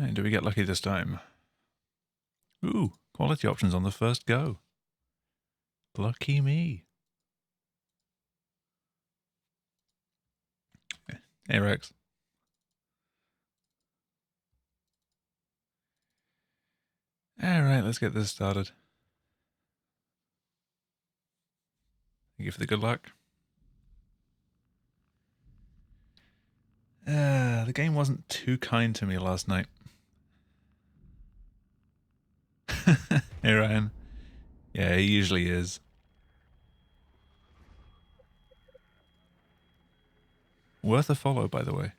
And do we get lucky this time? Ooh, quality options on the first go. Lucky me. Hey, Rex. Alright, let's get this started. Thank you for the good luck. The game wasn't too kind to me last night. Hey, Ryan. Yeah, he usually is. Worth a follow, by the way.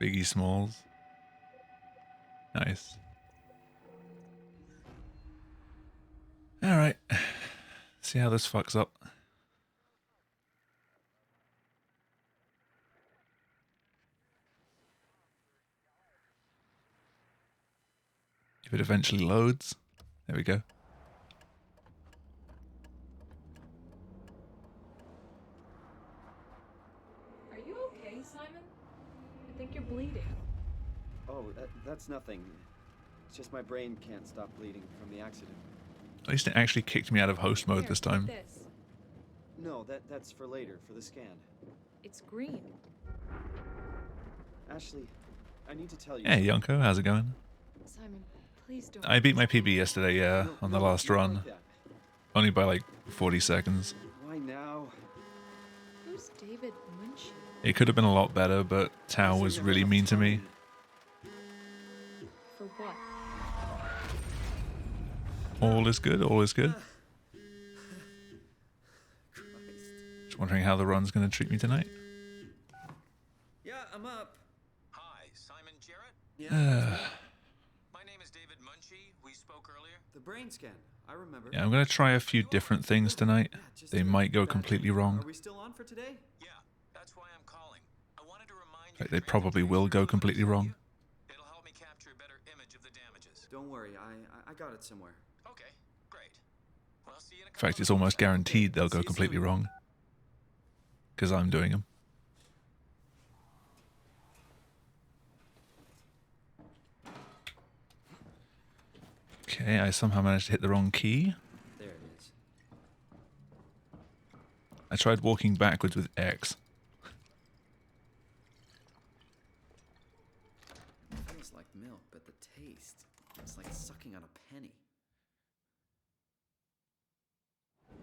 Biggie Smalls. Nice. Alright. See how this fucks up. If it eventually loads. There we go. Are you okay, Simon? I think you're bleeding. Oh, that's nothing. It's just my brain can't stop bleeding from the accident. At least it actually kicked me out of host mode this time. This. No, that's for later, for the scan. It's green. Ashley, I need to tell you. Hey, Yonko, how's it going? Simon, please don't. I beat my PB yesterday, yeah, on the last run. Like that. Only by like 40 seconds. Why now? Who's David Munchie? It could have been a lot better, but Tao was really mean to me. For what? All is good, all is good. Christ. Just wondering how the run's going to treat me tonight. Yeah, I'm up. Hi, Simon Jarrett. Yeah. My name is David Munchie. We spoke earlier. The brain scan. I remember. Yeah, I'm going to try a few different things tonight. They might go completely wrong. Are we still on for today? Yeah, that's why I'm calling. I wanted to remind you. Like, they probably will go completely wrong. It'll help me capture a better image of the damages. Don't worry, I got it somewhere. Okay, great. Well, I'll see you in a In fact, couple it's of almost minutes. guaranteed they'll go completely wrong. Because I'm doing them. Okay, I somehow managed to hit the wrong key. There it is. I tried walking backwards with X. It feels like milk, but the taste, it's like sucking on a penny.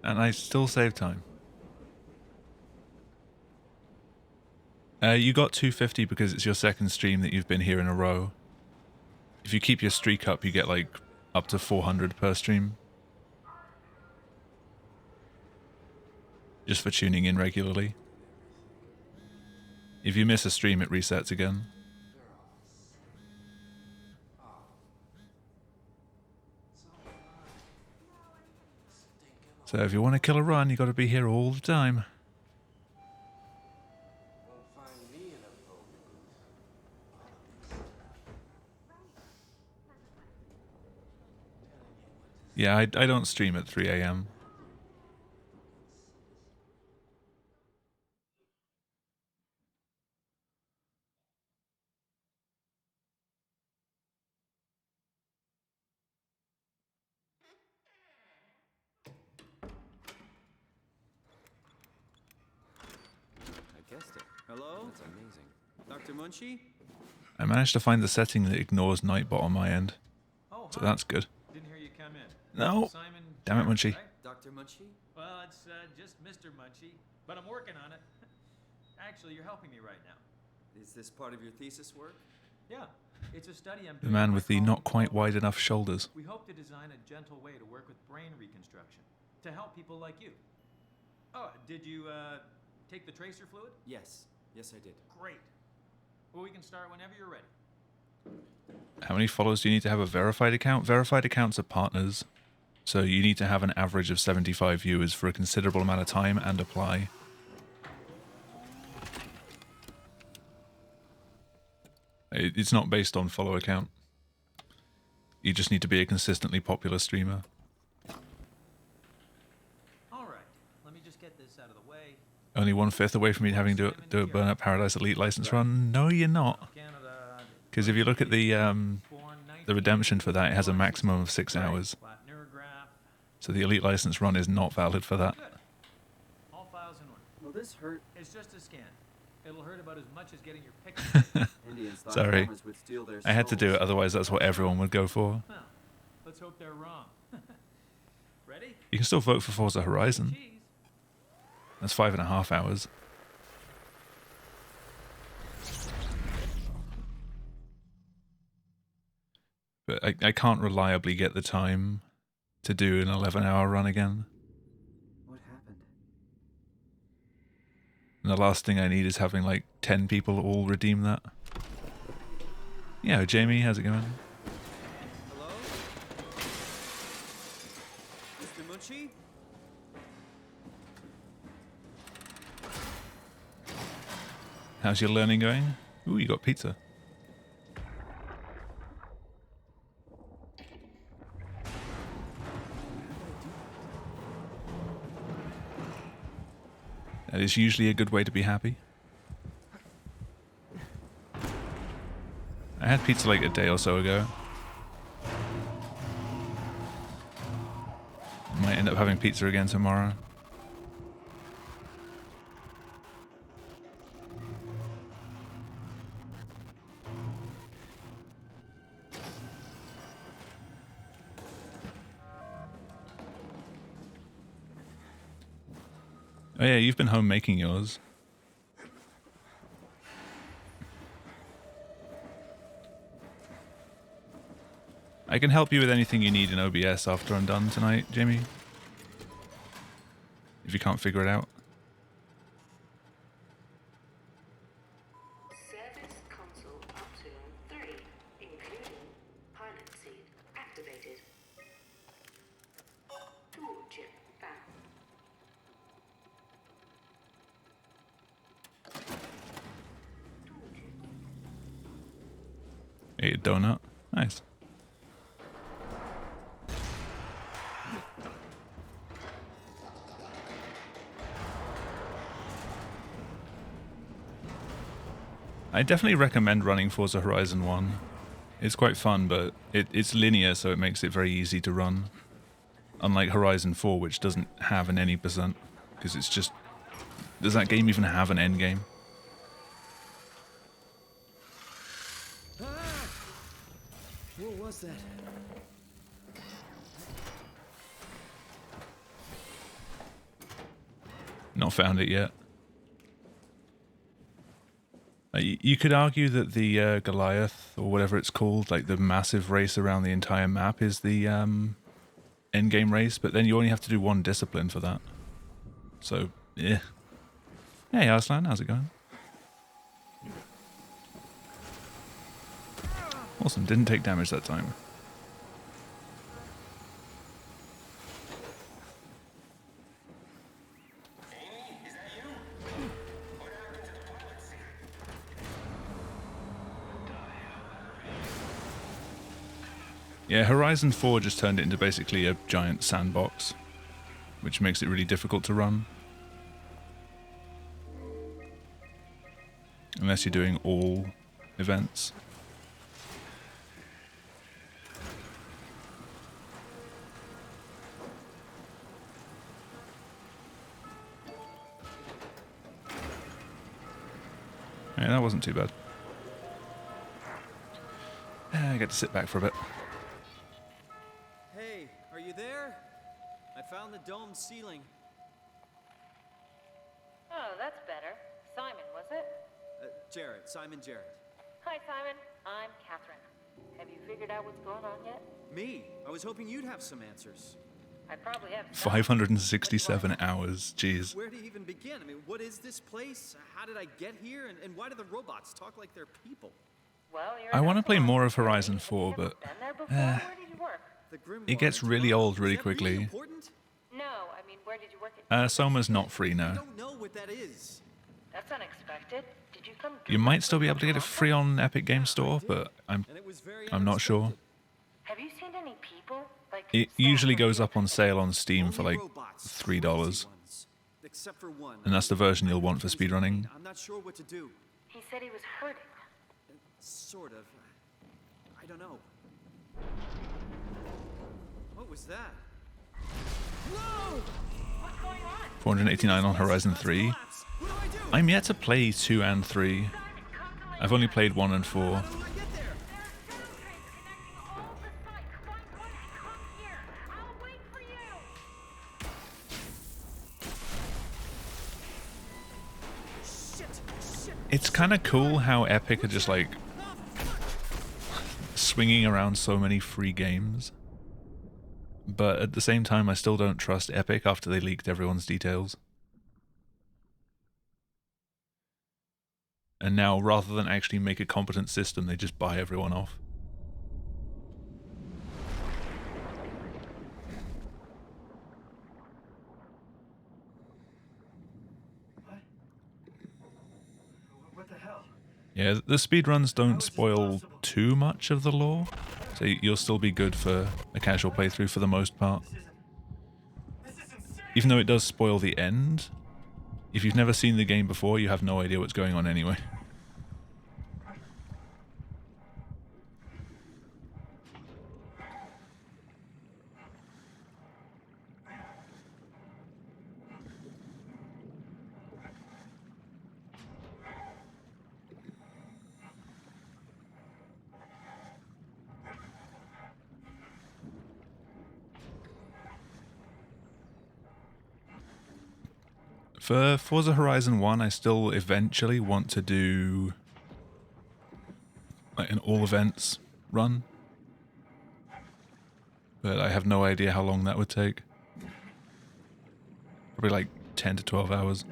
And I still save time. You got 250 because it's your second stream that you've been here in a row. If you keep your streak up, you get like up to 400 per stream. Just for tuning in regularly. If you miss a stream, it resets again. So if you want to kill a run, you got to be here all the time. Yeah, I don't stream at 3 a.m. I guessed it. Hello? That's amazing. Dr. Munchie? I managed to find the setting that ignores Nightbot on my end. Oh, So hi. that's good. Didn't hear you come in. No! Simon Damn it, Jarrett, Munchie. right? Dr. Munchie? Well, it's just Mr. Munchie, but I'm working on it. Actually, you're helping me right now. Is this part of your thesis work? Yeah, it's a study I'm The doing man on with the my not colleague quite Paul. wide enough shoulders. We hope to design a gentle way to work with brain reconstruction to help people like you. Oh, did you take the tracer fluid? Yes. Yes, I did. Great. Well, we can start whenever you're ready. How many followers do you need to have a verified account? Verified accounts are partners. So you need to have an average of 75 viewers for a considerable amount of time and apply. It's not based on follow account. You just need to be a consistently popular streamer. All right, let me just get this out of the way. Only 1/5 away from me having to do a Burnout Paradise Elite license run. No, you're not. Canada. Because if you look at the redemption for that, it has a maximum of 6 hours. Flat neurograph. So the Elite license run is not valid for that. Good. All files in order. Will this hurt? It's just a scan. It'll hurt about as much as getting your picture. Indians thought Sorry. farmers would steal their I had to do souls. it, otherwise that's what everyone would go for. Well, let's hope they're wrong. Ready? You can still vote for Forza Horizon. Cheese. That's 5.5 hours. But I can't reliably get the time to do an 11-hour run again. What happened? And the last thing I need is having like 10 people all redeem that. Yeah, Jamie, how's it going? Hello? Mr. Munchie? How's your learning going? Ooh, you got pizza. That is usually a good way to be happy. I had pizza like a day or so ago. Might end up having pizza again tomorrow. Oh yeah, you've been home making yours. I can help you with anything you need in OBS after I'm done tonight, Jamie. If you can't figure it out. Service console option 3, including pilot seat activated. Tool chip found. Tool chip. Ate a donut. Nice. I definitely recommend running Forza Horizon 1. It's quite fun, but it's linear, so it makes it very easy to run. Unlike Horizon 4, which doesn't have an any percent, because it's just... Does that game even have an end game? What was that? Not found it yet. You could argue that the Goliath, or whatever it's called, like the massive race around the entire map is the endgame race, but then you only have to do one discipline for that. So, yeah. Hey Arslan, how's it going? Awesome, didn't take damage that time. Yeah, Horizon 4 just turned it into basically a giant sandbox, which makes it really difficult to run. Unless you're doing all events. Yeah, that wasn't too bad. I get to sit back for a bit. Hey, are you there? I found the dome ceiling. Oh, that's better. Simon, was it? Jared, Simon Jared. Hi, Simon. I'm Catherine. Have you figured out what's going on yet? Me? I was hoping you'd have some answers. I probably have some. 567 hours, jeez. Where to even begin? I mean, what is this place? How did I get here? And why do the robots talk like they're people? Well, you're I an want to play Epsilon more of security. Horizon Have 4, you ever but been there before? Where did you work? The Grimoire it gets in really Toronto. old really Is that really quickly. important? No, I mean, where did you work at? Soma's not free I now. don't know what that is. That's unexpected. Did you come? You might still be able to get it free on Epic Game Store, but I'm And it was very not sure. unexpected. Have you seen any people? Like It staff usually from goes the up on sale on Steam for Only like robots, $3. crazy ones. except for one. And that's the version you'll want for speedrunning. I'm not sure what to do. He said he was hurting. Sort of. I don't know. What was that? Whoa! What's going on? 489 on Horizon 3. What do I do? I'm yet to play 2 and 3. I've only played 1 and 4. How do I get there? There are several trains connecting all the sites. Find one and come here. I'll wait for you. Shit! It's kind of cool how Epic are just like swinging around so many free games. But at the same time, I still don't trust Epic after they leaked everyone's details. And now, rather than actually make a competent system, they just buy everyone off. What the hell? Yeah, the speedruns don't spoil too much of the lore, so you'll still be good for a casual playthrough for the most part. Even though it does spoil the end, if you've never seen the game before, you have no idea what's going on anyway. For Forza Horizon 1, I still eventually want to do like an all events run. But I have no idea how long that would take. Probably like 10 to 12 hours.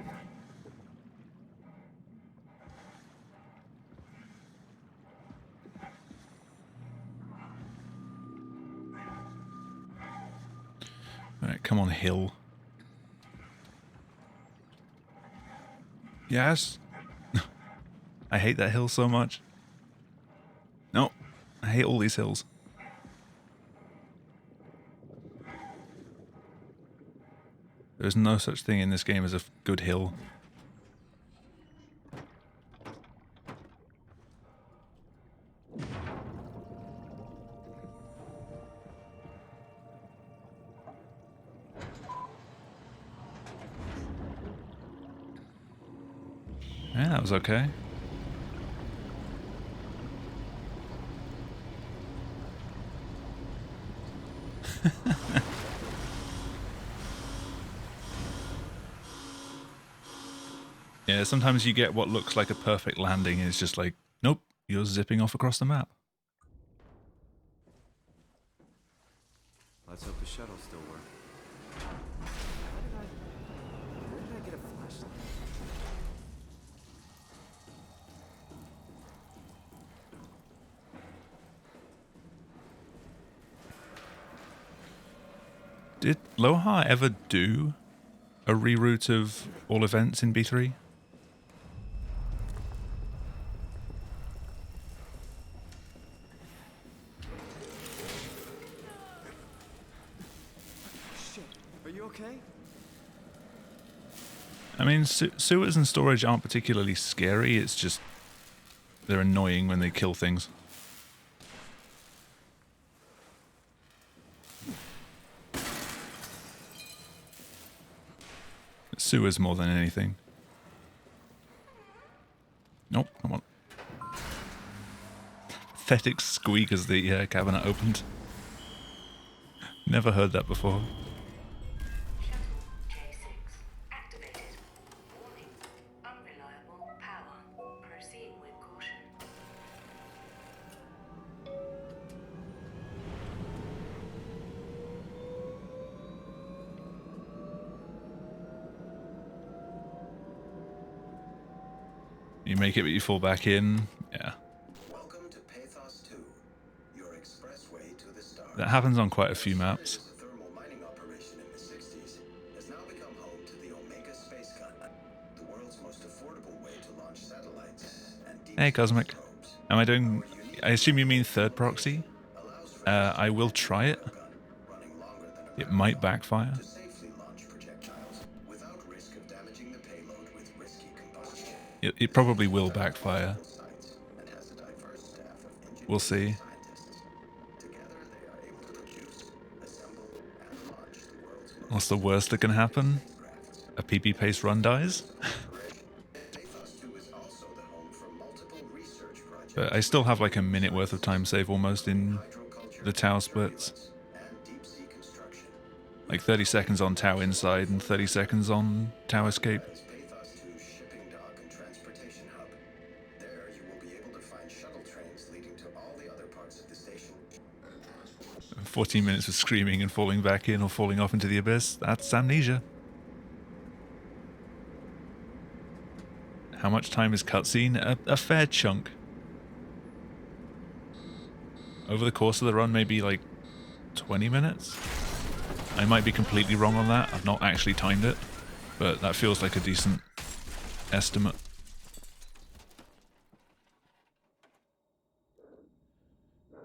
Alright, come on, hill. Yes. I hate that hill so much. No, I hate all these hills. There's no such thing in this game as a good hill. Yeah, that was okay. Yeah, sometimes you get what looks like a perfect landing and it's just like, nope, you're zipping off across the map. Let's hope the shuttle still works. Where did I get a flashlight? Did Loha ever do a reroute of all events in B3? Shit. Are you okay? I mean, sewers and storage aren't particularly scary, it's just they're annoying when they kill things. Sewers more than anything. Nope, come on. Pathetic squeak as the cabinet opened. Never heard that before. Shuttle J6 activated. Warning. Unreliable power. Proceed with caution. You make it but you fall back in. Yeah. Welcome to Pathos 2, your expressway to the stars. That happens on quite a few maps. This is a thermal mining operation in the 60s. Has now become home to the Omega Space Gun, the world's most affordable way to launch satellites and deep Hey, space Cosmic. probes. Am I doing... I assume you mean third proxy? Allows for I will try it. running longer than a It might backfire. to safely launch projectiles without risk of damage It probably will backfire. sites and has a diverse staff of engineers We'll see. and scientists. Together, they are able to produce, assemble, and launch the world's What's most the worst that can happen? spacecrafts. A PP paste run dies? Pathos 2 is also the home for multiple research projects. But I still have like a minute worth of time save almost in hydroculture, the Tau splits. turbulence, and deep sea construction. Like 30 seconds on Tau inside and 30 seconds on Tau escape. Is Pathos 2's shipping dock and transportation hub. There, you will be able to find shuttle trains leading to all the other parts of the station. 14 minutes of screaming and falling back in or falling off into the abyss. That's amnesia. How much time is cutscene? A fair chunk. Over the course of the run, maybe like 20 minutes? I might be completely wrong on that. I've not actually timed it, but that feels like a decent estimate.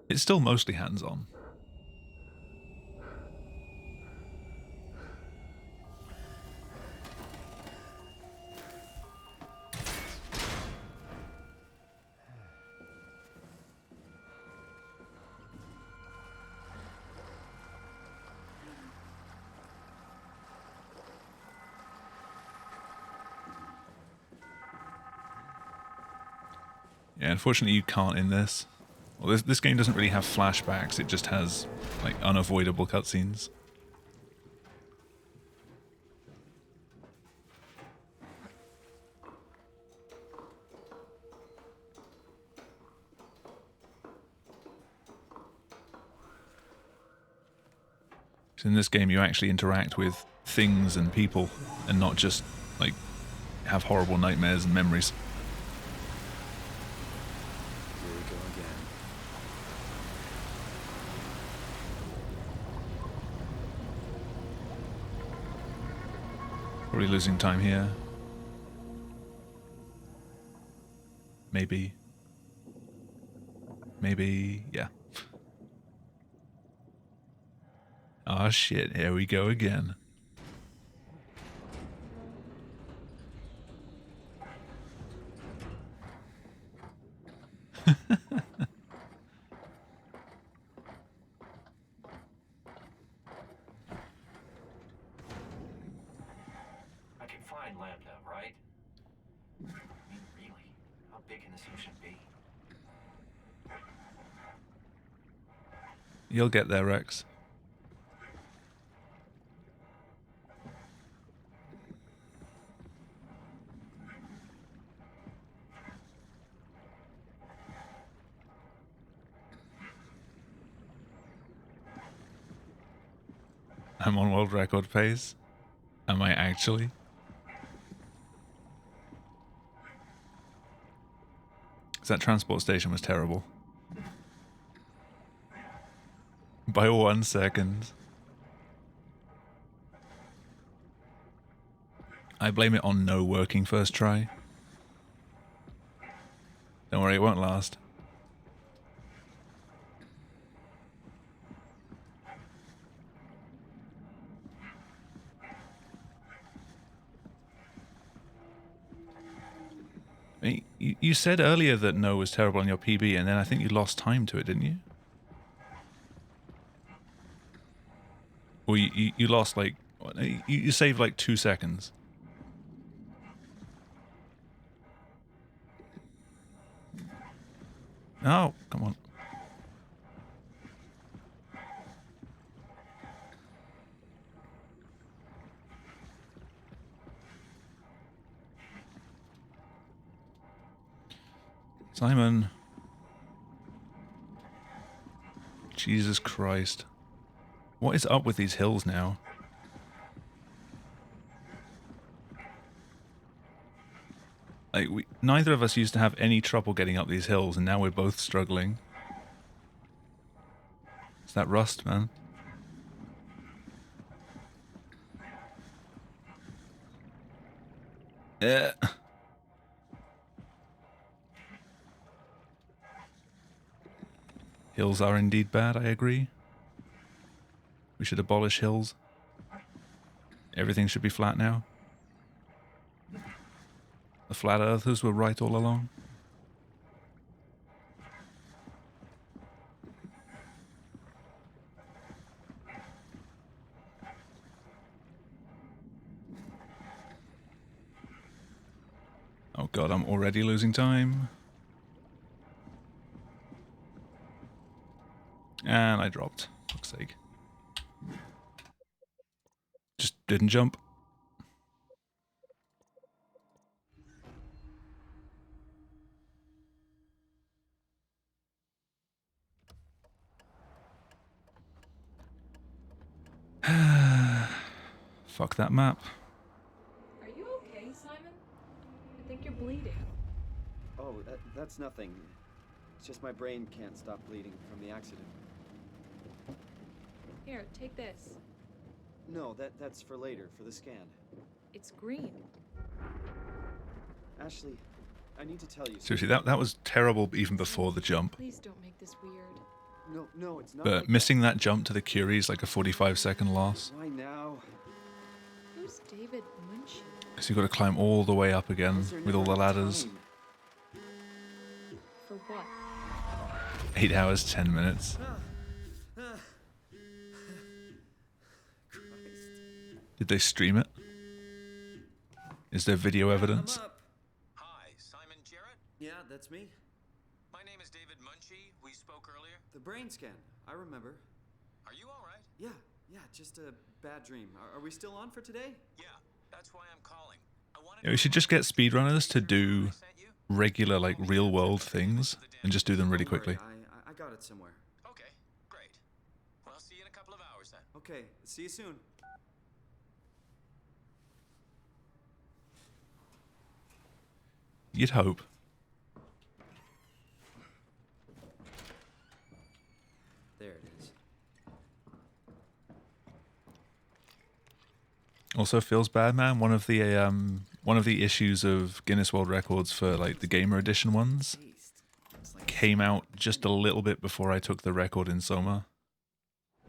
It's still mostly hands-on. Yeah, unfortunately you can't in this. Well, this game doesn't really have flashbacks, it just has, like, unavoidable cutscenes. So in this game you actually interact with things and people, and not just, like, have horrible nightmares and memories. Here we go again. Probably losing time here. Maybe. Maybe, yeah. Ah, shit, here we go again. I can find Lambda, right? I mean, really? How big can this ocean be? You'll get there, Rex. I'm on world record pace. Am I actually? That transport station was terrible. By 1 second. I blame it on no working first try. Don't worry, it won't last. You said earlier that no was terrible on your PB, and then I think you lost time to it, didn't you? Or you lost like... You saved like 2 seconds. Oh, come on. Simon. Jesus Christ. What is up with these hills now? Like, neither of us used to have any trouble getting up these hills, and now we're both struggling. It's that rust, man. Yeah. Hills are indeed bad, I agree. We should abolish hills. Everything should be flat now. The flat earthers were right all along. Oh god, I'm already losing time. And I dropped. Fuck's sake. Just didn't jump. Fuck that map. Are you okay, Simon? I think you're bleeding. Oh, that's nothing. It's just my brain can't stop bleeding from the accident. Here, take this. No, that's for later, for the scan. It's green. Ashley, I need to tell you Seriously, something. that was terrible even before the jump. Please don't make this weird. No, it's not. But like missing that jump to the Curie is like a 45-second loss. Why now? Who's David Munchie? Because you've got to climb all the way up again Is there with all never the ladders. time? For what? 8 hours, 10 minutes. Did they stream it? Is there video evidence? I'm up. Hi, Simon Jarrett? Yeah, that's me. My name is David Munchie. We spoke earlier. The brain scan. I remember. Are you alright? Yeah, just a bad dream. Are we still on for today? Yeah, that's why I'm calling. I wanted Yeah, we should just get speedrunners to do I sent you? regular, like, real-world things and just do them really Don't worry, quickly. I got it somewhere. Okay, great. Well, I'll see you in a couple of hours then. Okay, see you soon. You'd hope. There it is. Also feels bad, man. One of the issues of Guinness World Records for like the Gamer Edition ones It's like came out just a little bit before I took the record in Soma.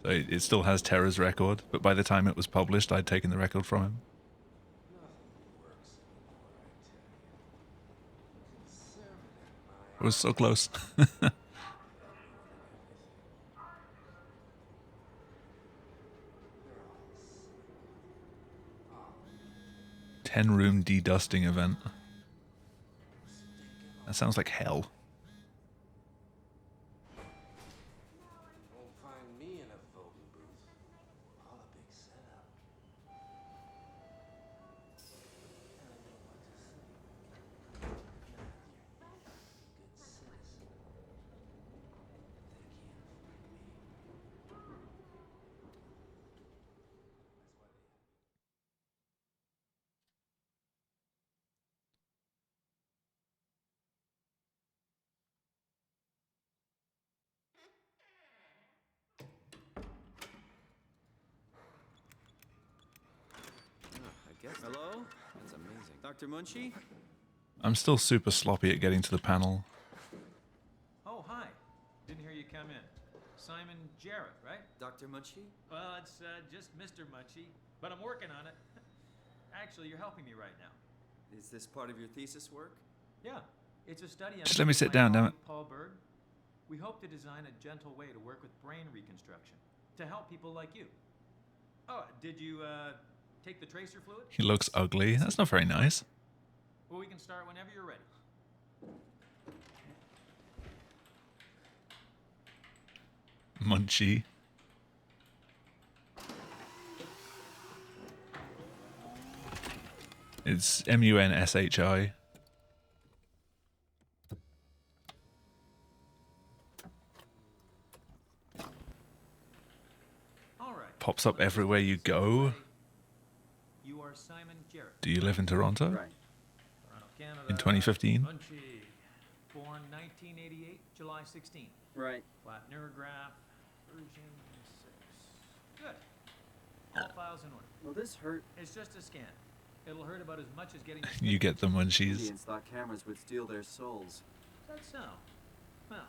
So it still has Terra's record, but by the time it was published, I'd taken the record from him. It was so close. 10-room de-dusting event. That sounds like hell. Won't find me in a voting booth. All a big setup. And I know what to say. Now, you're a good citizen. They can't find me. I guess. Hello? That's amazing. Dr. Munchie? I'm still super sloppy at getting to the panel. Oh, hi. Didn't hear you come in. Simon Jarrett, right? Dr. Munchie? Well, it's just Mr. Munchie, but I'm working on it. Actually, you're helping me right now. Is this part of your thesis work? Yeah, it's a study on Just let me sit my down, damn colleague it. Paul Berg. We hope to design a gentle way to work with brain reconstruction to help people like you. Oh, did you take the tracer fluid? He looks ugly. That's not very nice. Well, we can start whenever you're ready. Munchie. It's Munshi. All right. Pops up everywhere you go. You are Simon Jarrett. Do you live in Toronto? Right. Toronto, Canada. In 2015? Munchie. Born 1988, July 16th. Right. Flat neurograph, version 6. Good. All files in order. Well, this hurt. It's just a scan. It'll hurt about as much as getting. You get the munchies. Indians thought cameras would steal their souls. That's so. Well,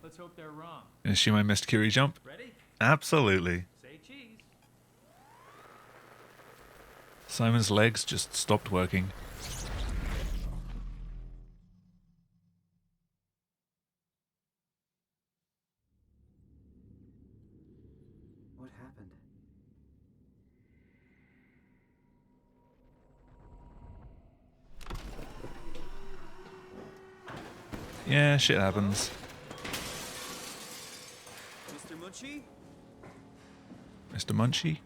let's hope they're wrong. And assume I missed Curie jump? Ready? Absolutely. Say cheese. Simon's legs just stopped working. What happened? Yeah, shit happens. Mr. Munchie? Mr. Munchie?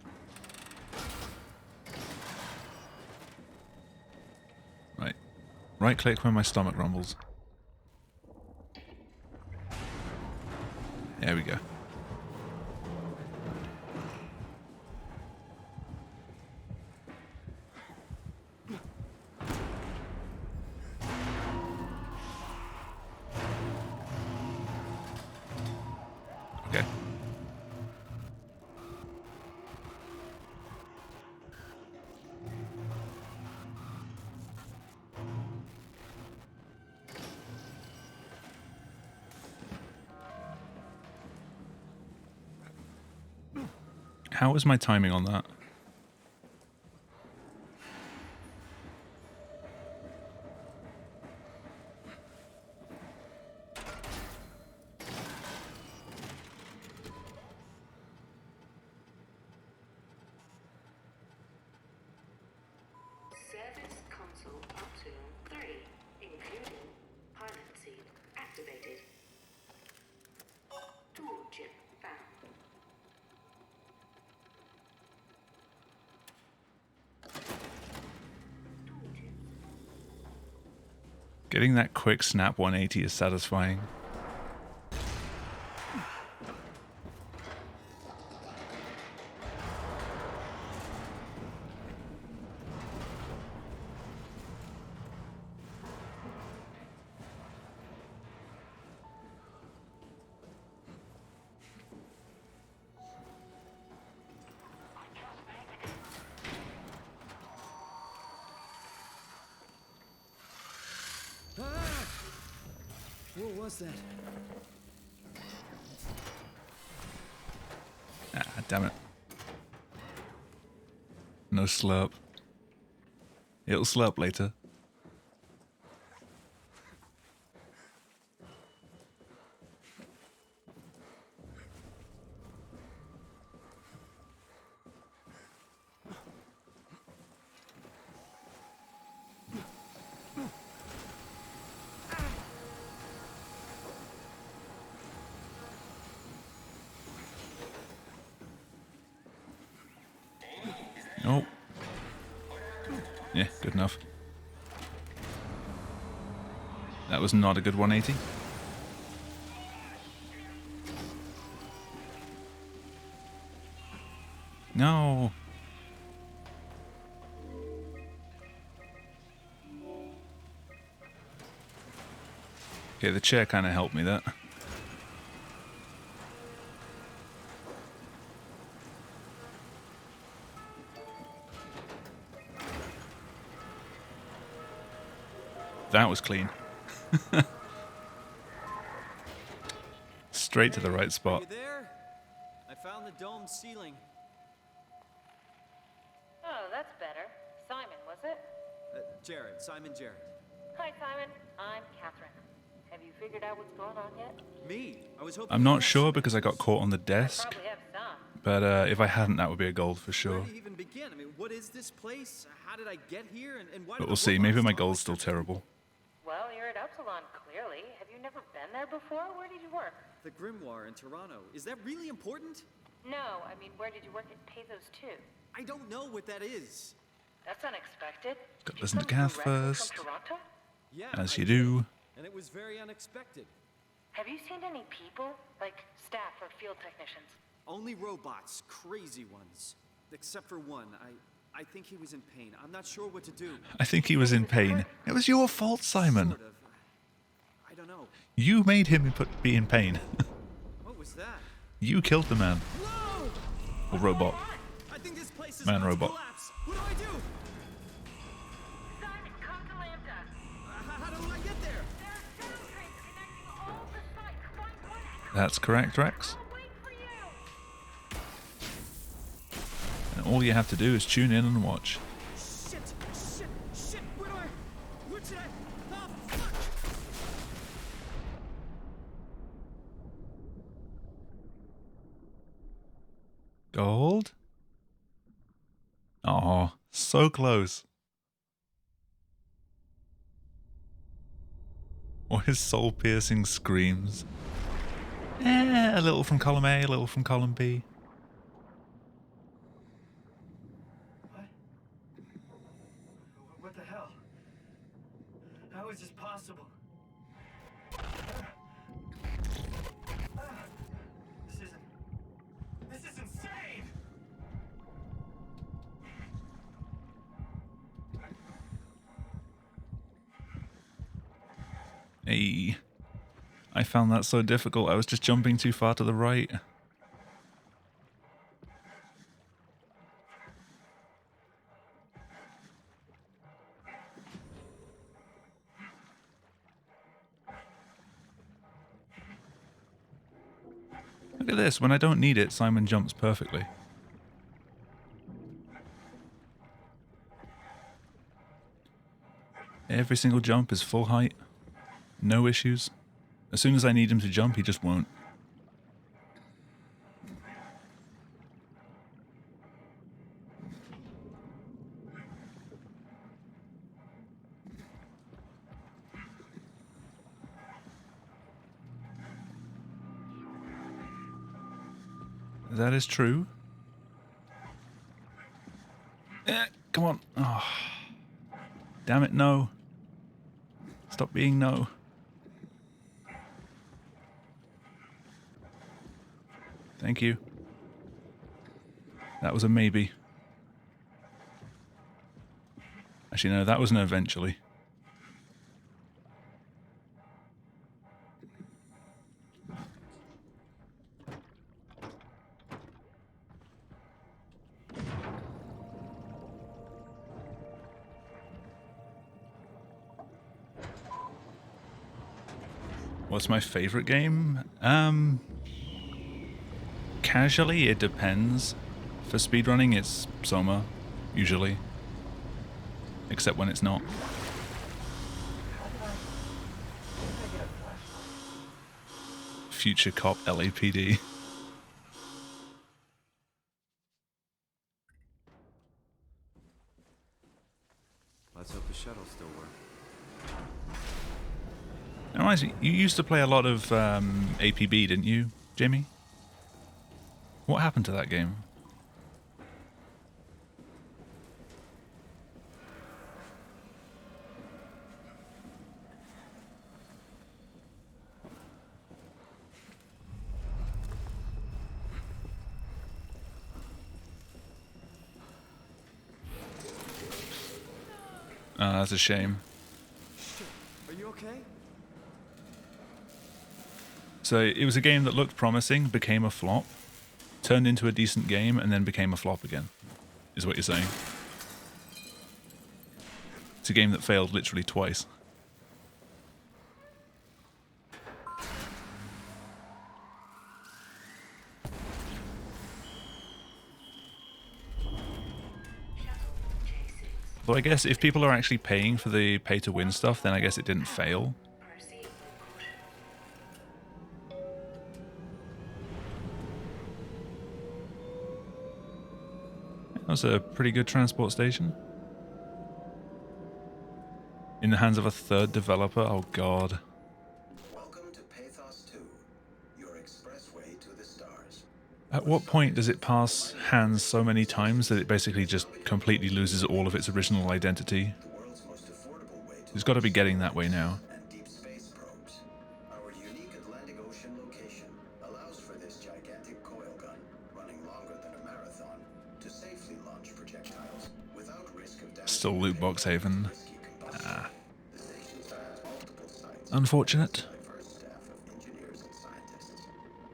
Right. Right click when my stomach rumbles. There we go. Okay. How was my timing on that? Service console option 3, including pilot seat activated. Tool chip found. Getting that quick snap 180 is satisfying. What was that? Ah, damn it. No slurp. It'll slurp later. Oh. Yeah, good enough. That was not a good 180. No. Okay, the chair kind of helped me there. That was clean. Straight to the right spot. You there? I found the dome ceiling. Oh, that's better. Simon, was it? Jared, Simon Jared. Hi, Simon. I'm Catherine. Have you figured out what's going on yet? Me? I was hoping. I'm not sure because I got caught on the I desk, probably have some. but if I hadn't, that would be a gold for Where sure. do you even begin? I mean, what is this place? How did I get here? And why? But do we'll the see. Maybe robots my talk gold's like still this? terrible. Well, you're at Upsilon, clearly. Have you never been there before? Where did you work? The Grimoire in Toronto. Is that really important? No, I mean, where did you work at Pezos 2? I don't know what that is. That's unexpected. Got to Did you listen to come Kath directly first. From Toronto? Yeah. As I you did. do. And it was very unexpected. Have you seen any people? Like staff or field technicians? Only robots, crazy ones. Except for one. I think he was in pain. I'm not sure what to do. I think he was in pain. It was your fault, Simon. Sort of. I don't know. You made him be in pain. What was that? You killed the man. Whoa! Or robot. I think this place is Man about robot. to collapse. What do I do? Simon, come to Lambda. How do I get there? There are sound trains connecting all the sites. Find one and That's correct, Rex. I'll wait for you. And all you have to do is tune in and watch. Shit! Where should I? Oh, fuck! Gold? Oh, so close. Or his soul-piercing screams. A little from column A, a little from column B. What? What the hell? How is this possible? This is insane! Hey. I found that so difficult. I was just jumping too far to the right. Look at this. When I don't need it, Simon jumps perfectly. Every single jump is full height. No issues. As soon as I need him to jump, he just won't. That is true. Come on. Oh. Damn it, no. Stop being no. Thank you. That was a maybe. Actually, no, that was an eventually. What's my favorite game? Casually, it depends. For speedrunning, it's Soma, usually. Except when it's not. Future Cop LAPD. Let's hope the shuttle still works. Now, Isaac, you used to play a lot of APB, didn't you, Jamie? What happened to that game? Oh, that's a shame. Are you okay? So it was a game that looked promising, became a flop, turned into a decent game, and then became a flop again, is what you're saying. It's a game that failed literally twice. Though I guess if people are actually paying for the pay-to-win stuff, then I guess it didn't fail. That was a pretty good transport station. In the hands of a third developer, oh god. Welcome to Pathos 2, your expressway to the stars. At what point does it pass hands so many times that it basically just completely loses all of its original identity? The world's most affordable way to It's got to be getting that way now. and deep space probes. Our unique Atlantic Ocean location allows for this gigantic coil gun, running longer than a marathon, to safely launch projectiles without risk of damage. Still loot box haven. Risky combustion. The station spans multiple sites. Unfortunate. Diverse staff of engineers and scientists.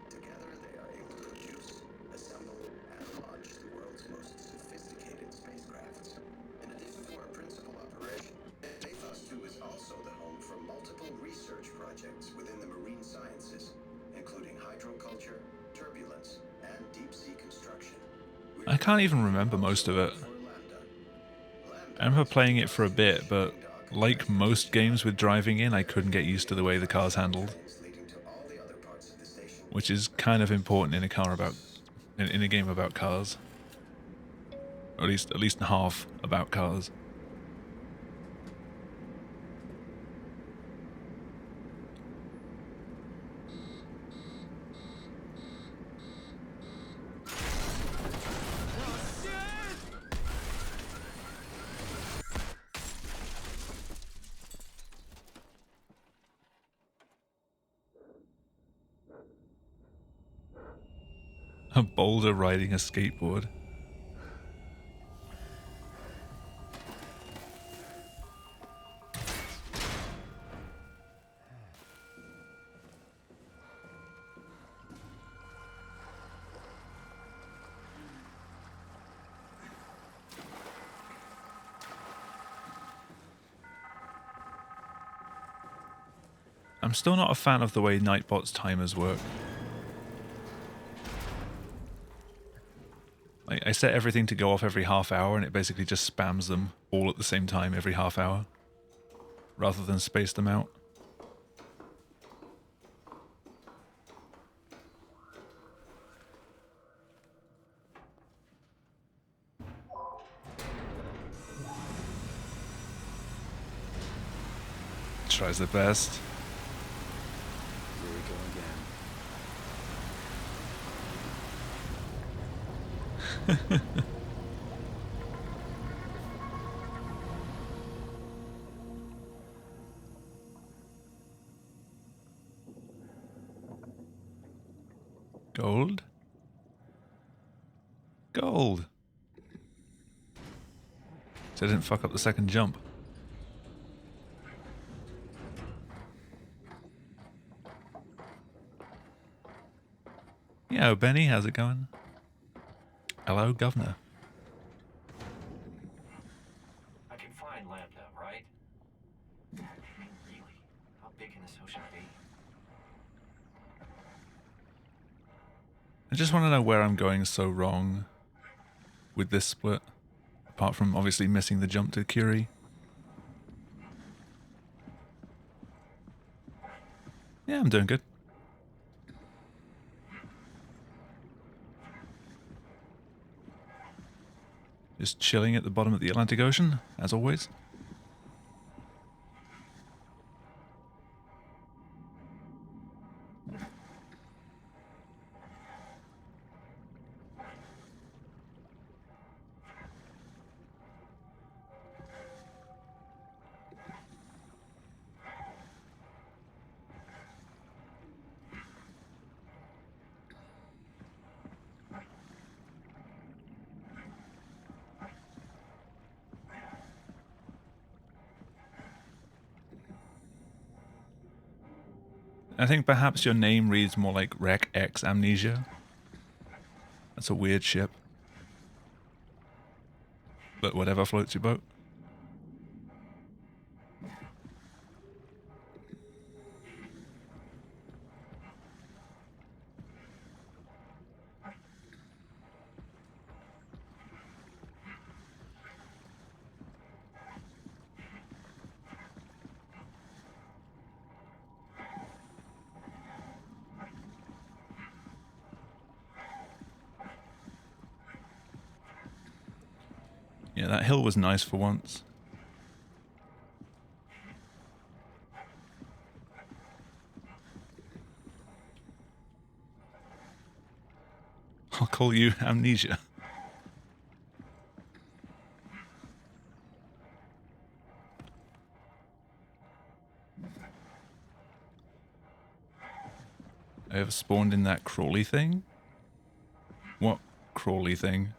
Together, they are able to produce, assemble, and launch the world's most sophisticated spacecrafts. In addition to our principal operation, Pathos 2 is also the home for multiple research projects within the marine sciences, including hydroculture, turbulence, and deep-sea construction. I can't even remember most of it. I remember playing it for a bit, but like most games with driving in, I couldn't get used to the way the car's handled. Which is kind of important in a car about in a game about cars. Or at least half about cars. A boulder riding a skateboard. I'm still not a fan of the way Nightbot's timers work. I set everything to go off every half hour and it basically just spams them all at the same time every half hour, rather than space them out. Tries the best. Here we go again. Gold? Gold! So I didn't fuck up the second jump. Yo, Benny, how's it going? Hello, Governor. I can find Lambda, right? I mean, really? How big can this ocean be? I just want to know where I'm going so wrong with this split. Apart from obviously missing the jump to Curie. Yeah, I'm doing good. Just chilling at the bottom of the Atlantic Ocean, as always. I think perhaps your name reads more like Rec X Amnesia. That's a weird ship. But whatever floats your boat. Yeah, that hill was nice for once. I'll call you Amnesia. I ever spawned in that crawly thing? What crawly thing?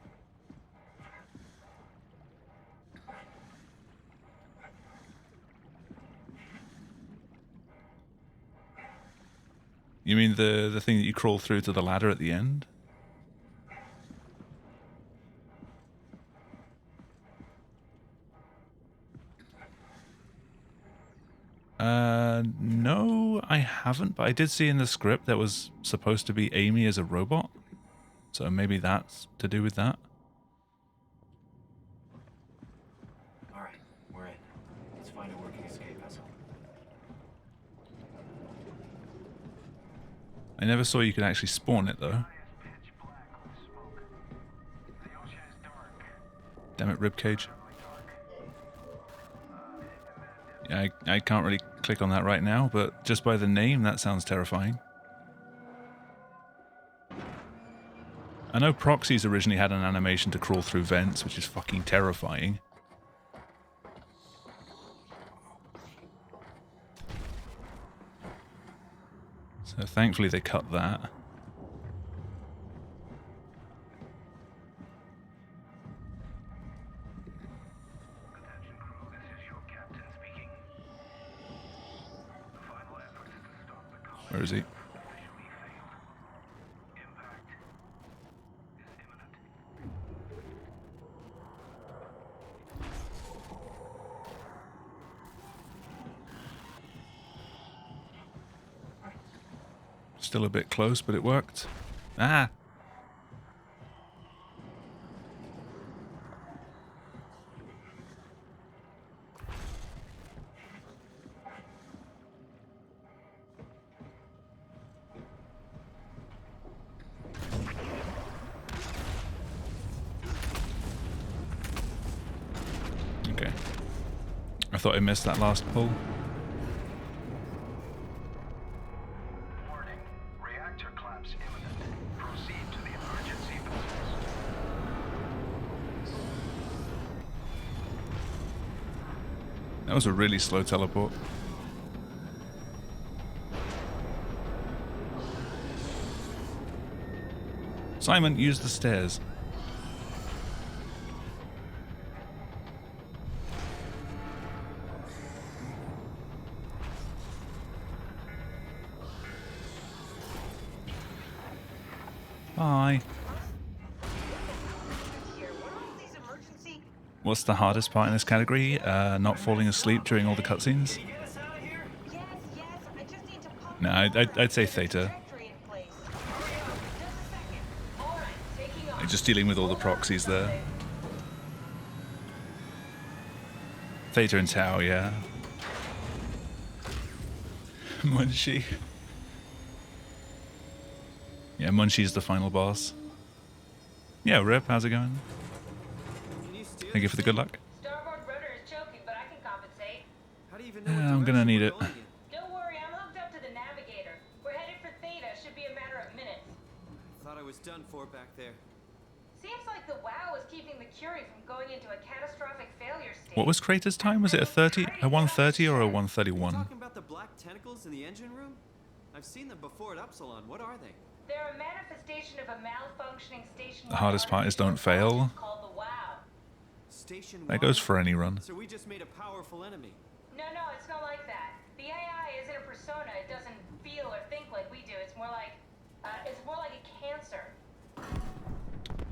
You mean the thing that you crawl through to the ladder at the end? No, I haven't, but I did see in the script there was supposed to be Amy as a robot. So maybe that's to do with that. Alright, we're in. Let's find a working escape vessel. I never saw you could actually spawn it though. Damn it, ribcage. Yeah, I can't really click on that right now, but just by the name, that sounds terrifying. I know proxies originally had an animation to crawl through vents, which is fucking terrifying. So thankfully they cut that. Where is he? Still a bit close, but it worked. Ah! Okay. I thought I missed that last pull. Warning. Reactor collapse imminent. Proceed to the emergency vessels. That was a really slow teleport. Simon, use the stairs. Bye. What's the hardest part in this category? Not falling asleep during all the cutscenes? No, I'd say Theta. Just dealing with all the proxies there. Theta and Tau, yeah. Munchie. Yeah, Munchie's the final boss. Yeah, Rip, how's it going? Thank you for the good luck. Starboard rudder is choking, but I can compensate. How do you even know I'm gonna need it. Don't worry, I'm hooked up to the navigator. We're headed for Theta. Should be a matter of minutes. Thought I was done for back there. Seems like the WoW is keeping the Curie from going into a catastrophic failure state. What was Kratos' time? Was it a 130 or a 131? Talking about the black tentacles in the engine room? I've seen them before at Upsilon. What are they? They're a manifestation of a malfunctioning station. The hardest part is don't fail. Called the WoW. Station That goes for any run. So we just made a powerful enemy. No, it's not like that. The AI isn't a persona. It doesn't feel or think like we do. It's more like a cancer.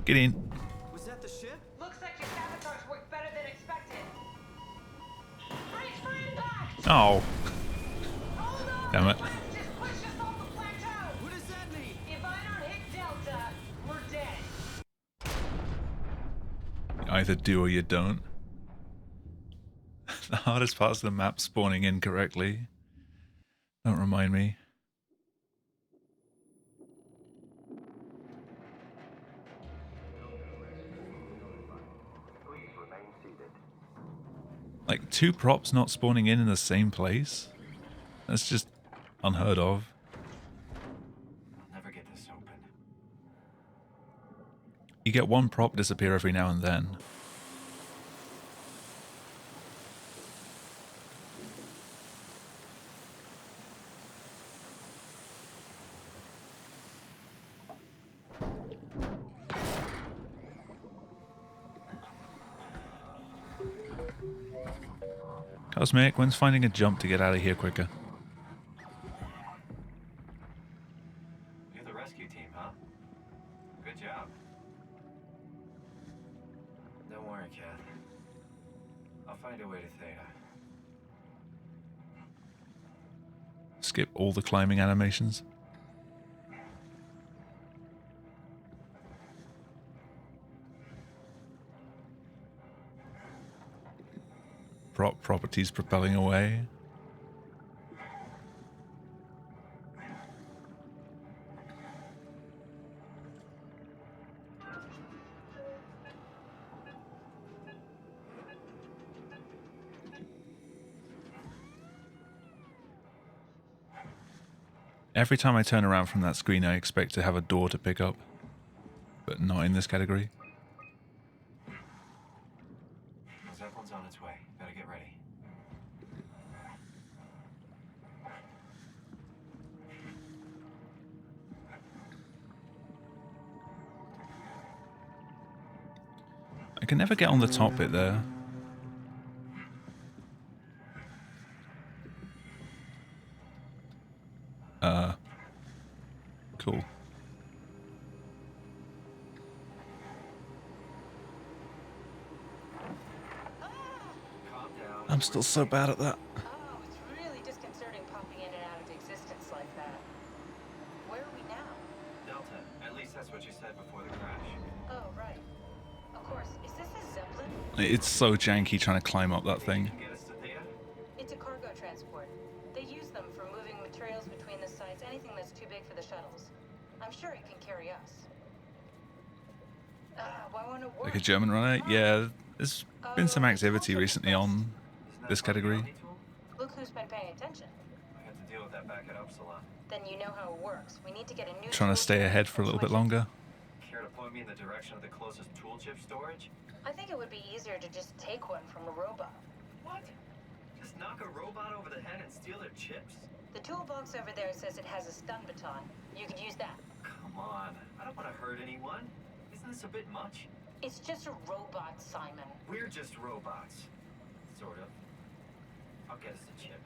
Get in. Was that the ship? Looks like your sabotage worked better than expected. Brace for impact! Oh. Hold on! Damn it. Just push us off the plateau! What does that mean? If I don't hit Delta, we're dead. You either do or you don't. The hardest part's the map spawning incorrectly. Don't remind me. Like, 2 props not spawning in the same place? That's just unheard of. I'll never get this open. You get 1 prop disappear every now and then. Cosmic, when's finding a jump to get out of here quicker? You're the rescue team, huh? Good job. Don't worry, Kath. I'll find a way to Theta. Skip all the climbing animations. Prop properties propelling away. Every time I turn around from that screen, I expect to have a door to pick up. But not in this category. Zeppelin's on its way. Gotta get ready. I can never get on the top bit there. Cool. Calm down. I'm still so bad at that. Oh, it's really disconcerting popping in and out of existence like that. Where are we now? Delta. At least that's what you said before the crash. Oh, right. Of course. Is this a Zeppelin? It's so janky trying to climb up that thing. Can get us to Theta? It's a cargo transport. They use them for moving materials between the sites, anything that's too big for the shuttles. I'm sure it can carry us. Why won't it work? Like a German runner? Yeah, there's been some activity recently on Isn't that this part of the category. Omni tool? Look who's been paying attention. I had to deal with that back at Upsilon. Then you know how it works. We need to get a new Trying to tool stay chip ahead for a and little bit switch it. longer. Care to point me in the direction of the closest tool chip storage? I think it would be easier to just take one from a robot. What? Just knock a robot over the head and steal their chips? The toolbox over there says it has a stun baton. You could use that. Come on. I don't want to hurt anyone. Isn't this a bit much? It's just a robot, Simon. We're just robots. Sort of. I'll get us a chip.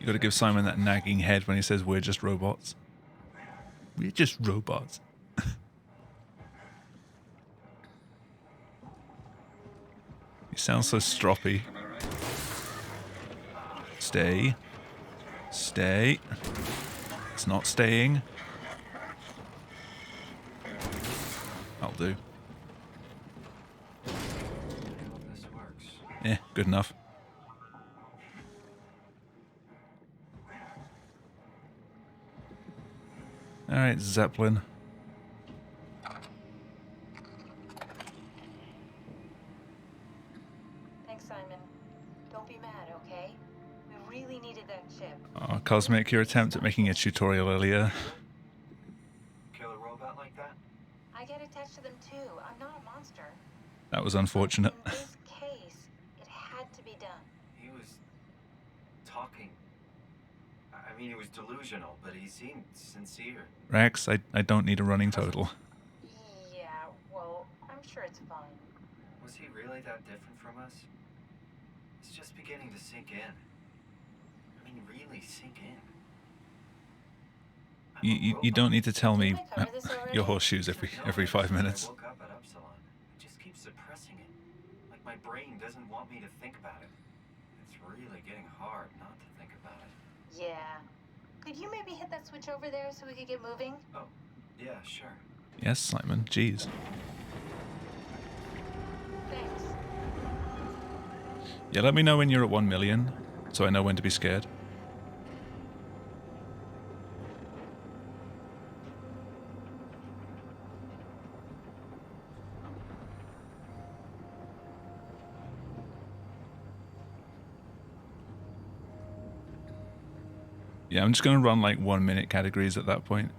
You got to give Simon that nagging head when he says we're just robots. We're just robots. He sounds so stroppy. Stay. Stay. It's not staying. I'll do. I hope this works. Good enough. Alright, Zeppelin. Thanks, Simon. Don't be mad, okay? We really needed that chip. Oh, Cosmic, your attempt at making a tutorial earlier. Kill a robot like that? I get attached to them too. I'm not a monster. That was unfortunate. In this case, it had to be done. He was talking. I mean, he was delusional, but he seemed sincere. Rex, I don't need a running total. Yeah, well, I'm sure it's fine. Was he really that different from us? It's just beginning to sink in. I mean, really sink in. I'm a You don't robot. need to tell me Didn't I cover this already? your horseshoes every 5 minutes. I woke up at Upsilon. I just keep suppressing it. Like my brain doesn't want me to think about it. It's really getting hard not to think about it. Yeah. Could you maybe hit that switch over there so we could get moving? Oh, yeah, sure. Yes, Simon. Jeez. Thanks. Yeah, let me know when you're at 1 million, so I know when to be scared. Yeah, I'm just going to run like 1 minute categories at that point.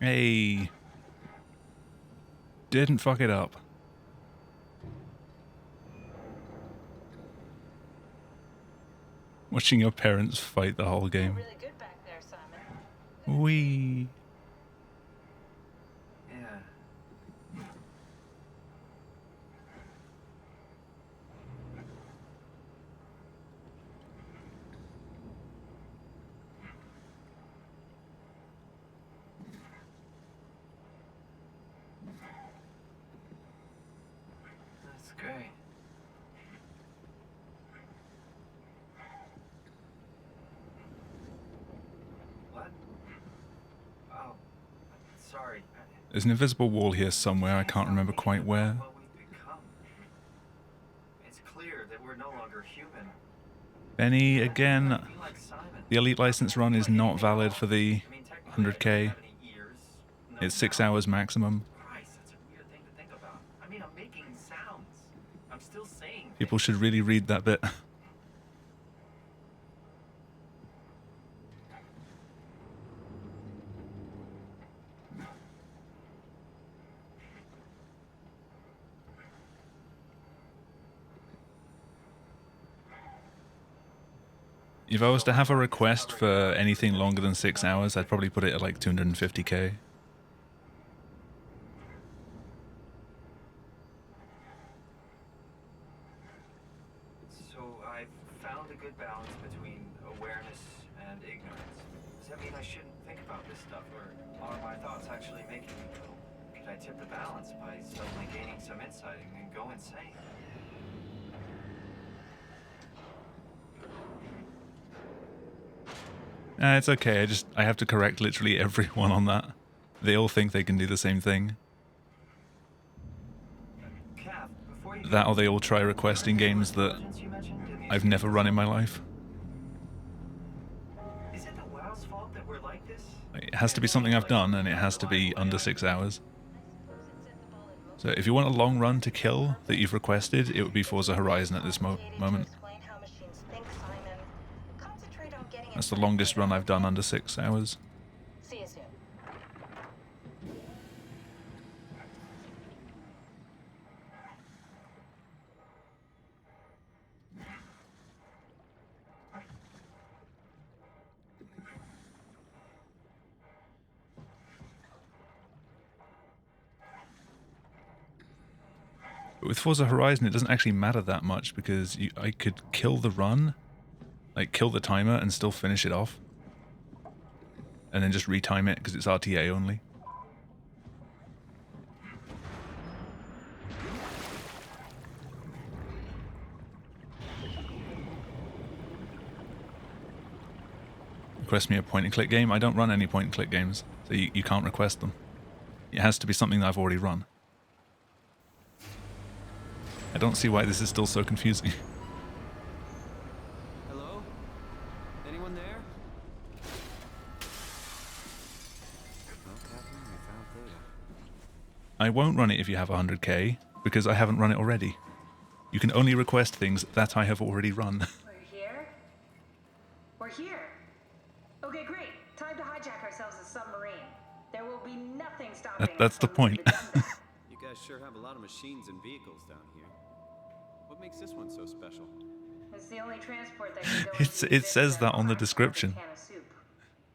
Hey. Didn't fuck it up. Watching your parents fight the whole You're game. really good back there, Simon. Wee. Yeah. That's great. What? Oh, sorry. There's an invisible wall here somewhere, I can't remember quite where. What we've human. Benny, again, I feel like Simon. the Elite license run is not valid for the I mean, technically, I don't 100k. have any ears, no It's 6 mouth. hours maximum. Christ, that's a weird thing to think about. I mean, I'm making sounds. I'm still saying People things. should really read that bit. If I was to have a request for anything longer than 6 hours, I'd probably put it at like 250k. So I've found a good balance between awareness and ignorance. Does that mean I shouldn't think about this stuff, or are my thoughts actually making me go? Could I tip the balance by suddenly gaining some insight and go insane? It's okay, I have to correct literally everyone on that. They all think they can do the same thing. Kath, before you That or they all try requesting games that you mentioned in the I've never run in my life. Is it the WoW's fault that we're like this? It has to be something I've done, and it has to be under 6 hours. So if you want a long run to kill that you've requested, it would be Forza Horizon at this moment. That's the longest run I've done under 6 hours. See you soon. But with Forza Horizon, it doesn't actually matter that much because I could kill the run, like kill the timer and still finish it off. And then just retime it because it's RTA only. Request me a point and click game. I don't run any point and click games, so you can't request them. It has to be something that I've already run. I don't see why this is still so confusing. Hello? Anyone there? Well, Catherine, we found Theta. I won't run it if you have 100k, because I haven't run it already. You can only request things that I have already run. We're here? We're here. Okay, great. Time to hijack ourselves a submarine. There will be nothing stopping That's us the from point. the Dumbat. You guys sure have a lot of machines and vehicles down here. What makes this one so special? It's the only transport that can go It says that on the description. Can of soup.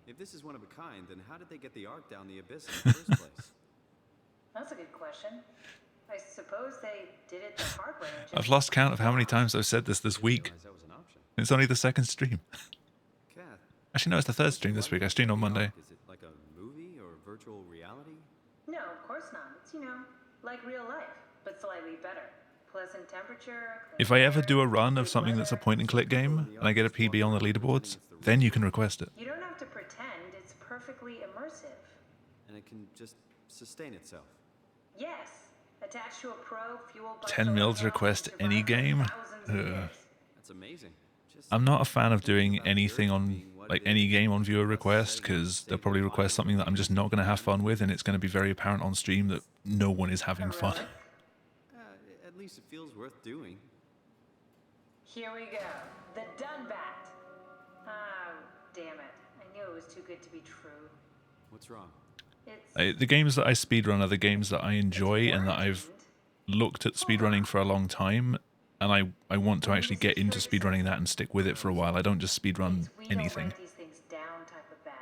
If this is one of a kind, then how did they get the Ark down the abyss in the first place? That's a good question. I suppose they did it the hard way. and I've just- lost count of how many times I've said this week. Realize that was an option. It's only the second stream. Kath, Actually, no, it's the third stream this week. I streamed on Monday. Is it like a movie or virtual reality? No, of course not. It's, like real life, but slightly better. Pleasant temperature. If I ever do a run of something that's a point and click game, and I get a PB on the leaderboards, then you can request it. You don't have to pretend. It's perfectly immersive. And it can just sustain itself. Yes. Attached to a probe fueled by 10 solar mil to cells request and any survive for game? thousands of years. That's amazing. Just I'm not a fan of doing about anything Earth on, being what like it any is, game on viewer us request, setting up because they'll stable probably request something that I'm just not going to have fun with, and it's going to be very apparent on stream that no one is having fun. Heroic. At least it feels worth doing. Here we go. The Dunbat. Oh, damn it. I knew it was too good to be true. What's wrong? It's The games that I speedrun are the games that I enjoy and that I've looked at speedrunning for a long time, and I want to actually get into speedrunning that and stick with it for a while. I don't just speedrun we don't anything. write these things down type of bad.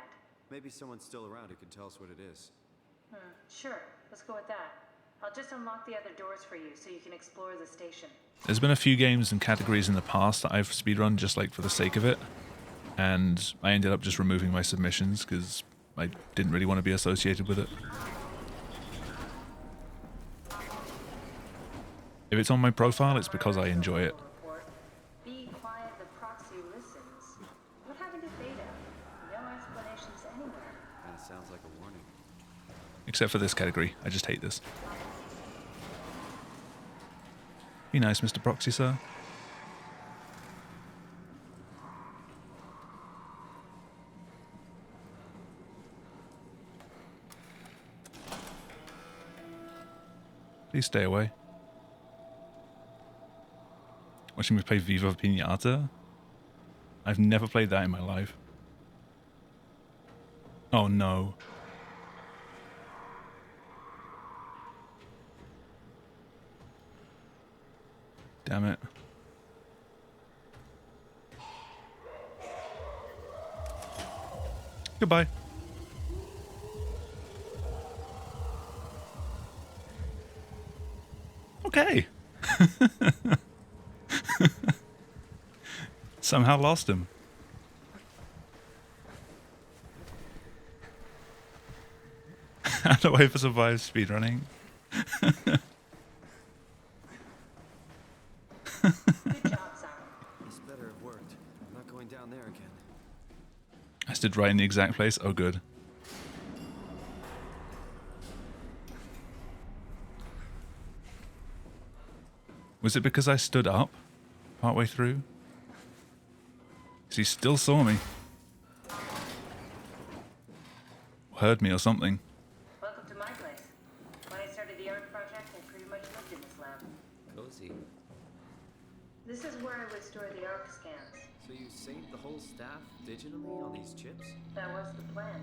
Maybe someone's still around who can tell us what it is. Sure, let's go with that. I'll just unlock the other doors for you so you can explore the station. There's been a few games and categories in the past that I've speedrun just like for the sake of it, and I ended up just removing my submissions because I didn't really want to be associated with it. If it's on my profile, it's because I enjoy it. Report. Be quiet, the proxy listens. What happened to Theta? No explanations anywhere. Kinda sounds like a warning. Except for this category. I just hate this. Be nice, Mr. Proxy, sir. Please stay away. Watching me play Viva Pinata? I've never played that in my life. Oh no. Damn it. Goodbye. Okay. Somehow lost him. How do I survive speedrunning? Good job, Simon. This better have worked. I'm not going down there again. I stood right in the exact place. Oh, good. Was it because I stood up partway through? 'Cause he still saw me. Heard me or something. Welcome to my place. When I started the art project, I pretty much lived in this lab. Cozy. This is where I would store the ARC scans. So you saved the whole staff digitally on these chips? That was the plan.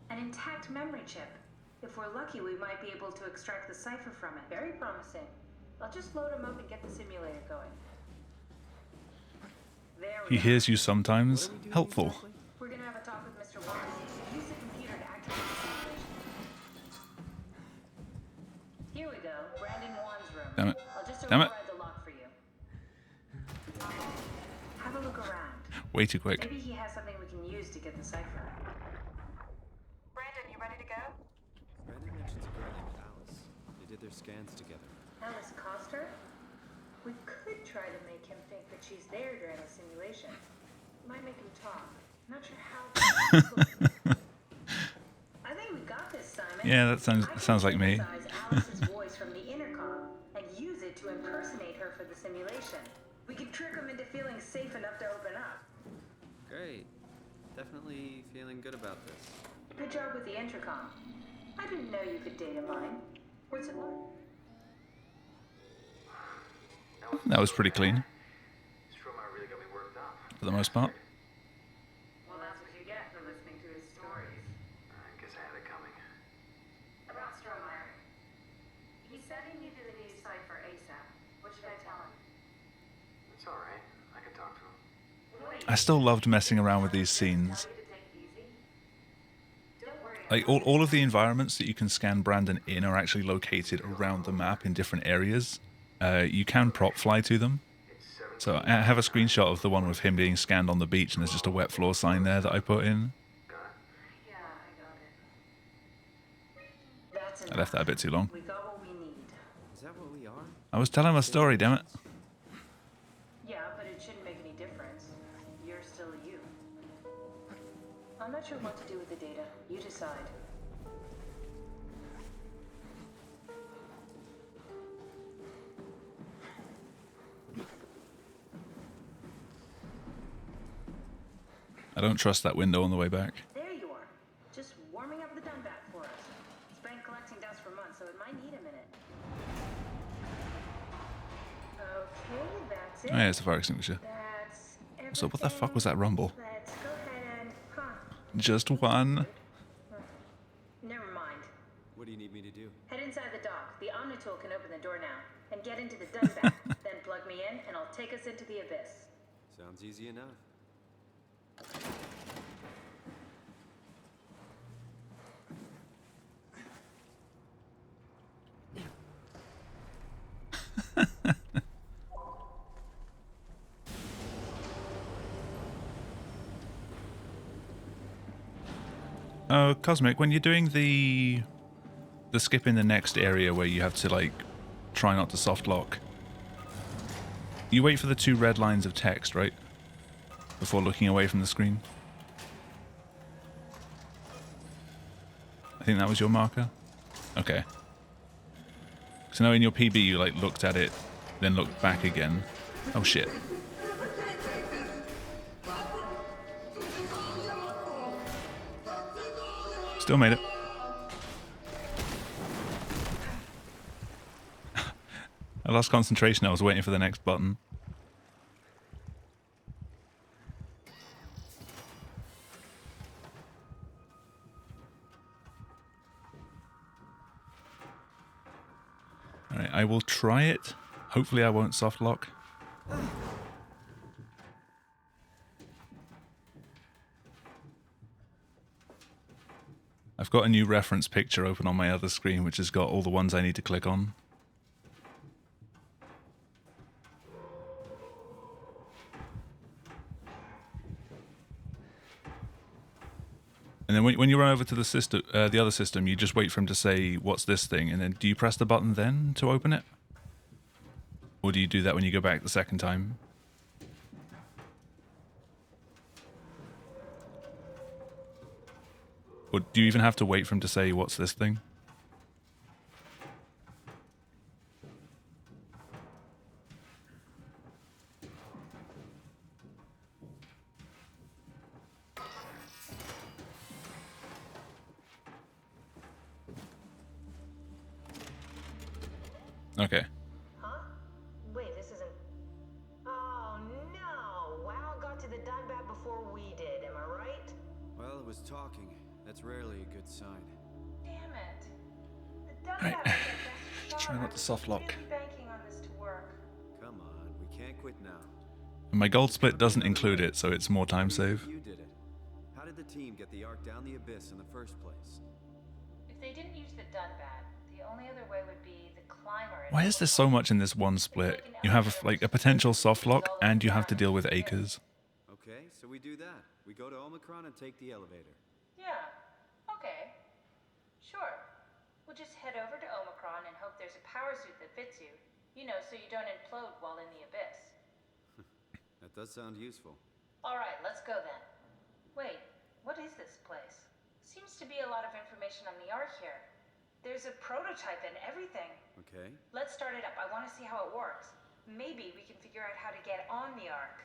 An intact memory chip. If we're lucky, we might be able to extract the cipher from it. Very promising. I'll just load him up and get the simulator going. There we He go. hears you sometimes. What are we doing Helpful. exactly? We're gonna have a talk with Mr. Wallace. Use the computer to activate the simulation. Here we go. Brandon Wan's room. Damn it. I'll just Damn it. override the lock for you. Have a look around. Way too quick. Maybe he has something we can use to get the cipher. Brandon, you ready to go? Brandon mentions a girl named Alice. They did their scans together. Alice Coster? We could try to make him think that she's there during the simulation. Might make him talk. Not sure how. I think we got this, Simon. Yeah, that I can sounds like me. synthesize Alice's voice from the intercom and use it to impersonate her for the simulation. We could trick him into feeling safe enough to open up. Great. Definitely feeling good about this. Good job with the intercom. I didn't know you could data mine. What's it like? That was pretty clean, This robot really got me worked up. for the most part. Well, that's what you get for listening to his stories. I guess I had it coming. About Strohmeyer. He said he needed a new cipher ASAP. What should I tell him? It's alright. I can talk to him. I still loved messing around with these scenes. Like all of the environments that you can scan Brandon in are actually located around the map in different areas. You can prop fly to them. So I have a screenshot of the one with him being scanned on the beach, and there's just a wet floor sign there that I put in. Yeah, I got it. That's enough. I left that a bit too long. We got what we need. Is that what we are? I was telling my story, damn it. Yeah, but it shouldn't make any difference. You're still you. I'm not sure what to do with the data. You decide. I don't trust that window on the way back. There you are. Just warming up the Dunbat for us. It's been collecting dust for months, so it might need a minute. Okay, that's it. Oh, yeah, it's a fire extinguisher. That's So what the fuck was that rumble? Let's go ahead and... Huh. Just one. Never mind. What do you need me to do? Head inside the dock. The Omnitool can open the door now. And get into the Dunbat. Then plug me in, and I'll take us into the abyss. Sounds easy enough. Oh, Cosmic, when you're doing the skip in the next area where you have to like try not to soft lock, you wait for the 2 red lines of text, right? Before looking away from the screen. I think that was your marker. Okay. So now in your PB you like looked at it, then looked back again. Oh shit. Still made it. I lost concentration. I was waiting for the next button. Alright, I will try it. Hopefully I won't soft lock. I've got a new reference picture open on my other screen, which has got all the ones I need to click on. And then when you run over to the system, the other system, you just wait for him to say, "What's this thing?" And then do you press the button then to open it? Or do you do that when you go back the second time? Or do you even have to wait for him to say, "What's this thing?" Okay. Huh? Wait, this isn't... Oh, no! WoW got to the Dunbat before we did, am I right? Well, it was talking. That's rarely a good sign. Damn it. The Dunbat Right. was our best shot. Try not to soft lock. Really banking on this to work. Come on, we can't quit now. And my gold split doesn't include it, so it's more time save. You did it. How did the team get the Ark down the abyss in the first place? If they didn't use the Dunbat, the only other way would be the climber. Why is there so much in this one split? You have like a potential soft lock, and you have to deal with acres. Okay, so we do that. We go to Omicron and take the elevator. Yeah. Okay. Sure. We'll just head over to Omicron and hope there's a power suit that fits you. You know, so you don't implode while in the abyss. That does sound useful. Alright, let's go then. Wait, what is this place? Seems to be a lot of information on the Ark here. There's a prototype and everything. Okay. Let's start it up. I want to see how it works. Maybe we can figure out how to get on the Ark.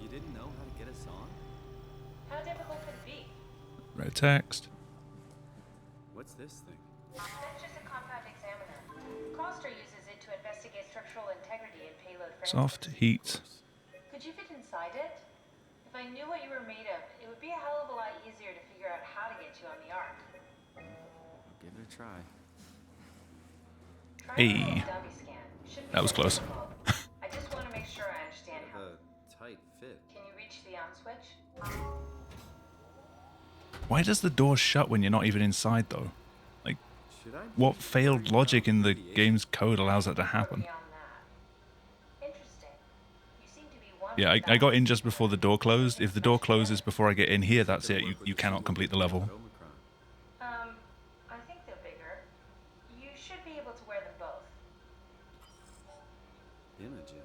You didn't know how to get us on? How difficult could it be? Red text. What's this thing? That's just a compound examiner. Coster uses it to investigate structural integrity and payload frameworks. Soft heat. Could you fit inside it? If I knew what you were made of, it would be a hell of a lot easier to figure out how to get you on the Ark. I'll give it a try. Try Hey. a little dummy scan. Shouldn't be That was very close. difficult. I just want to make sure I understand how. A tight fit. Can you reach the on switch? Why does the door shut when you're not even inside, though? Like, Should I? what failed logic in the game's code allows that to happen? Beyond that. Interesting. You seem to be one. Yeah, I got in just before the door closed. If the door closes before I get in here, that's it. You cannot complete the level. Omicron. I think they're bigger. You should be able to wear them both. Imogen.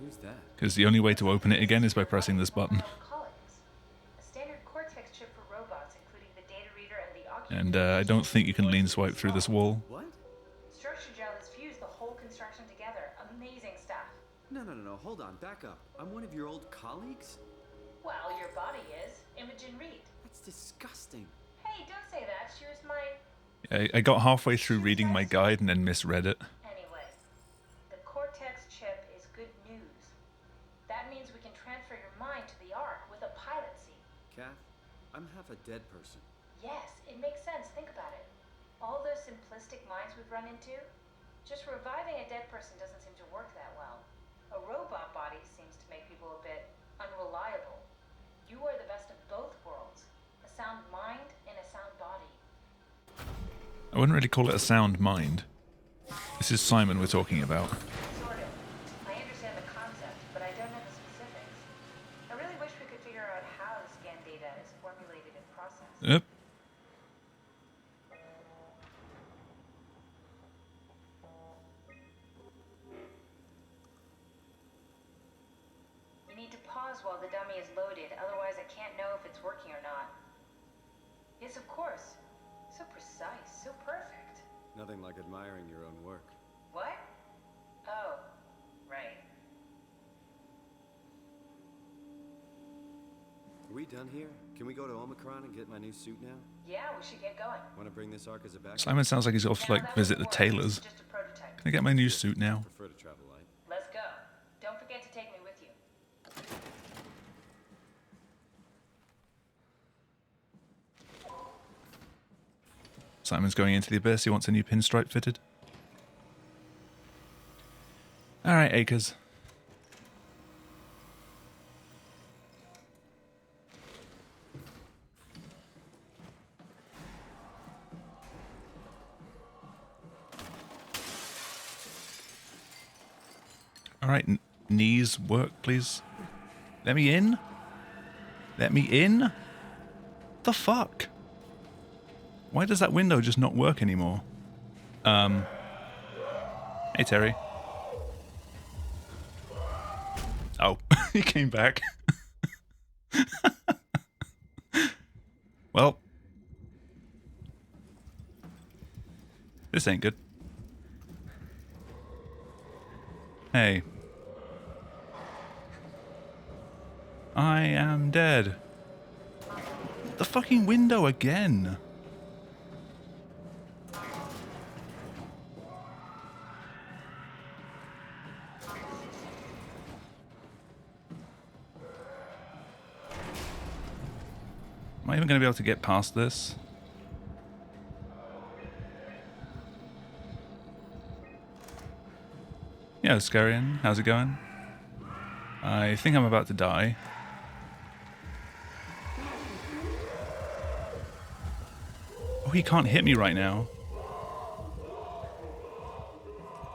Who's that? Because the only way to open it again is by pressing this button. Colleagues. A standard Cortex chip for robots, including the data reader and the ocular. And I don't think you can lean swipe through this wall. What? Structure gel has fused the whole construction together. Amazing stuff. No. Hold on. Back up. I'm one of your old colleagues? Well, your body is. Imogen Reed. That's disgusting. Hey, don't say that. She was my... I got halfway through reading my guide and then misread it. Anyway, the Cortex chip is good news. That means we can transfer your mind to the Ark with a pilot seat. Kath, I'm half a dead person. Yes, it makes sense. Think about it. All those simplistic minds we've run into, just reviving a dead person doesn't seem to work that well. A robot body seems to make people a bit unreliable. You are the best of both worlds. A sound mind and a sound body. I wouldn't really call it a sound mind. This is Simon we're talking about. Sort of. I understand the concept, but I don't know the specifics. I really wish we could figure out how the scan data is formulated and processed. Yep. You need to pause while the dummy is loaded, otherwise I can't know if it's working or not. Yes, of course. So precise, so perfect. Nothing like admiring your own work. What? Oh, right. We done here? Can we go to Omicron and get my new suit now? Yeah, we should get going. Want to bring this arc as a backup? Simon sounds like he's off to like visit the tailors. Just a prototype. Can I get my new suit now? Prefer to travel light. Let's go. Don't forget to take me with you. Simon's going into the abyss. He wants a new pinstripe fitted. Alright, Acres. Alright, knees work, please. Let me in? Let me in? The fuck? Why does that window just not work anymore? Hey, Terry. Oh, he came back. Well. This ain't good. Hey. I am dead. The fucking window again. Am I even going to be able to get past this? Yeah, Scarian, how's it going? I think I'm about to die. Oh, he can't hit me right now.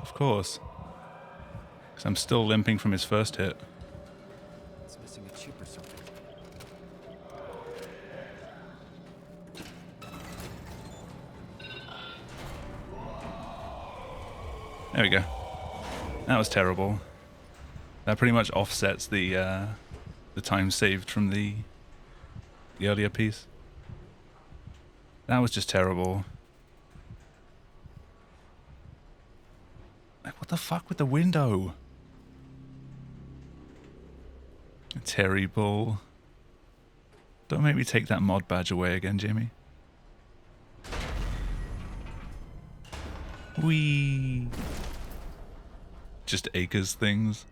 Of course. Because I'm still limping from his first hit. It's missing a chip or something. There we go. That was terrible. That pretty much offsets the time saved from the earlier piece. That was just terrible. Like, what the fuck with the window? Terry Bull. Don't make me take that mod badge away again, Jamie. Whee! Just Acres things.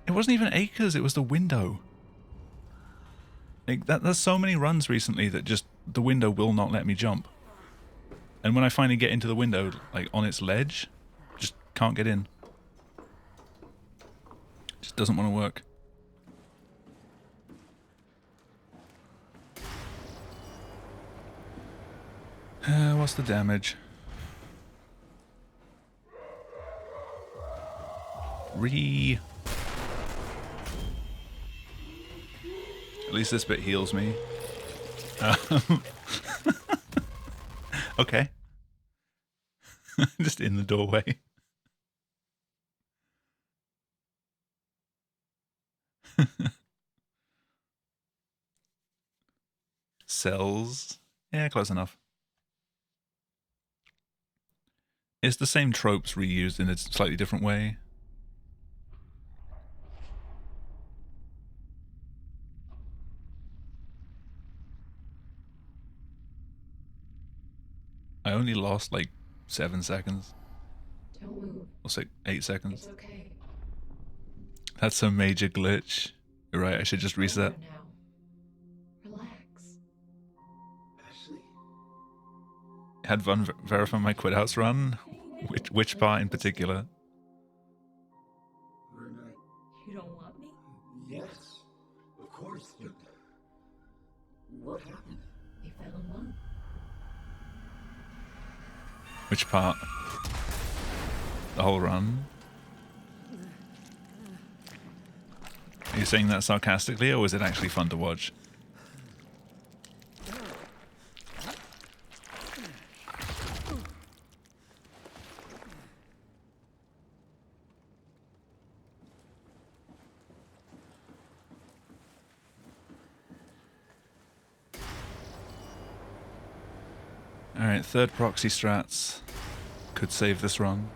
It wasn't even Acres, it was the window. Like, there's so many runs recently that just the window will not let me jump. And when I finally get into the window, like on its ledge, just can't get in. Just doesn't want to work. What's the damage? At least this bit heals me. Okay. Just in the doorway. Cells. Yeah, close enough. It's the same tropes reused in a slightly different way. I only lost like 7 seconds. Don't move. Or say 8 seconds. It's okay. That's a major glitch. You're right, I should just reset. Over now. Relax. Ashley? Had fun verifying my quit house run. Which part in particular? We're not. You don't want me? Yes, of course, but. What happened? We fell in love. Which part? The whole run? Are you saying that sarcastically, or was it actually fun to watch? Alright, third proxy strats. Could save this run.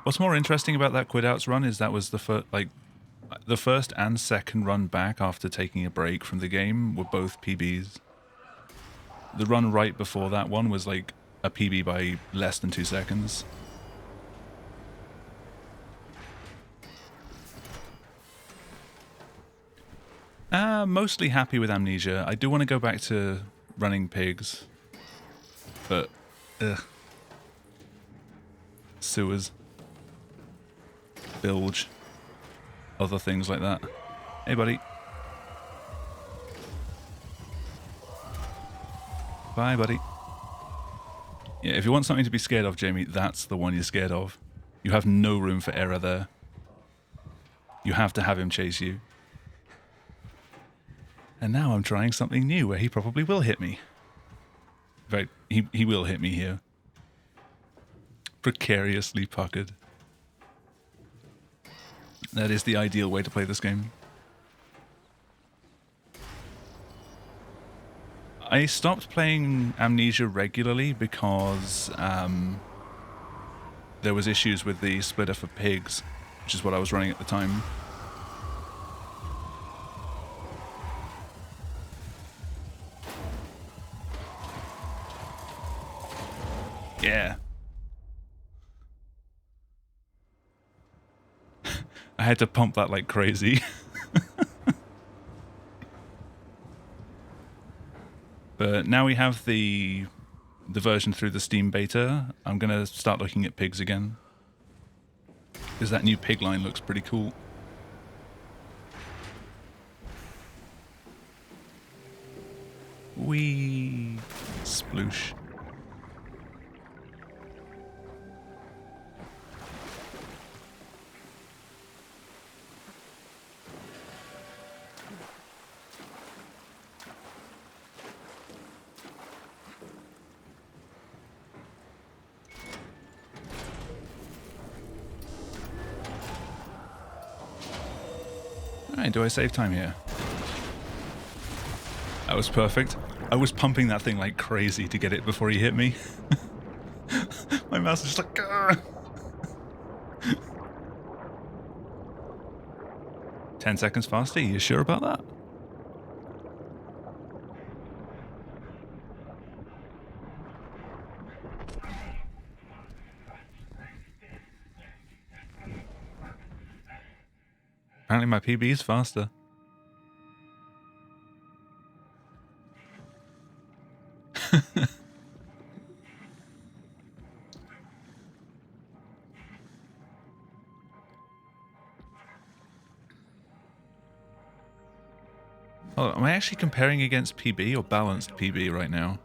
What's more interesting about that quit outs run is that was the first and second run back after taking a break from the game were both PBs. The run right before that one was like a PB by less than 2 seconds. Mostly happy with Amnesia. I do want to go back to running pigs, but sewers, bilge, other things like that. Hey, buddy. Bye, buddy. Yeah, if you want something to be scared of, Jamie, that's the one you're scared of. You have no room for error there. You have to have him chase you. And now I'm trying something new where he probably will hit me. In fact, he will hit me here. Precariously puckered. That is the ideal way to play this game. I stopped playing Amnesia regularly because there was issues with the splitter for pigs, which is what I was running at the time. Yeah. I had to pump that like crazy. But now we have the version through the Steam beta. I'm going to start looking at pigs again, because that new pig line looks pretty cool. Wee sploosh. Alright, do I save time here? That was perfect. I was pumping that thing like crazy to get it before he hit me. My mouse is just like... Grr! 10 seconds faster? You sure about that? Apparently my PB is faster. Oh, am I actually comparing against PB or balanced PB right now?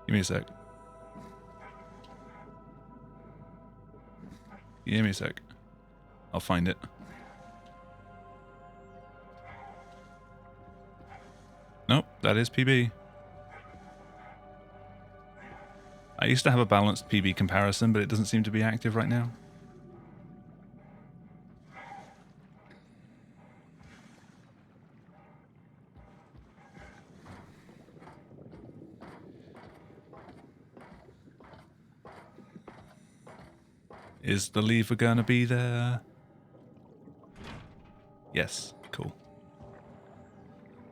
Give me a sec. Give me a sec. I'll find it. Nope, that is PB. I used to have a balanced PB comparison, but it doesn't seem to be active right now. Is the lever gonna be there? Yes, cool.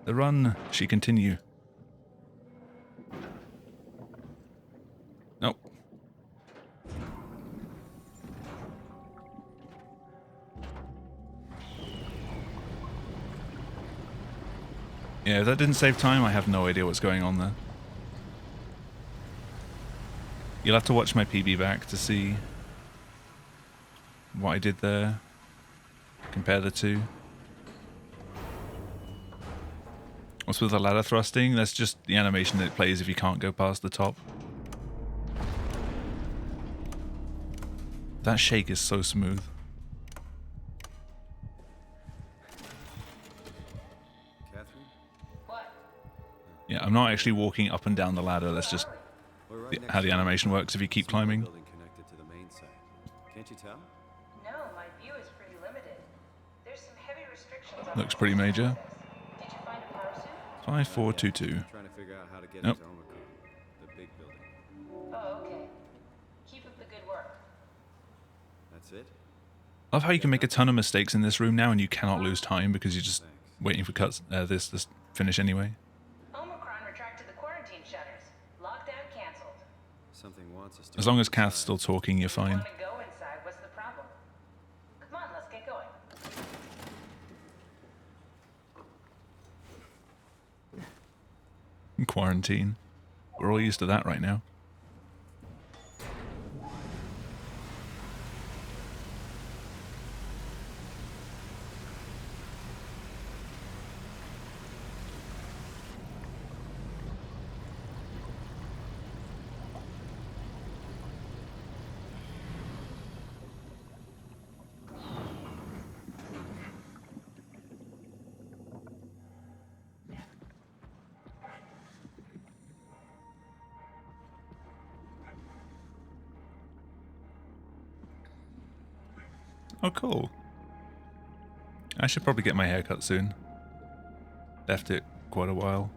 The run, she continue. Nope. Yeah, if that didn't save time, I have no idea what's going on there. You'll have to watch my PB back to see what I did there. Compare the two. What's with the ladder thrusting? That's just the animation that it plays if you can't go past the top. That shake is so smooth. Catherine? What? Yeah, I'm not actually walking up and down the ladder. That's just We're right next how the to animation works if you keep small climbing. building connected to the main site. Can't you tell? No, my view is pretty limited. There's some heavy restrictions on Looks pretty major. access. Did you find a power suit? 5422. Trying to figure out how to get Nope. into Omicron, the big building. Oh, okay. Keep up the good work. I love how you can make a ton of mistakes in this room now and you cannot lose time because you're just waiting for cuts this finish anyway. Omicron retracted the quarantine shutters. Lockdown canceled. Something wants us to. As long as Kath's still talking, you're You fine. want to go inside? What's the problem? Come on, let's get going. In quarantine. We're all used to that right now. Oh, cool. I should probably get my hair cut soon. Left it quite a while.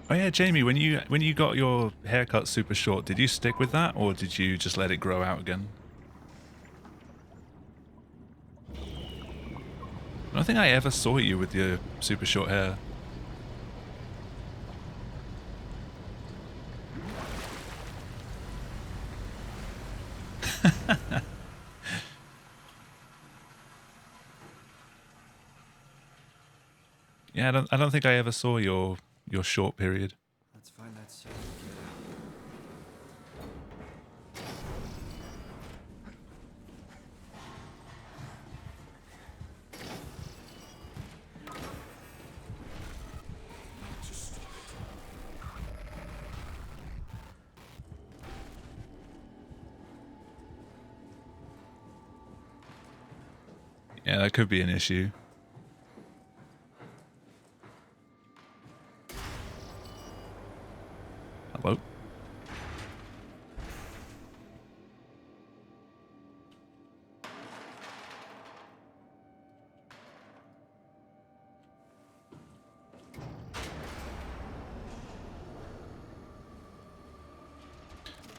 Oh yeah, Jamie, when you got your haircut super short, did you stick with that or did you just let it grow out again? I don't think I ever saw you with your super short hair. Yeah, I don't think I ever saw your short period. Let's find that suit. Yeah, that could be an issue. Hello?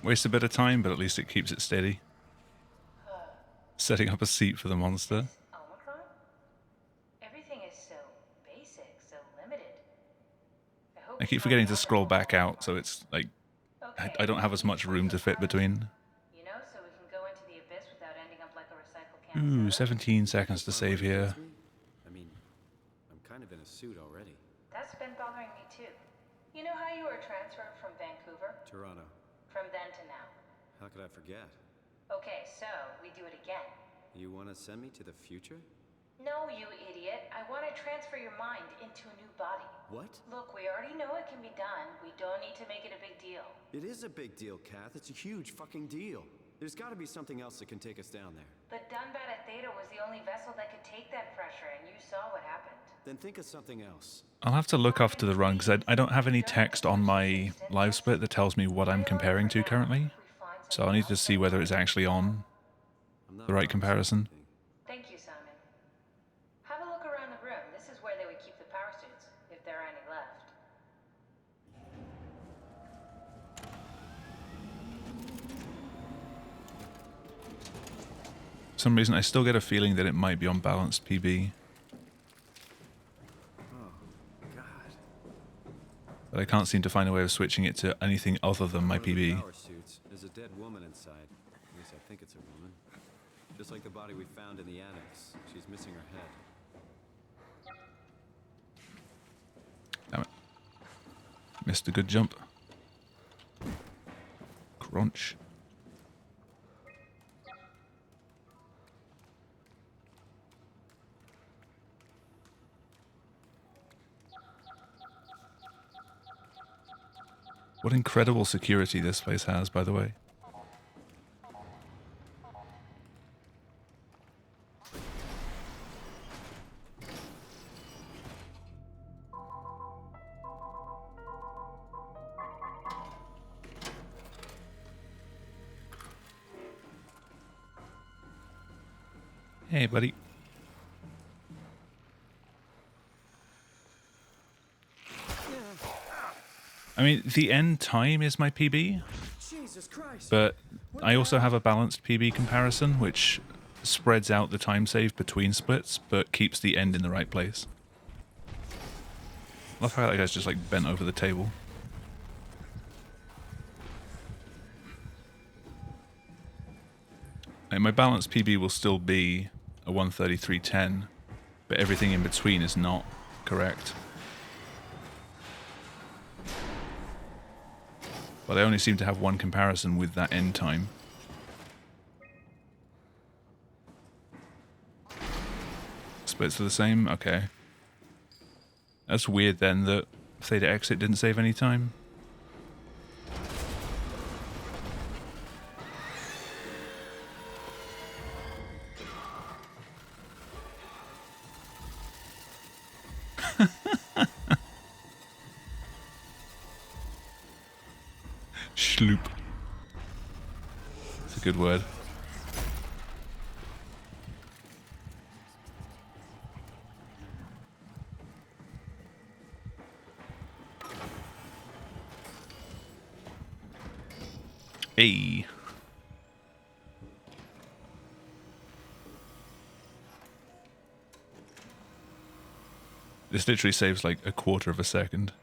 Waste a bit of time, but at least it keeps it steady. Setting up a seat for the monster. Omicron? Everything is so basic, so limited. I keep forgetting to scroll back out, so it's like I don't have as much room to fit between. You know, so we can go into the abyss without ending up like a recycled can of Ooh, soda. 17 seconds to save here. I mean, I'm kind of in a suit already. That's been bothering me too. You know how you were transferred from Vancouver? Toronto. From then to now. How could I forget? Okay, so we do it again. You want to send me to the future? No, you idiot. I want to transfer your mind into a new body. What? Look, we already know it can be done. We don't need to make it a big deal. It is a big deal, Kath. It's a huge fucking deal. There's got to be something else that can take us down there. But Dunbat at Theta was the only vessel that could take that pressure, and you saw what happened. Then think of something else. I'll have to look after the run because I don't have any text on my live split that tells me what I'm comparing to currently. So I need to see whether it's actually on the right comparison. Thank you, Simon. Have a look around the room. This is where they would keep the power suits, if there are any left. For some reason I still get a feeling that it might be on balanced PB. But I can't seem to find a way of switching it to anything other than my PB. Power suits. There's a dead woman inside. At least I think it's a woman. Just like the body we found in the annex. She's missing her head. Damn it. Missed a good jump. Crunch. What incredible security this place has, by the way. Hey, buddy. I mean, the end time is my PB, Jesus Christ! but I also have a balanced PB comparison, which spreads out the time save between splits, but keeps the end in the right place. I love how that guy's just like bent over the table. Like, my balanced PB will still be a 133.10, but everything in between is not correct. But I only seem to have one comparison with that end time. Splits are the same? Okay. That's weird then that Theta Exit didn't save any time. Schloop. It's a good word. Hey. This literally saves like a quarter of a second.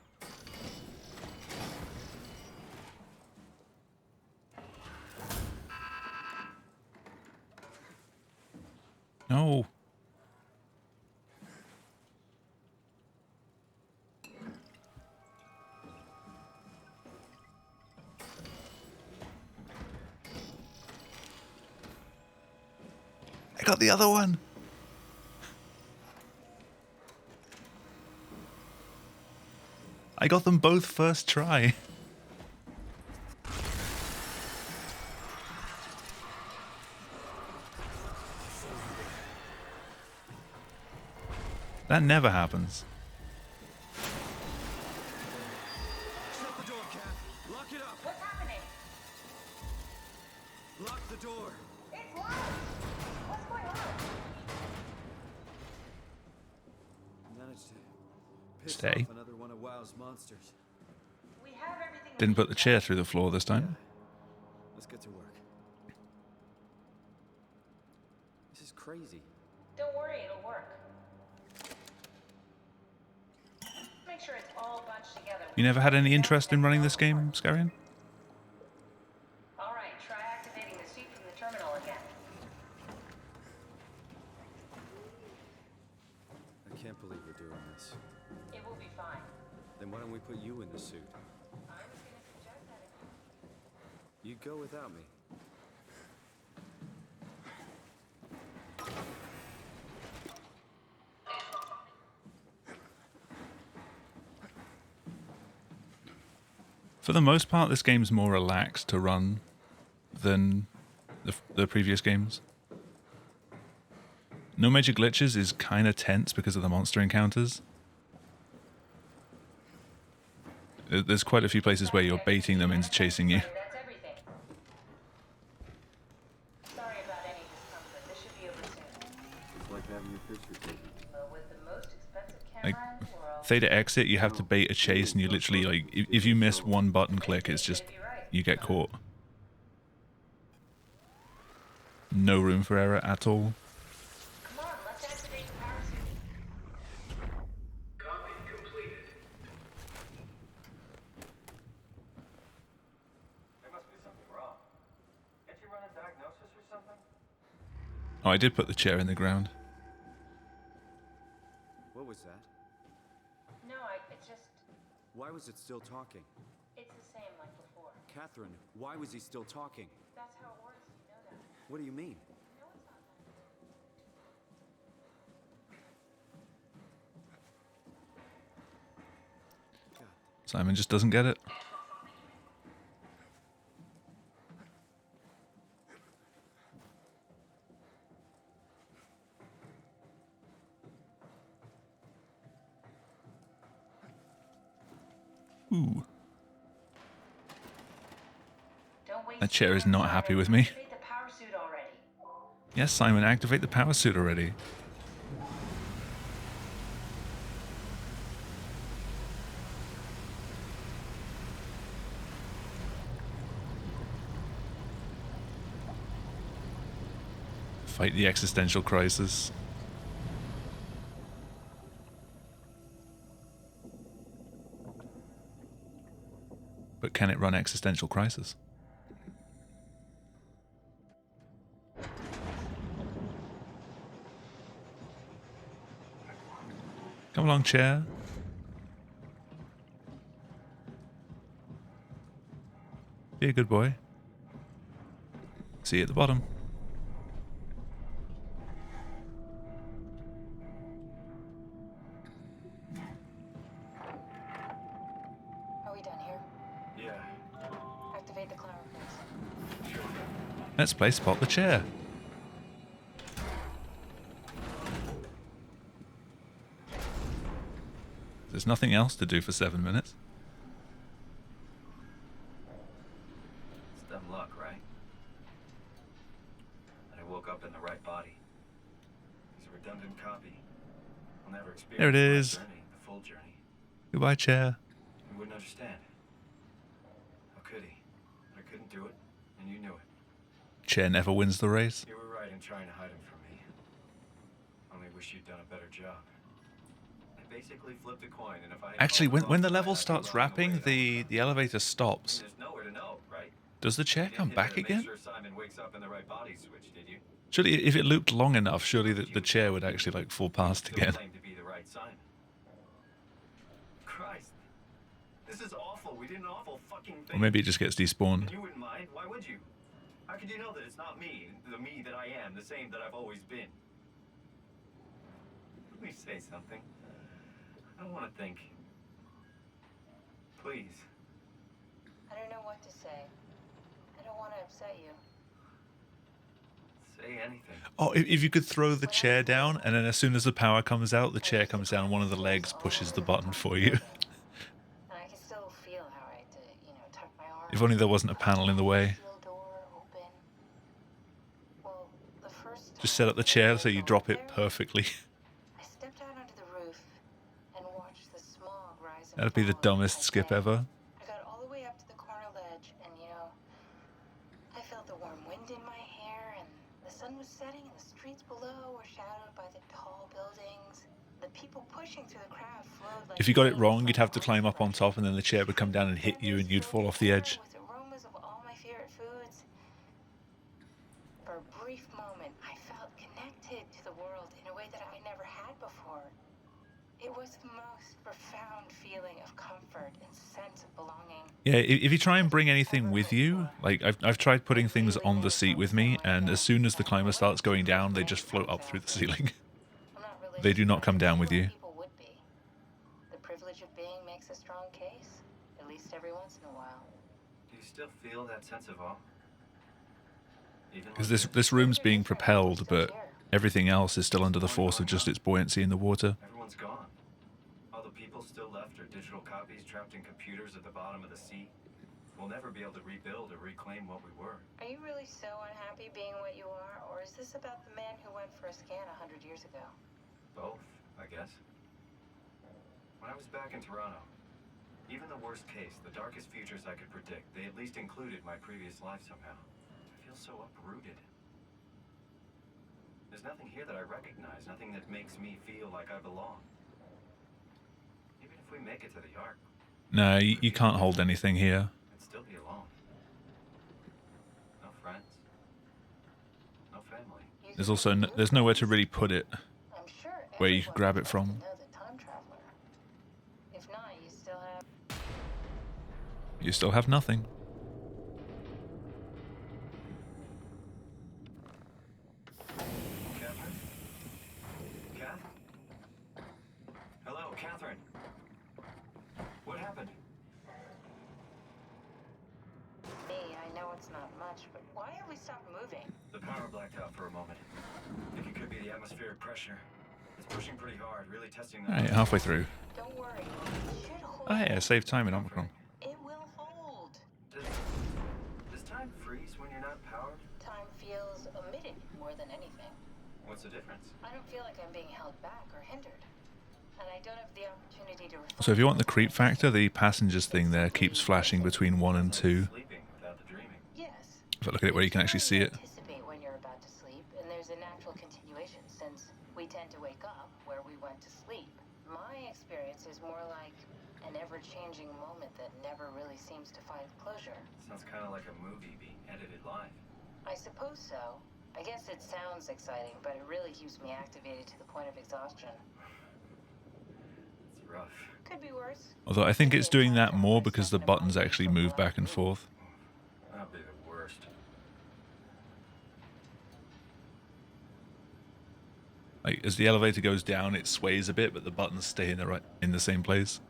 No. I got the other one. I got them both first try. That never happens. Shut the door, Cat. Lock it up. What's happening? Lock the door. It's locked! What's going on? Managed to piss Stay. off another one of WoW's monsters. We have everything. Didn't put the chair through the floor this time. Let's get to work. This is crazy. Don't worry, it'll work. Make sure it's all bunched together. You never had any interest in running this game, Scarian? All right, try activating the suit from the terminal again. I can't believe we're doing this. It will be fine. Then why don't we put you in the suit? I was gonna suggest that. You go without me. For the most part, this game's more relaxed to run than the previous games. No major glitches is kind of tense because of the monster encounters. There's quite a few places where you're baiting them into chasing you. That's everything. Sorry about any discomfort. This should be over soon. It's like having your picture taken. But with the most expensive Like, camera in the world, Theta Exit, you have to bait a chase, and you literally, like, if you miss one button click, it's just, you get caught. No room for error at all. come on, let's activate the power suit. Copy completed. There must be something wrong. Can't you run a diagnosis or something? Oh, I did put the chair in the ground. What was that? No, it's just, Why was it still talking? it's the same like before. Catherine, why was he still talking? That's how it works, you know that. What do you mean? No, it's not that. God, Simon just doesn't get it. Ooh. Don't waste That chair is time, not Simon. happy with me. Activate the power suit already. Yes, Simon, activate the power suit already. Fight the existential crisis. But can it run existential crisis? Come along, chair. Be a good boy. See you at the bottom. Are we done here? Yeah. Activate the climber, please. Let's play Spot the Chair. There's nothing else to do for 7 minutes. It's dumb luck, right? That I woke up in the right body. It's a redundant copy. I'll never experience There it my is. journey, the full journey. Goodbye, chair. He wouldn't understand. How could he? I couldn't do it, and you knew it. Chair never wins the race. You were right in trying to hide him from me. Only wish you'd done a better job. I basically flipped a coin, and if I had Actually, followed when the along, level I'd be starts wrong the way wrapping, that the elevator stops. There's nowhere to know, right? Does the chair You didn't come hit back the make again? sure Simon wakes up in the right body switch, did you? Surely, if it looped long enough, surely the chair would actually like fall past Still again. claim to be the right Simon. Christ. This is awful. We did an awful fucking thing. Or maybe it just gets despawned. And you wouldn't mind? Why would you? How could you know that it's not me, the me that I am, the same that I've always been? Let me say something. I don't want to think. Please. I don't know what to say. I don't want to upset you. Say anything. Oh, if you could throw the chair down, and then as soon as the power comes out, the chair comes down, one of the legs pushes the button for you. And I can still feel how I had to, tuck my arm. If only there wasn't a panel in the way. Steel door open. Well, the first Just set up the chair so you drop it perfectly. I stepped out onto the roof and watched the smog rise. That'd be the dumbest skip ever. I got all the way up to the corner ledge, and I felt the warm wind in my hair, and the sun was setting, and the streets below were shadowed by the tall buildings. The people pushing through the crowd flowed like If you got it waves wrong, on you'd have to a climb up on rush. top, and then the chair would come down and hit you, and you'd fall off the edge. With aromas of all my favorite foods. For a brief moment, I felt connected to the world in a way that I never had before. It was the most profound feeling of comfort and sense of belonging. Yeah, if you try and bring anything with you, like I've tried putting things on the seat with me, and as soon as the climber starts going down, they just float up through the ceiling. I'm not religious, They do not but come I down see with why you. People would be. The privilege of being makes a strong case, at least every once in a while. Do you still feel that sense of awe? Even Because like this room's being propelled, but everything else is still under the force of just its buoyancy in the water. Everyone's gone. All the people still left are digital copies trapped in computers at the bottom of the sea. We'll never be able to rebuild or reclaim what we were. Are you really so unhappy being what you are, or is this about the man who went for a scan 100 years ago? Both, I guess. When I was back in Toronto, even the worst case, the darkest futures I could predict, they at least included my previous life somehow. I feel so uprooted. There's nothing here that I recognize, nothing that makes me feel like I belong. Even if we make it to the Ark, No, you can't hold anything here. I'd still be alone. No friends. No family. There's also there's nowhere to really put it I'm sure where you could grab it everyone from. wants to know the time traveler. If not, you still have... You still have nothing. Catherine? Kath? Hello, Catherine. What happened? Me, I know it's not much, but why have we stopped moving? The power blacked out for a moment. I think it could be the atmospheric pressure. It's pushing pretty hard, really testing the... Alright, halfway through. Don't worry. It should hold. Oh yeah, save time in Omicron. It will hold. Does time freeze when you're not powered? Time feels omitted more than anything. What's the difference? I don't feel like I'm being held back or hindered. And I don't have the opportunity to reflect. So if you want the creep factor, the passengers thing there keeps flashing between 1 and 2. Sleeping without the dreaming. Yes. If I look at it where you can actually see it. Anticipate when you're about to sleep, and there's a natural continuation since we tend to wake up where we went to sleep. My experience is more like an ever-changing moment that never really seems to find closure. Sounds kind of like a movie being edited live. I suppose so. I guess it sounds exciting, but it really keeps me activated to the point of exhaustion. It's rough. Could be worse. Although I think it's doing that more because the buttons actually move back and forth. That'd be the worst. Like as the elevator goes down, it sways a bit, but the buttons stay in the same place.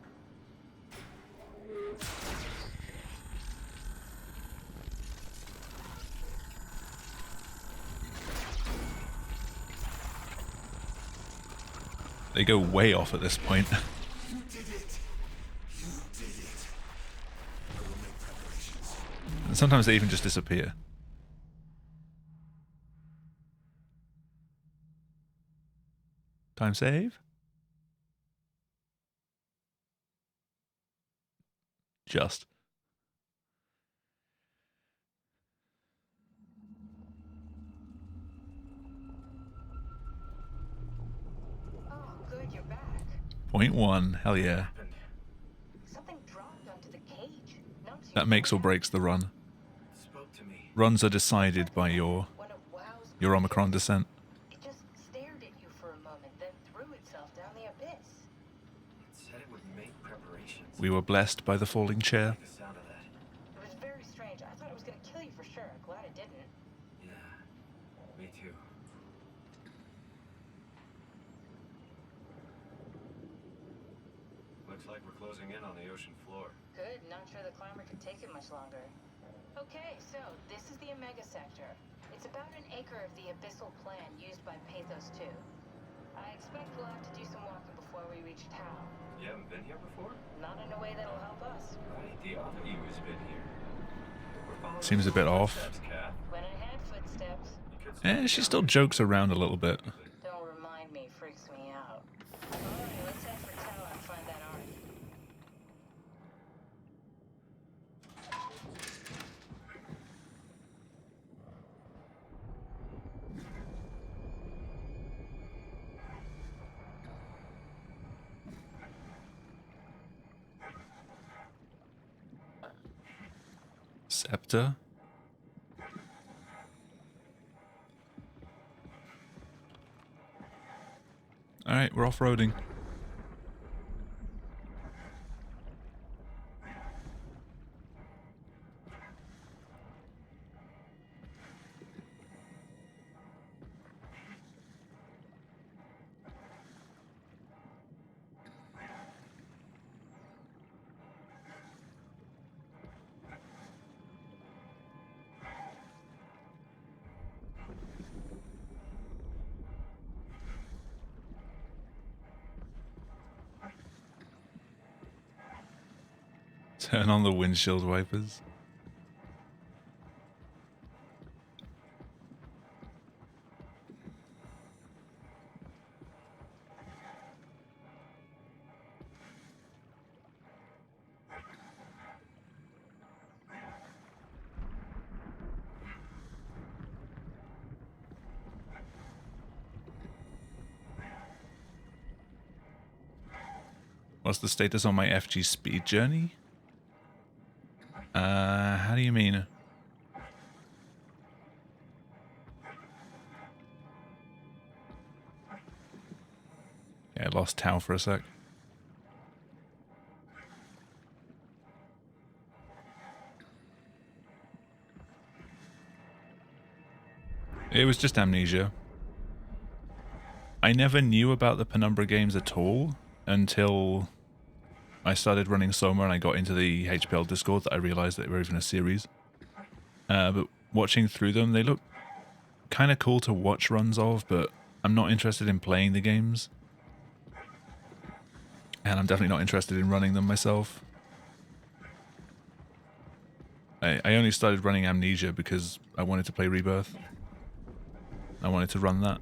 They go way off at this point. You did it. You did it. I will make preparations. And sometimes they even just disappear. Time save? Just. Oh, good, you're back. Point 1, hell yeah. Something dropped onto the cage. That makes or breaks the run. Spoke to me. Runs are decided by your Omicron descent. It just stared at you for a moment, then threw itself down the abyss. It said it would make preparations. We were blessed by the falling chair. Like the sound of that. It was very strange. I thought it was gonna kill you for sure. I'm glad it didn't. Yeah, me too. Looks like we're closing in on the ocean floor. Good, not sure the climber could take it much longer. Okay, so this is the Omega Sector. It's about an acre of the abyssal plan used by Pathos 2. I expect we'll have to do some walking before we reach town. You haven't been here before? Not in a way that'll help us. Right, the other you has been here. We're following Seems a bit your off. footsteps, Kat. When I had footsteps, You could slow She down. still jokes around a little bit. don't remind me, freaks me out. Alright, let's head for tower and find that arc. Scepter. Alright, we're off-roading. Turn on the windshield wipers. What's the status on my FG speed journey? How do you mean? Yeah, I lost Tau for a sec. It was just amnesia. I never knew about the Penumbra games at all until I started running Soma and I got into the HPL Discord that I realized that they were even a series. But watching through them, they look kind of cool to watch runs of, but I'm not interested in playing the games. And I'm definitely not interested in running them myself. I only started running Amnesia because I wanted to play Rebirth. I wanted to run that.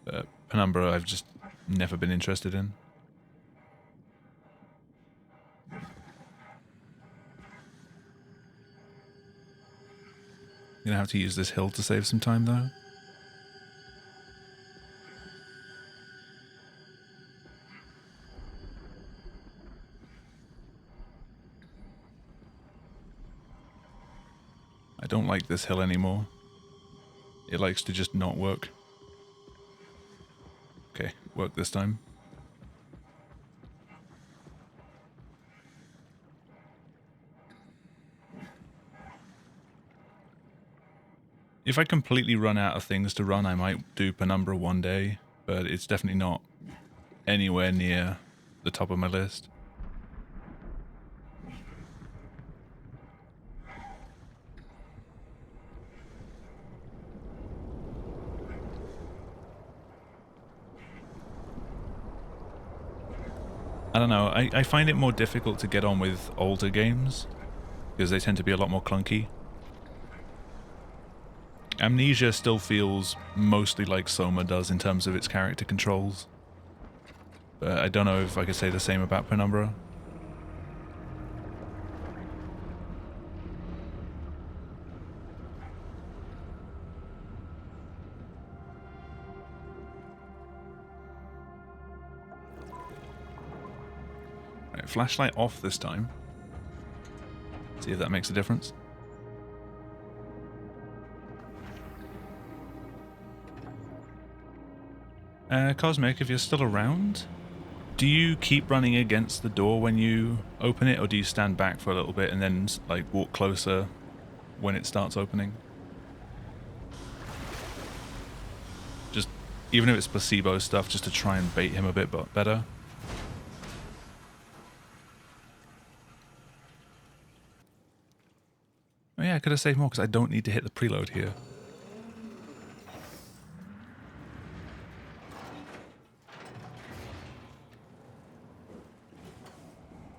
But Penumbra I've just never been interested in. Gonna have to use this hill to save some time though. I don't like this hill anymore. It likes to just not work. Okay, work this time. If I completely run out of things to run, I might do Penumbra one day, but it's definitely not anywhere near the top of my list. I don't know, I find it more difficult to get on with older games, because they tend to be a lot more clunky. Amnesia still feels mostly like Soma does in terms of its character controls. But I don't know if I could say the same about Penumbra. Right, flashlight off this time. See if that makes a difference. Cosmic, if you're still around, do you keep running against the door when you open it, or do you stand back for a little bit and then like walk closer when it starts opening? Just, even if it's placebo stuff, just to try and bait him a bit better. Oh yeah, I could have saved more because I don't need to hit the preload here.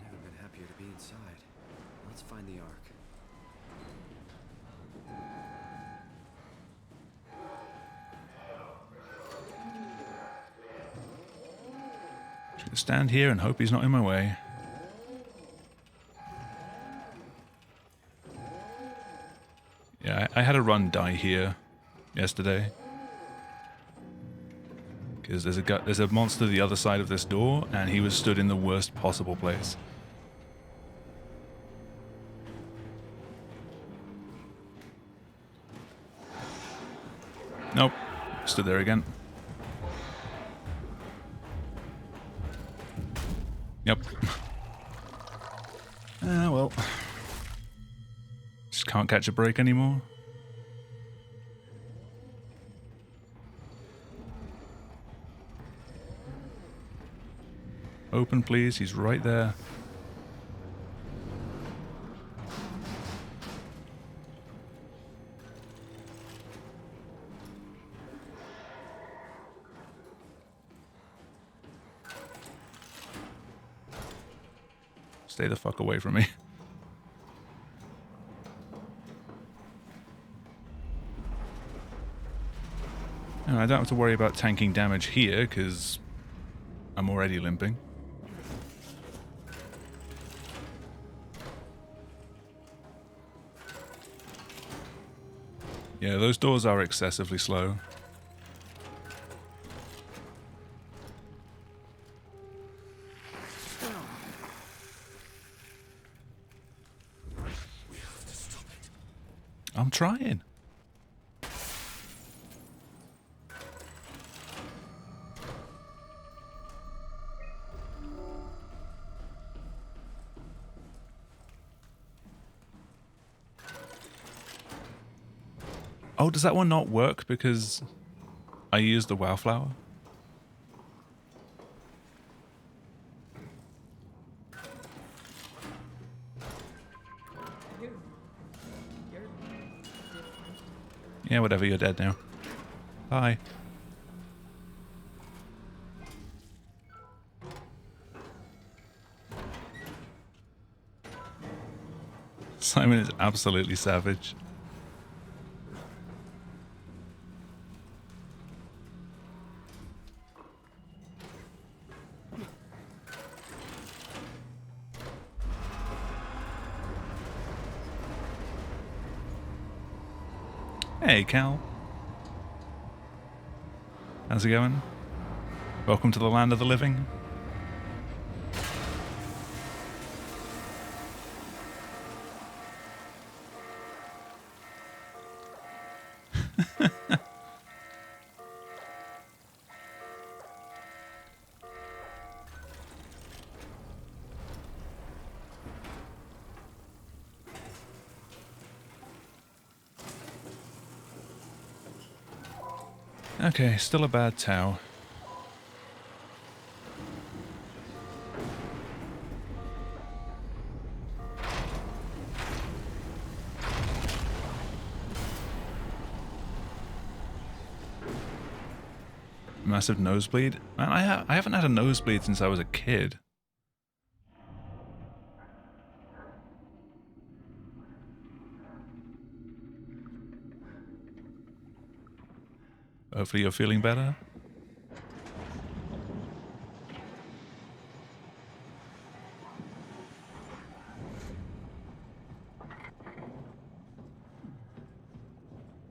Never been happier to be inside. Let's find the Ark. Just gonna stand here and hope he's not in my way. Yeah, I had a run die here yesterday. Because there's a monster the other side of this door, and he was stood in the worst possible place. Nope. Stood there again. Yep. Well. Just can't catch a break anymore. Open, please. He's right there. Stay the fuck away from me. No, I don't have to worry about tanking damage here, because I'm already limping. Yeah, those doors are excessively slow. I'm trying. Oh, does that one not work because I used the WoW flower? You're different. Yeah, whatever, you're dead now. Bye. Simon is absolutely savage. Hey, Cal. How's it going? Welcome to the land of the living. Okay, still a bad Tau. Massive nosebleed? Man, I haven't had a nosebleed since I was a kid. Hopefully you're feeling better.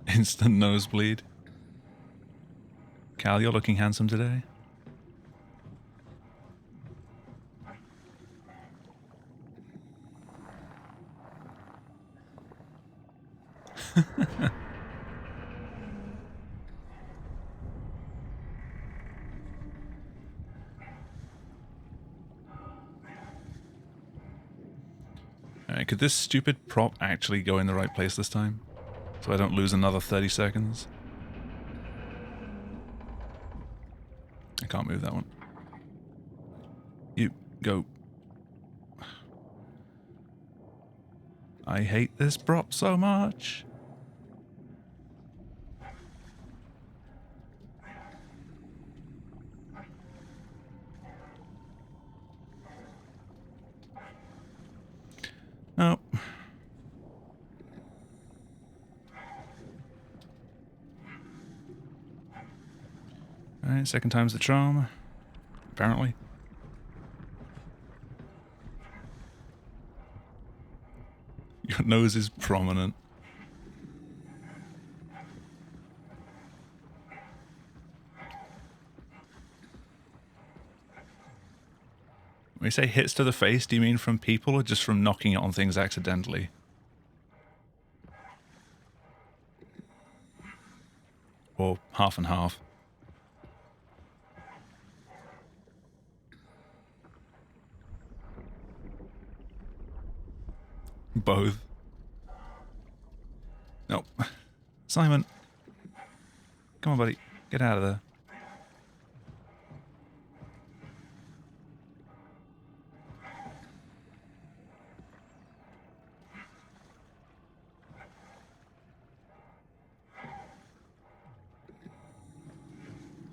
Instant nosebleed. Cal, you're looking handsome today. Alright, could this stupid prop actually go in the right place this time? So I don't lose another 30 seconds? I can't move that one. You go. I hate this prop so much. Nope. Alright, second time's the charm. Apparently. Your nose is prominent. When you say hits to the face, do you mean from people or just from knocking it on things accidentally? Or half and half? Both. Nope. Simon. Come on, buddy. Get out of there.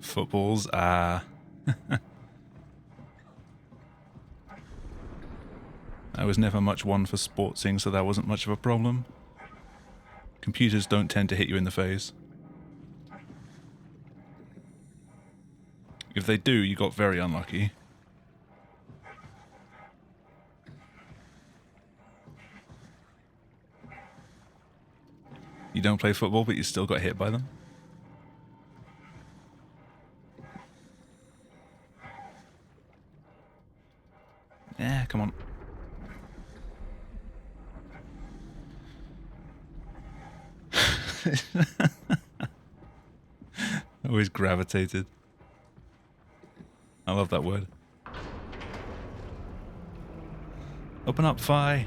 Footballs, I was never much one for sportsing, so that wasn't much of a problem. Computers don't tend to hit you in the face. If they do, you got very unlucky. You don't play football, but you still got hit by them? Yeah, come on. Always gravitated. I love that word. Open up, Fi.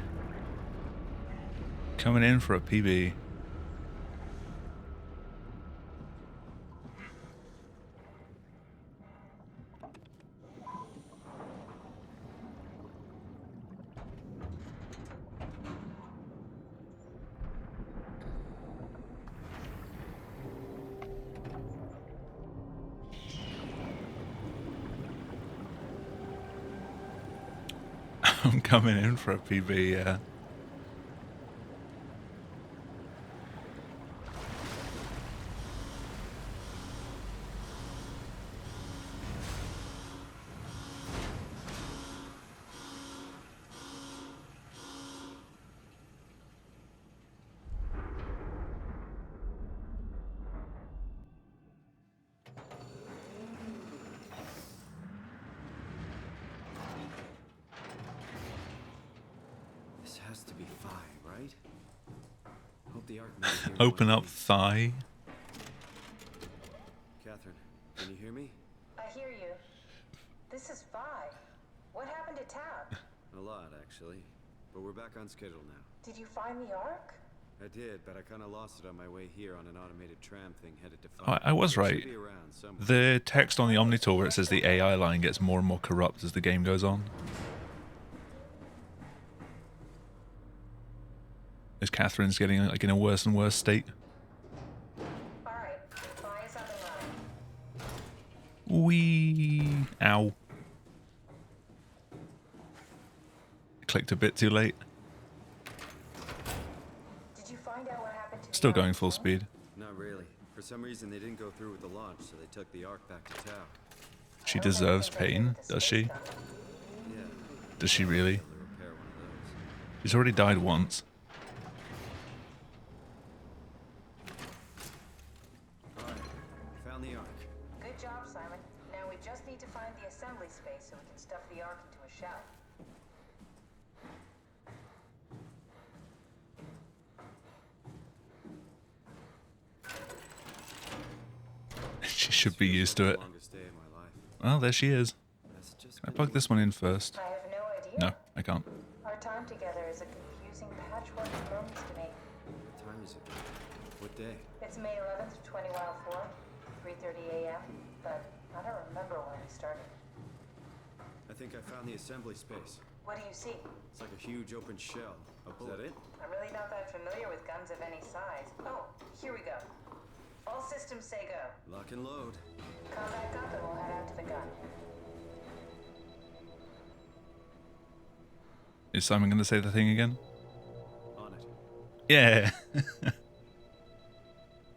Coming in for a PB. I'm coming in for a PB, yeah. has to be Phi, right? Hope the arc made it here in Open one up piece. thigh. Catherine, can you hear me? I hear you. This is Phi. What happened to Tab? A lot, actually. But we're back on schedule now. Did you find the Ark? I did, but I kind of lost it on my way here on an automated tram thing headed to Oh, Phi. I was It should right. be around somewhere. The text on the Omnitor where it says the AI line gets more and more corrupt as the game goes on. As Catherine's getting like in a worse and worse state. Alright, Phi is up and running. Wee. Ow. Clicked a bit too late. Did you find out what happened to the Still Ark? going full speed. Not really. For some reason, they didn't go through with the launch, so they took the arc back to Tau. She deserves pain, does she? Yeah. Does she really? To repair one of those. She's already died once. Alright, found the arc. Good job, Simon. Now we just need to find the assembly space so we can stuff the Ark into a shell. She should be used to it. Longest day of my life. Well, there she is. That's just Can I been plug this one in first? I have no idea. No, I can't. Our time together is a confusing patchwork of moments to me. What time is it? What day? It's May 11th, 2004, 3:30 a.m., but I don't remember when we started. I think I found the assembly space. What do you see? It's like a huge open shell. Is that it? I'm really not that familiar with guns of any size. Oh, here we go. All systems say go. Lock and load. Come back up and we'll head out to the gun. Is Simon going to say the thing again? On it. Yeah.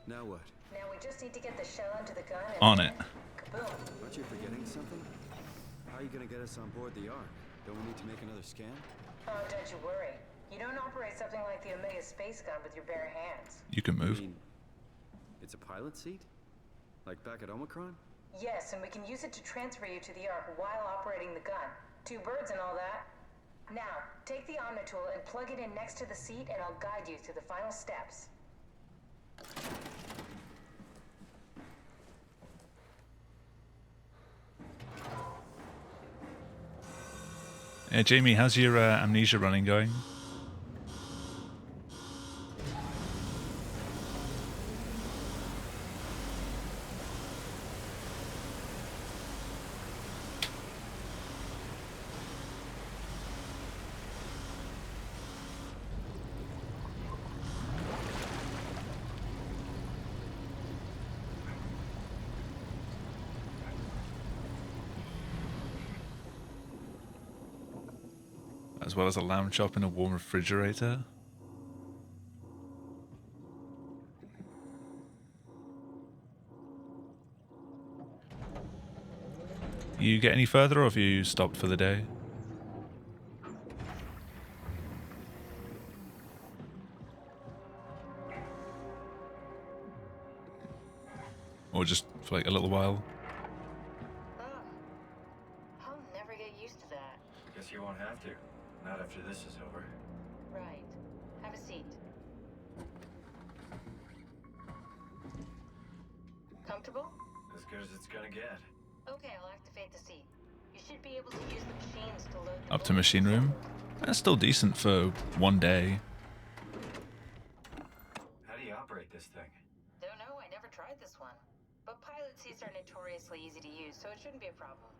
Now what? Now we just need to get the shell into the gun and On then it. Kaboom. Aren't you forgetting something? How are you gonna get us on board the arc? Don't we need to make another scan? Oh, don't you worry. You don't operate something like the Omega space gun with your bare hands. You can I move. mean, it's a pilot seat? Like back at Omicron? Yes, and we can use it to transfer you to the Ark while operating the gun. 2 birds and all that. Now, take the Omnitool and plug it in next to the seat and I'll guide you through the final steps. Jamie, how's your amnesia running going? As well as a lamb chop in a warm refrigerator. You get any further, or have you stopped for the day? Or just for like a little while? I'll never get used to that. Guess you won't have to. Not after this is over. Right. Have a seat. Comfortable? As good as it's gonna get. Okay, I'll activate the seat. You should be able to use the machines to load the Up to machine room? That's still decent for one day. How do you operate this thing? Don't know, I never tried this one. But pilot seats are notoriously easy to use, so it shouldn't be a problem.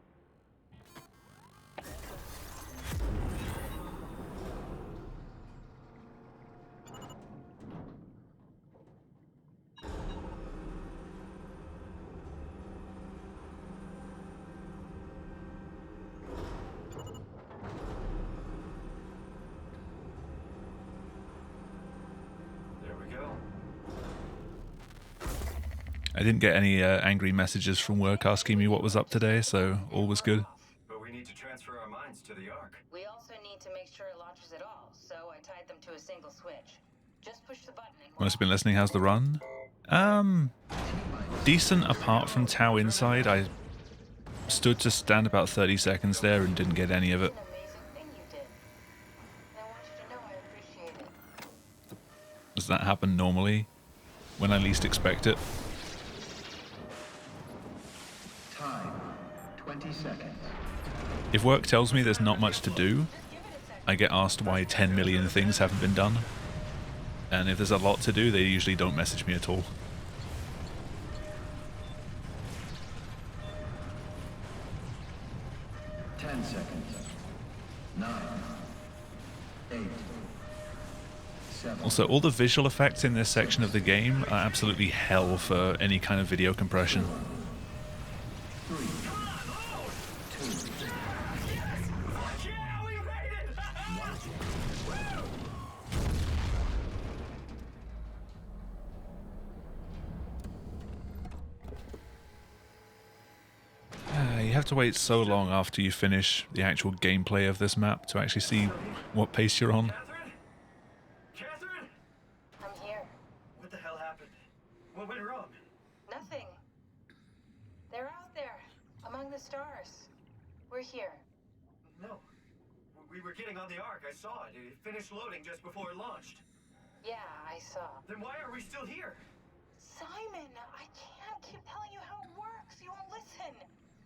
There we go. I didn't get any angry messages from work asking me what was up today, so all was good. But we need to transfer our minds to the Ark. We also need to make sure it launches at all, so I tied them to a single switch. Just push the button and Must have been listening. How's the run? Decent apart from Tau Inside. I stood to stand about 30 seconds there and didn't get any of it. An amazing thing you did. And I want you to know I that happen normally when I least expect it. Time, 20 seconds. If work tells me there's not much to do, I get asked why 10 million things haven't been done. And if there's a lot to do, they usually don't message me at all. Also, all the visual effects in this section of the game are absolutely hell for any kind of video compression. You have to wait so long after you finish the actual gameplay of this map to actually see what pace you're on. Catherine? I'm here. What the hell happened? What went wrong? Nothing. They're out there, among the stars. We're here. No. We were getting on the Ark. I saw it. It finished loading just before it launched. Yeah, I saw. Then why are we still here? Simon, I can't keep telling you how it works. You won't listen.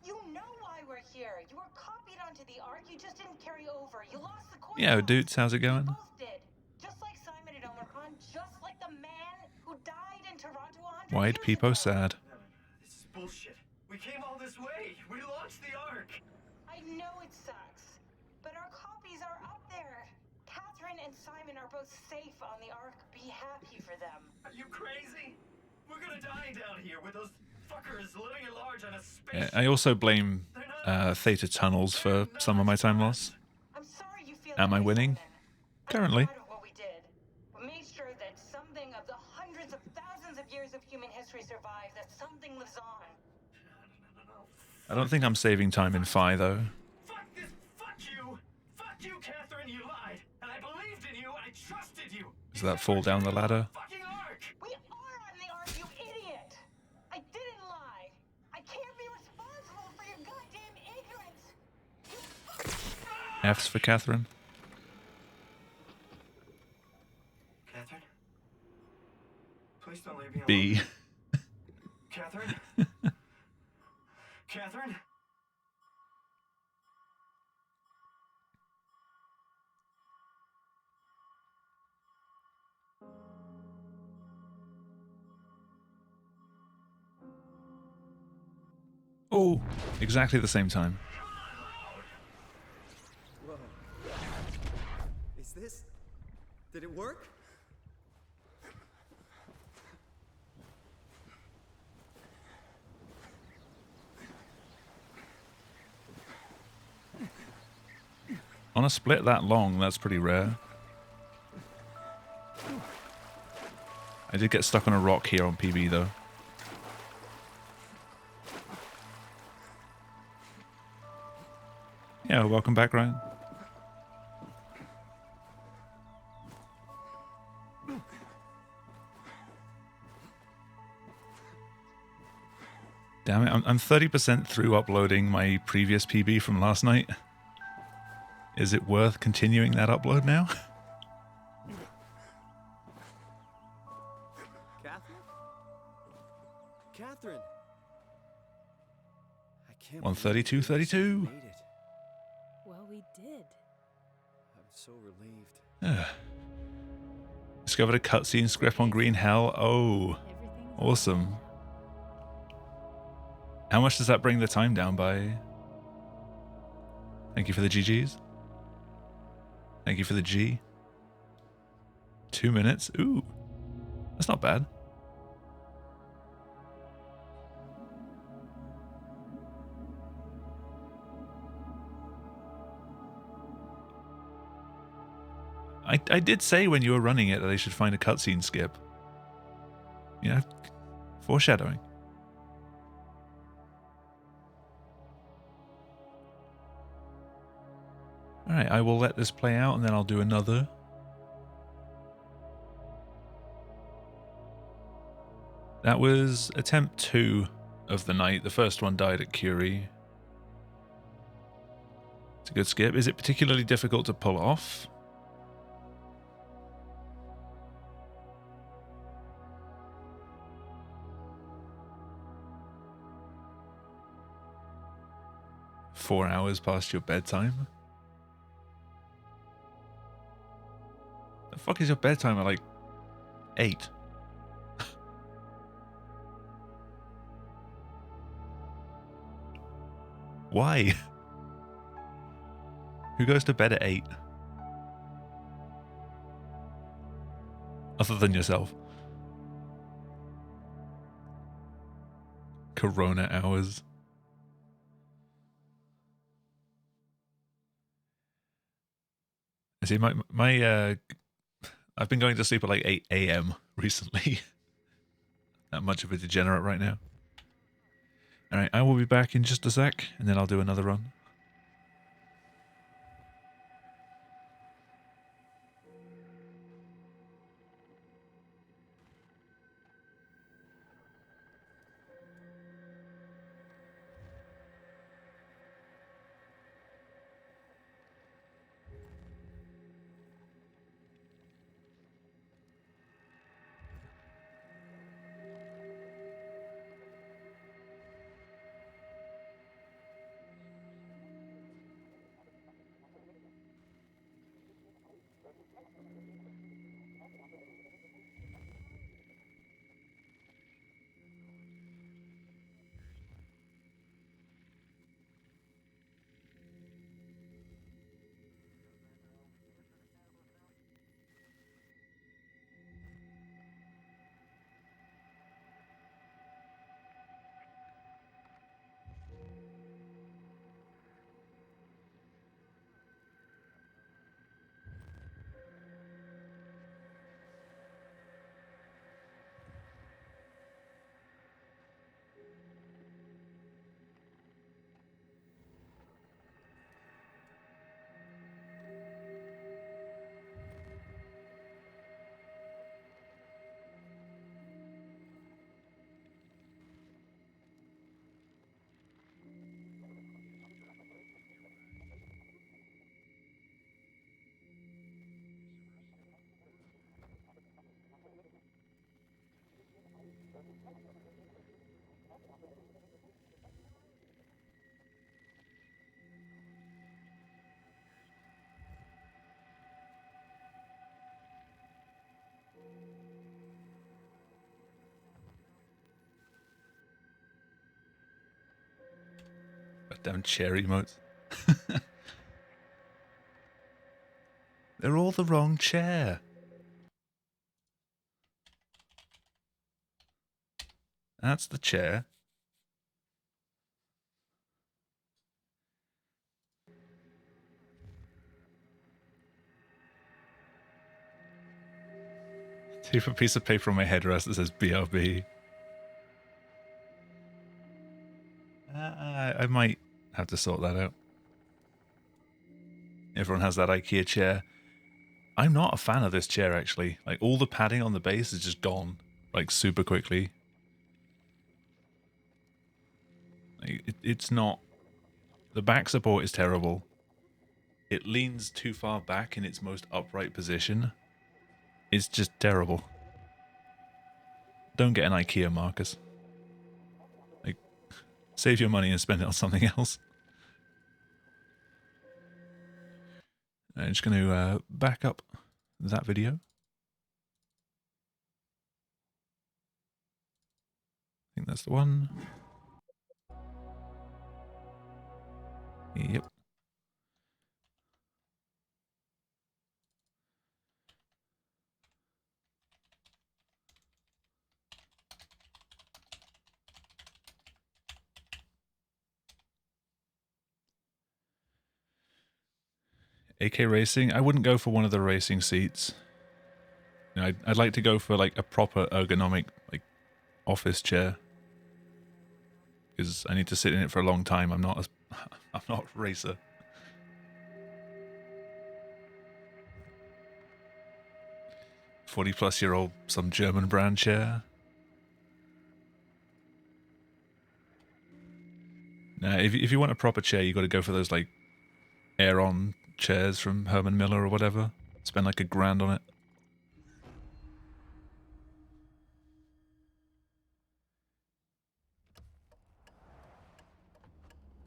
You know why we're here. You were copied onto the Ark. You just didn't carry over. You lost the coin. Yeah, dudes, how's it going? We both did. Just like Simon and Omicron. Just like the man who died in Toronto 100 Why'd years Peepo ago. sad? No. This is bullshit. We came all this way. We launched the Ark. I know it sucks, but our copies are up there. Catherine and Simon are both safe on the Ark. Be happy for them. Are you crazy? We're gonna die down here with those fuckers living at large on a space. I also blame Theta Tunnels for some of my time loss. I'm sorry you feel Am that I way, winning? Simon. Currently. I'm proud of what we did. We made sure that something of the hundreds of thousands of years of human history survives, that something lives on. No. I don't think I'm saving time in Phi, though. Fuck this. Fuck you. Fuck you, Catherine. You lied. And I believed in you. And I trusted you. Does that fall down the ladder? Fucking Ark. We are on the Ark, you idiot! I didn't lie. I can't be responsible for your goddamn ignorance. F's for Catherine. Catherine? Please don't leave me alone. B. Catherine? Catherine? Oh, exactly the same time. Whoa. Is this... Did it work? On a split that long, that's pretty rare. I did get stuck on a rock here on PB, though. Yeah, welcome back, Ryan. Damn it, I'm 30% through uploading my previous PB from last night. Is it worth continuing that upload now? Catherine? Catherine! I can't 132.32. made it. Well, we did. I'm so relieved. Discovered a cutscene script on Green Hell. Oh, Everything's awesome. How much does that bring the time down by? Thank you for the GGs. Thank you for the G. 2 minutes. Ooh, that's not bad. I did say when you were running it that they should find a cutscene skip. You know, foreshadowing. Alright, I will let this play out and then I'll do another. That was attempt 2 of the night. The first one died at Curie. It's a good skip. Is it particularly difficult to pull off? 4 hours past your bedtime? The fuck is your bedtime at like 8? Why? Who goes to bed at 8? Other than yourself. Corona hours. See, I've been going to sleep at like 8 a.m. recently. Not much of a degenerate right now. Alright, I will be back in just a sec, and then I'll do another run. Damn chair emotes. They're all the wrong chair. That's the chair. Take a piece of paper on my headrest that says BRB. I might have to sort that out. Everyone has that IKEA chair. I'm not a fan of this chair, actually. Like, all the padding on the base is just gone. Like, super quickly. Like, it's not... The back support is terrible. It leans too far back in its most upright position. It's just terrible. Don't get an IKEA, Marcus. Like, save your money and spend it on something else. I'm just going to back up that video. I think that's the one. Yep. AK Racing, I wouldn't go for one of the racing seats. You know, I'd like to go for like a proper ergonomic like office chair. Because I need to sit in it for a long time. I'm not a racer. +40-year-old, some German brand chair. Now, if you want a proper chair, you got to go for those like Aeron chairs from Herman Miller or whatever. Spend like $1,000 on it.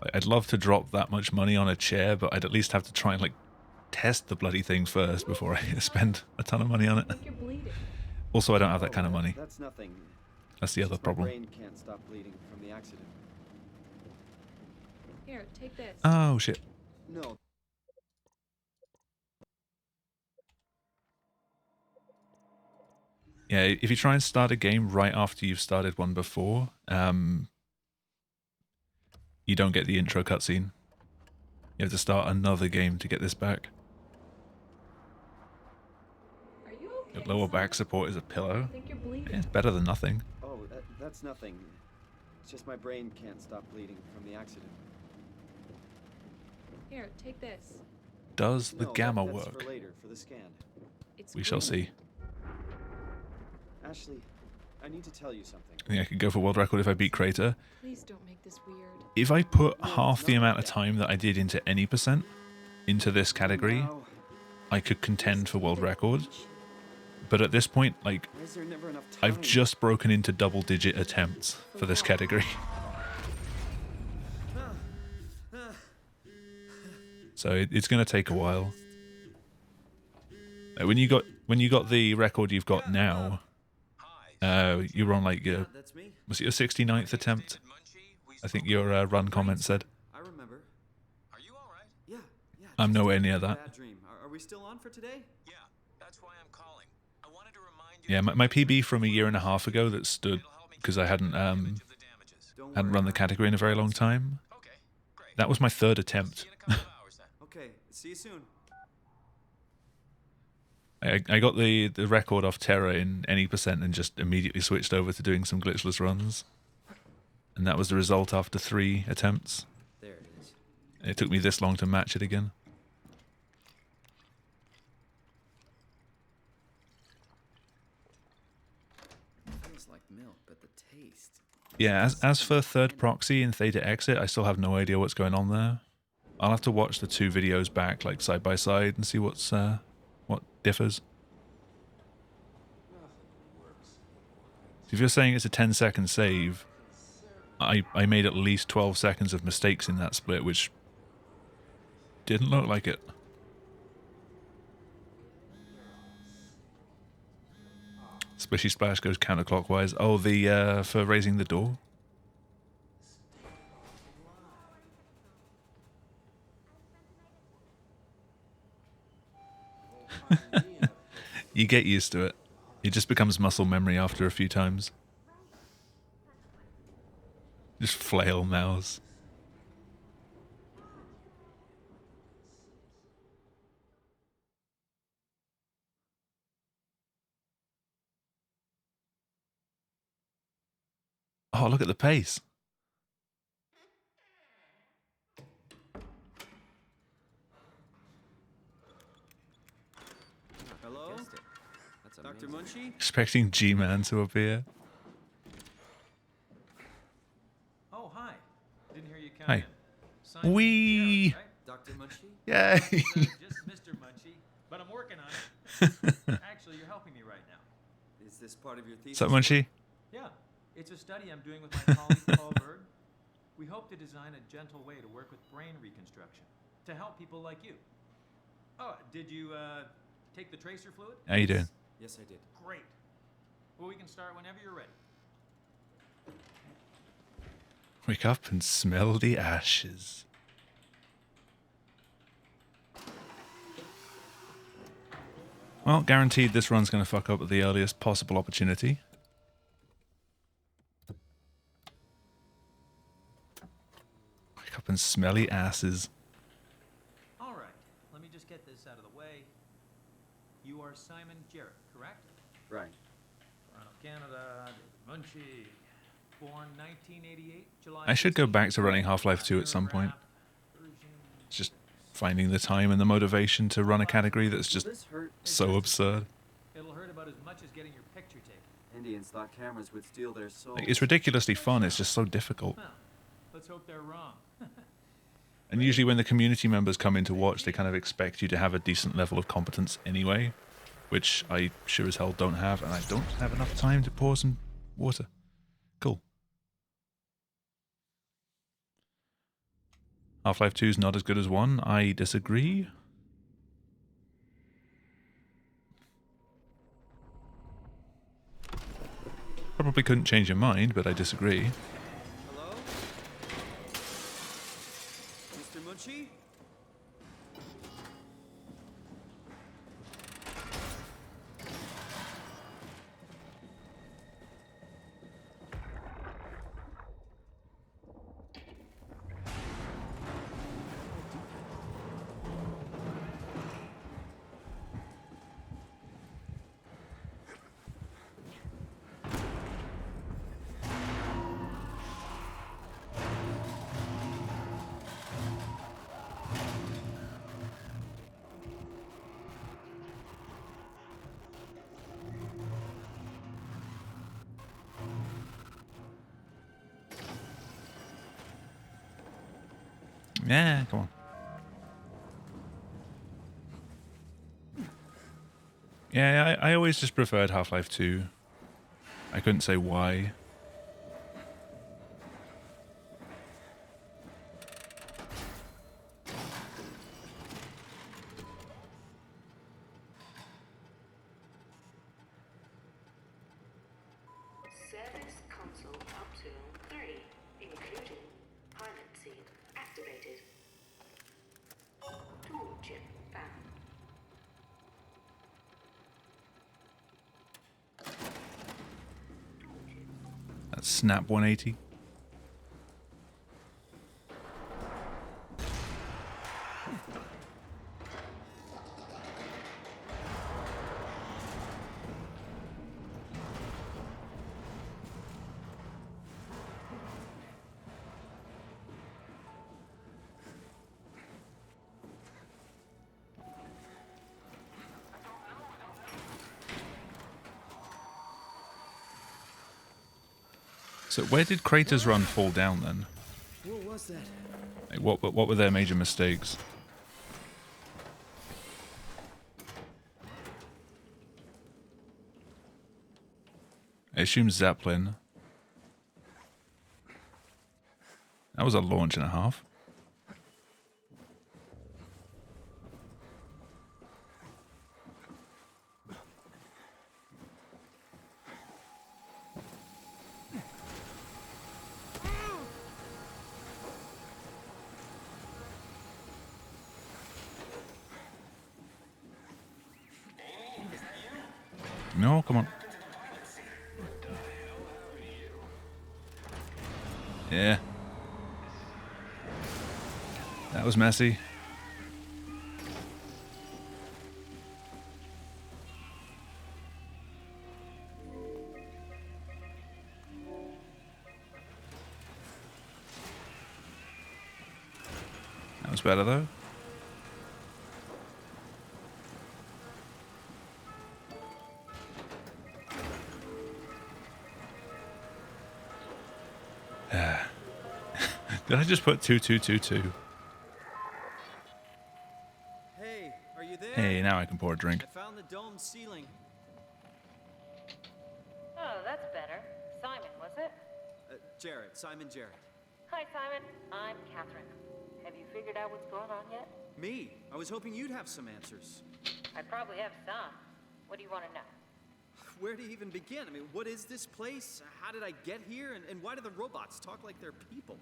Like, I'd love to drop that much money on a chair, but I'd at least have to try and like test the bloody thing first before I spend a ton of money on it. I think you're bleeding. Also, I don't have that kind of money. That's nothing. That's the other Just problem. My brain can't stop bleeding from the accident. Here, take this. Oh shit. No. Yeah, if you try and start a game right after you've started one before, you don't get the intro cutscene. You have to start another game to get this back. Are you okay? Your lower back Simon? support is a I pillow. think you're bleeding. Yeah, it's better than nothing. Oh, that's nothing. It's just my brain can't stop bleeding from the accident. Here, take this. Does the No, gamma that's work? for later, for the scan. It's We shall green. see. Ashley, I need to tell you something. I think I could go for world record if I beat Crater. Please don't make this weird. If I put half the amount of time that I did into any percent into this category, Now, I could contend for world record. But at this point, like, why is there never enough time? I've just broken into double-digit attempts for this category. So it's going to take a while. When you got the record you've got now, you were on like your, That's me. was it your 69th attempt? I think your run comment said. I remember. Are you all right? Yeah, yeah. I'm just nowhere a near that. Bad dream. Are we still on for today? Yeah, that's why I'm calling. I wanted to remind you. Yeah, my PB from a year and a half ago that stood It'll help me because I hadn't image of the damages. Don't hadn't worry. run the category in a very long time. Okay, great. That was my third attempt. See you in a couple of hours then. Okay, see you soon. I got the record off Terra in any percent and just immediately switched over to doing some glitchless runs. And that was the result after 3 attempts. There it is. It took me this long to match it again. Feels like milk, but the taste. Yeah, as for third proxy and Theta Exit, I still have no idea what's going on there. I'll have to watch the 2 videos back, like side by side, and see what's what differs. If you're saying it's a 10-second save, I made at least 12 seconds of mistakes in that split, which didn't look like it. Splishy Splash goes counterclockwise. Oh, the for raising the door. You get used to it. It just becomes muscle memory after a few times. Just flail mouse. Oh, look at the pace. Hello? That's Dr. Munchie? Expecting G-Man to appear. Oh, hi. Didn't hear you come Hi. in. Simon Wee. Jarrett, right? Dr. Munchie? Yay! Just Mr. Munchie, but I'm working on it. Actually, you're helping me right now. Is this part of your thesis? What's up, Munchie? Yeah, it's a study I'm doing with my colleague Paul Berg. We hope to design a gentle way to work with brain reconstruction to help people like you. Oh, did you take the tracer fluid? How you doing? Yes, I did. Great. Well, we can start whenever you're ready. Wake up and smell the ashes. Well, guaranteed this run's going to fuck up at the earliest possible opportunity. Wake up and smelly asses. All right, let me just get this out of the way. You are Simon Jarrett, correct? Right. Toronto, Canada, David Munchie. Born 1988, July. I should go 16th. back to running Half-Life 2 at some point. It's just finding the time and the motivation to run a category that's just This hurt. so absurd. It'll hurt about as much as getting your picture taken. Indians thought cameras would steal their souls. Like, it's ridiculously fun, it's just so difficult. Well, let's hope they're wrong. And usually when the community members come in to watch, they kind of expect you to have a decent level of competence anyway, which I sure as hell don't have, and I don't have enough time to pour some water. Cool. Half-Life 2 is not as good as 1. I disagree. Probably couldn't change your mind, but I disagree. Hello? Mr. Munchie? Yeah, come on. Yeah, I always just preferred Half-Life 2. I couldn't say why. Service console up to 3, including pilot seat activated. Tool chip found. That's Snap 180. So where did Kratos Run fall down then? What was that? Like, what were their major mistakes? I assume Zeppelin. That was a launch and a half. No, come on. Yeah. That was messy. That was better though. Did I just put 2222? Hey, are you there? Hey, now I can pour a drink. I found the dome ceiling. Oh, that's better. Simon, was it? Jarrett, Simon Jarrett. Hi, Simon. I'm Catherine. Have you figured out what's going on yet? Me? I was hoping you'd have some answers. I probably have some. What do you want to know? Where do you even begin? I mean, what is this place? How did I get here? And why do the robots talk like they're people?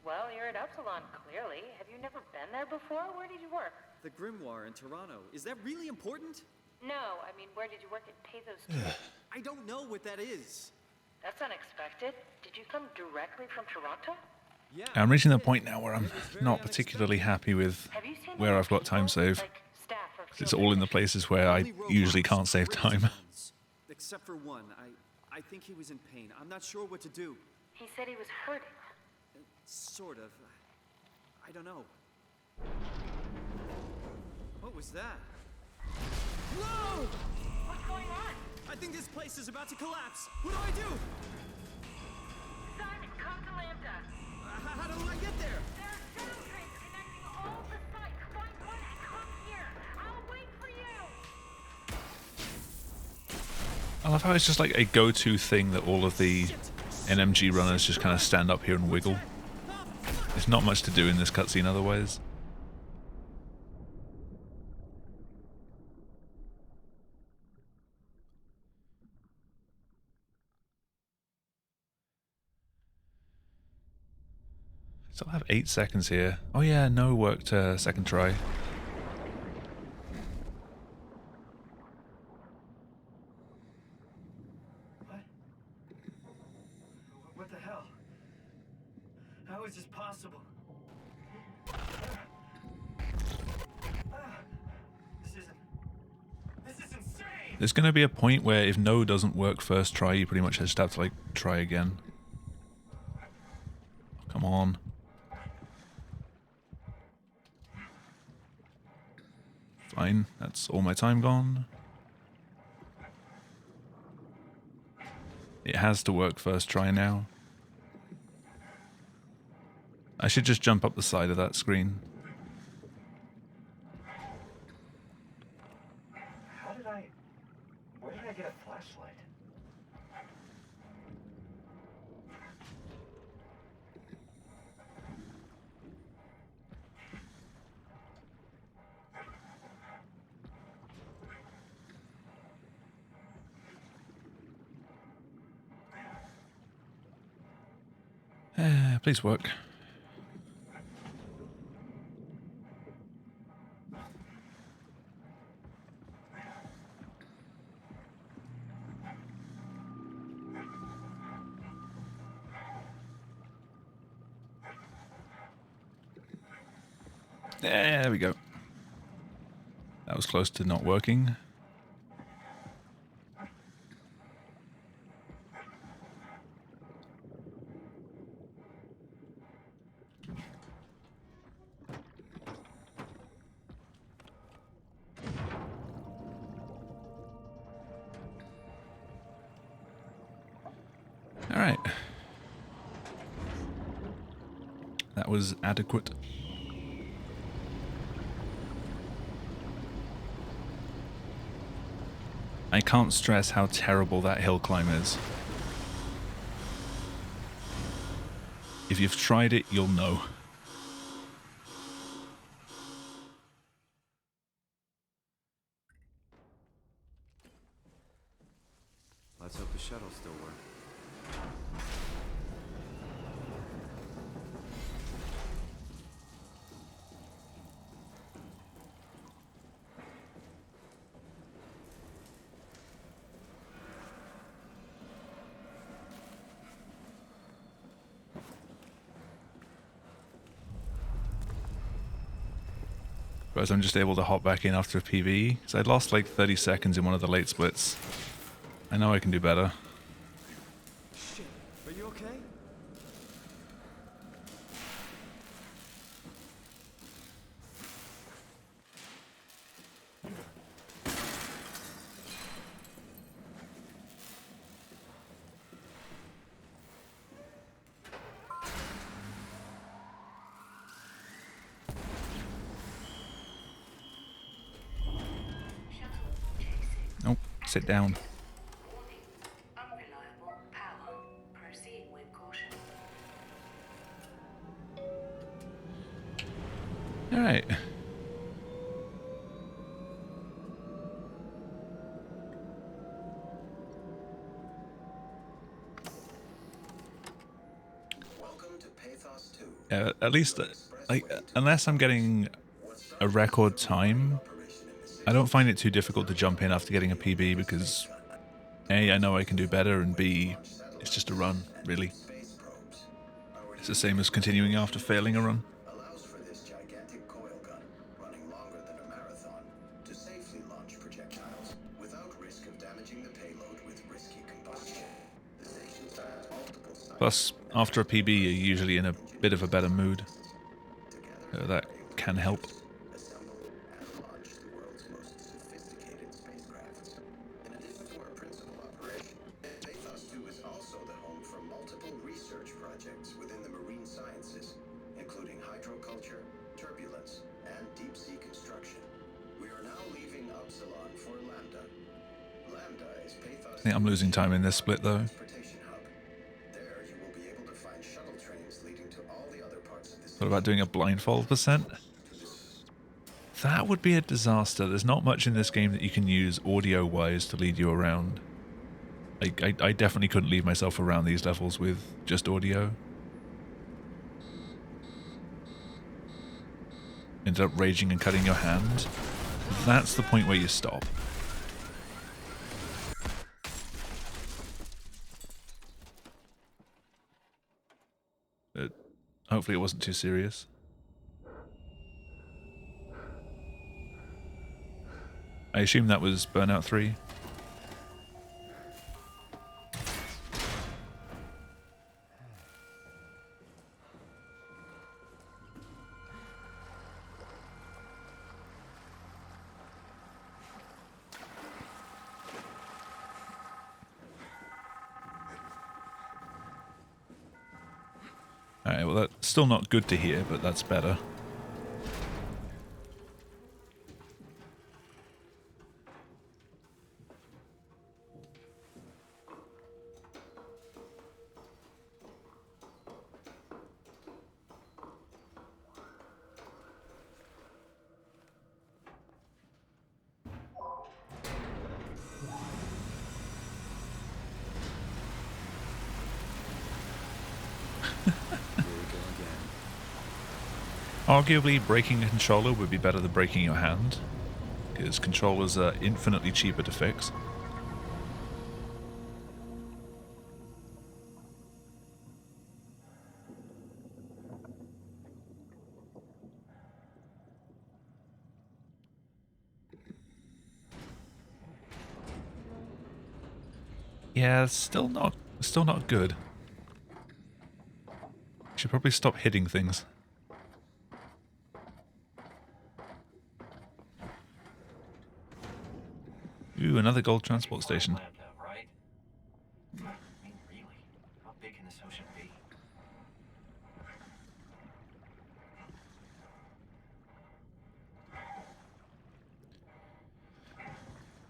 Well, you're at Upsilon, clearly. Have you never been there before? Where did you work? The Grimoire in Toronto. Is that really important? No, I mean, where did you work at Pezos? I don't know what that is. That's unexpected. Did you come directly from Toronto? Yeah. I'm reaching the point now where I'm not particularly happy with Have you seen where any I've got time people, save. like staff or It's field all in the technicians? places where I Only robots, usually can't save crazy time. ones. Except for one. I think he was in pain. I'm not sure what to do. He said he was hurting. Sort of. I don't know. What was that? Whoa! What's going on? I think this place is about to collapse. What do I do? Simon, come to Lambda. How do I get there? There are sound trains connecting all the sites. Find one and come here. I'll wait for you. I love how it's just like a go-to thing that all of the NMG runners just kind of stand up here and wiggle. There's not much to do in this cutscene otherwise. I still have 8 seconds here. Oh yeah, no worked second try. What the hell? How is this possible? This is insane! There's going to be a point where if no doesn't work first try, you pretty much just have to like try again. Come on. Fine, that's all my time gone. It has to work first try now. I should just jump up the side of that screen. Where did I get a flashlight? Please work. There we go. That was close to not working. All right. That was adequate. I can't stress how terrible that hill climb is. If you've tried it, you'll know. Let's hope the shuttle still works. Whereas I'm just able to hop back in after a PB, because I'd lost like 30 seconds in one of the late splits. I know I can do better. Shit, are you okay? Nope, sit down. Warning. Unreliable power. Proceed with caution. Alright. Welcome to Pathos 2. Yeah, at least, like, unless I'm getting a record time, I don't find it too difficult to jump in after getting a PB because A, I know I can do better, and B, it's just a run, really. It's the same as continuing after failing a run. Allows for this gigantic coil gun, running longer than a marathon, to safely launch projectiles without risk of damaging the payload with risky combustion. The station has multiple sites. Plus, after a PB, you're usually in a bit of a better mood. That can help. Assemble and launch the world's most sophisticated spacecrafts. In addition to our principal operation, Pathos 2 is also the home for multiple research projects within the marine sciences, including hydroculture, turbulence, and deep-sea construction. We are now leaving Upsilon for Lambda. Lambda is Pathos. I think I'm losing time in this split, though. Transportation hub. There you will be able to find shuttle trains leading to all the other parts of the What about doing a blindfold percent? That would be a disaster. There's not much in this game that you can use audio-wise to lead you around. I definitely couldn't lead myself around these levels with just audio. Ended up raging and cutting your hand. That's the point where you stop. But hopefully it wasn't too serious. I assume that was Burnout 3. Alright, well that's still not good to hear, but that's better. Arguably, breaking a controller would be better than breaking your hand, because controllers are infinitely cheaper to fix. Yeah, still not good. Should probably stop hitting things. Ooh, another gold transport station. Right? I mean, really? How big can this ocean be?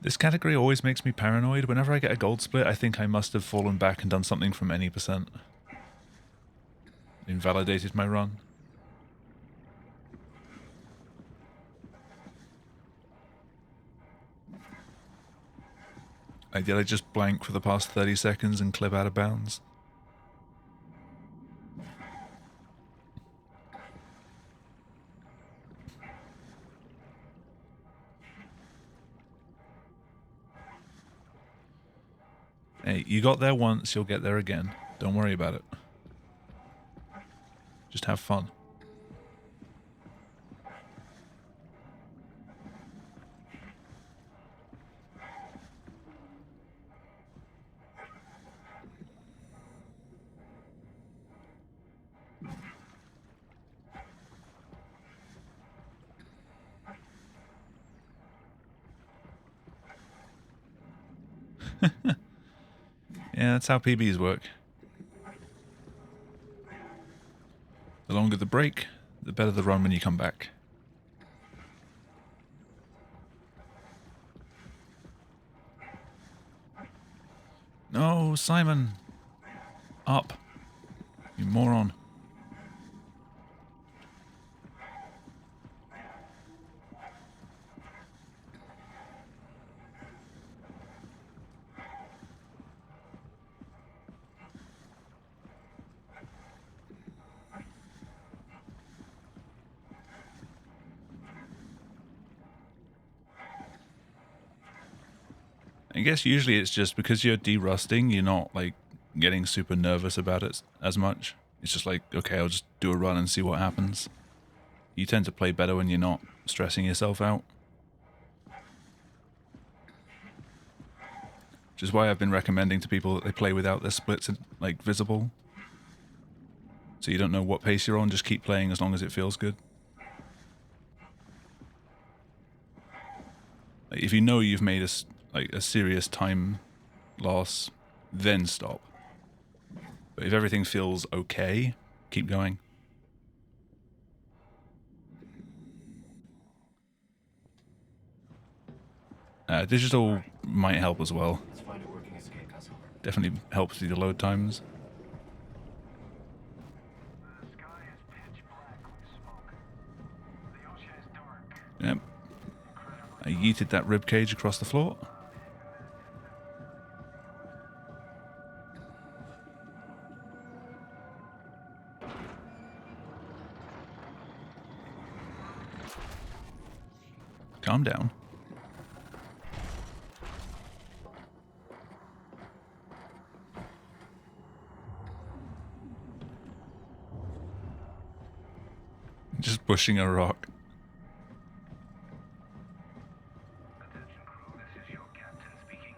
This category always makes me paranoid. Whenever I get a gold split, I think I must have fallen back and done something from any percent. Invalidated my run. Did I just blank for the past 30 seconds and clip out of bounds? Hey, you got there once, you'll get there again. Don't worry about it. Just have fun. Yeah, that's how PBs work. The longer the break, the better the run when you come back. No, Simon! Up! You moron. I guess usually it's just because you're de-rusting, you're not like getting super nervous about it as much. It's just like, okay, I'll just do a run and see what happens. You tend to play better when you're not stressing yourself out. Which is why I've been recommending to people that they play without their splits like visible. So you don't know what pace you're on, just keep playing as long as it feels good. Like, if you know you've made a serious time loss, then stop. But if everything feels okay, keep going. Digital might help as well. Let's find a working escape vessel. Definitely helps with the load times. The sky is pitch black yeeted that rib cage across the floor. Calm down. Just pushing a rock. Attention crew, this is your captain speaking.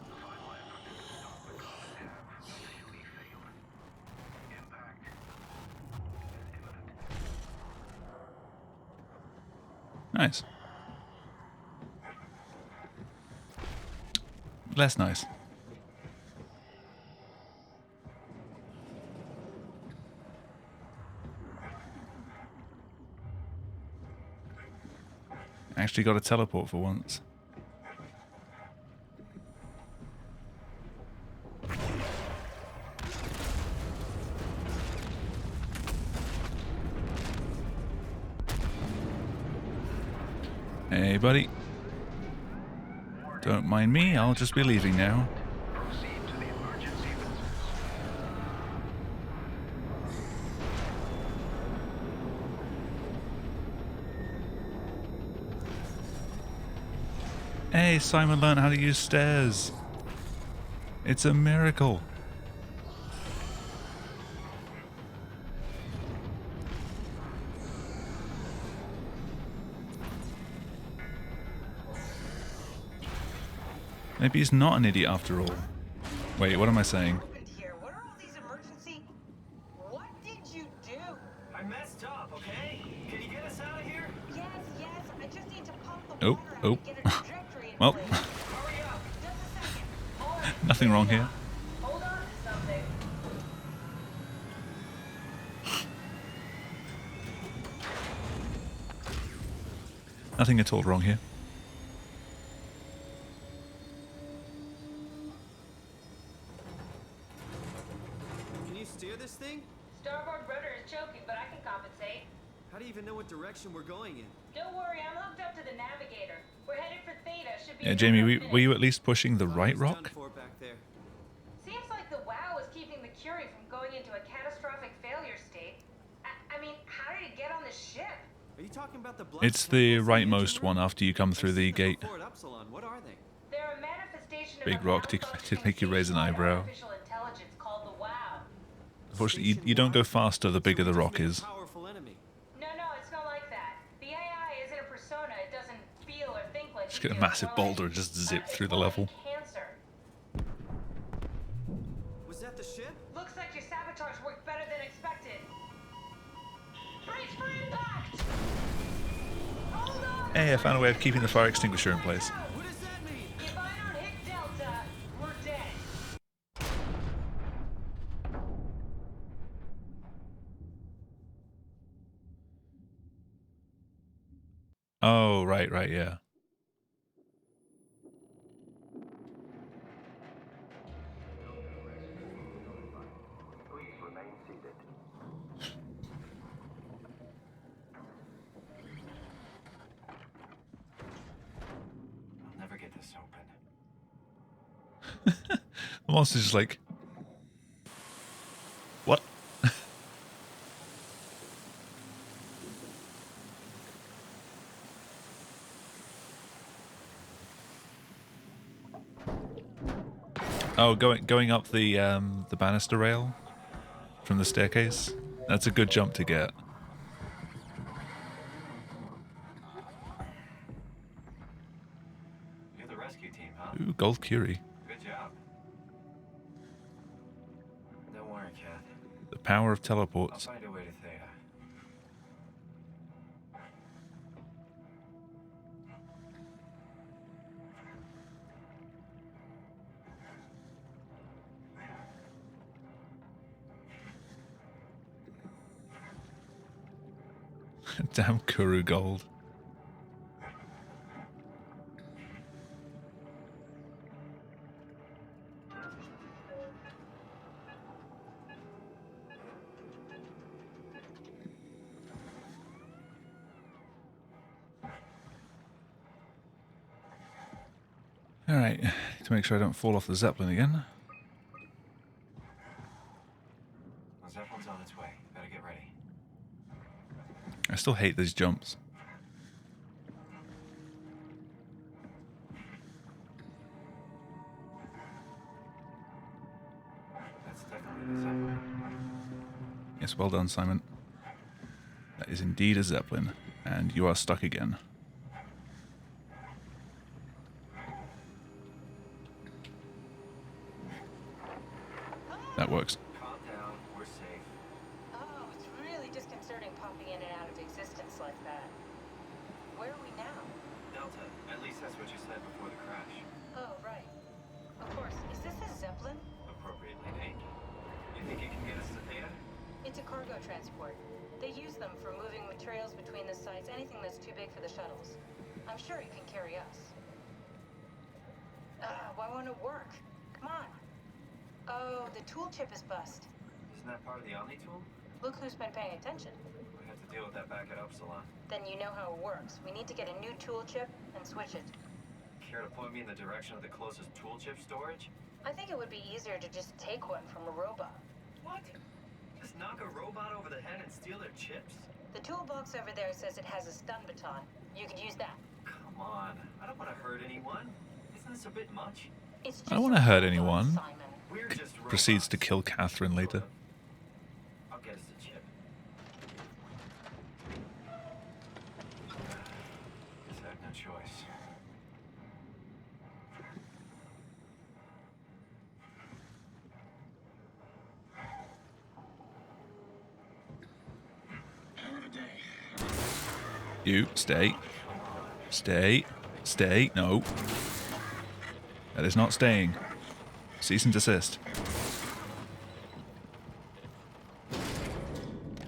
The final effort to stop the comet have officially failed. Impact is imminent. Nice. Less nice. Actually got a teleport for once. Hey, buddy. Don't mind me, I'll just be leaving now. Proceed to the emergency room. Hey, Simon learned how to use stairs. It's a miracle. Maybe he's not an idiot after all. Wait, what am I saying? Here. What are all these emergency? What did you do? I messed up, okay? Can you get us out of here? Yes, I just need to pump the Oh, water out oh. and get a trajectory in Well, place. Hurry up! Just a second. All right, nothing wrong here. Hold on to something. Nothing at all wrong here. Can you steer this thing? Starboard rudder is choking, but I can compensate. How do you even know what direction we're going in? Don't worry, I'm hooked up to the navigator. We're headed for Theta. Should be Yeah, in Jamie, about a were you minute. at least pushing the Thought right it was rock? done for back there. Seems like the WoW is keeping the Curie from going into a catastrophic failure state. I mean, how did it get on the ship? Are you talking about the blood It's the samples in engine rightmost room? one after you come through I've the seen them gate. before at Upsilon. What are they? They're a manifestation Big of a rock to malfunctioning make you raise an statewide eyebrow. artificial intelligence called the WoW. Unfortunately, you don't go faster the bigger the rock is. Powerful enemy. No, it's not like that. The AI isn't a persona. It doesn't feel or think like Just we get a do. massive More like, boulder and just zip it's through the more like level. cancer. Was that the ship? Looks like your sabotage worked better than expected. Brace for impact! Hold on! Hey, I found a way of keeping the fire extinguisher in place. What does that mean? If I don't hit Delta, we're dead. Oh, right, yeah. Please remain seated. I'll never get this open. The monster's just like, what? Oh, going up the banister rail from the staircase. That's a good jump to get. You're the rescue team, huh? Ooh, gold Curie. Good job. Don't worry, Kath. The power of I'll teleports. find a way to Theta. Damn Kuru gold. Alright, to make sure I don't fall off the Zeppelin again. The Zeppelin's on its way. Better get ready. I still hate these jumps. That's definitely the Zeppelin. Yes, well done, Simon. That is indeed a Zeppelin, and you are stuck again. That works. Calm down. We're safe. Oh, it's really disconcerting popping in and out of existence like that. Where are we now? Delta. At least that's what you said before the crash. Oh, right. Of course. Is this a Zeppelin? Appropriately named. You think it can get us to Theta? It's a cargo transport. They use them for moving materials between the sites, anything that's too big for the shuttles. I'm sure it can carry us. Why won't it work? Come on. Oh, the tool chip is bust. Isn't that part of the Omni tool? Look who's been paying attention. We have to deal with that back at Upsilon. Then you know how it works. We need to get a new tool chip and switch it. Care to point me in the direction of the closest tool chip storage? I think it would be easier to just take one from a robot. What? Just knock a robot over the head and steal their chips? The toolbox over there says it has a stun baton. You could use that. Come on. I don't want to hurt anyone. Isn't this a bit much? It's just I don't want to hurt a robot, anyone. Simon. We're just Proceeds to robots. kill Catherine later. I'll get us the chip. Guess I have no choice. You, stay. Stay. Stay. No. That is not staying. Cease and desist.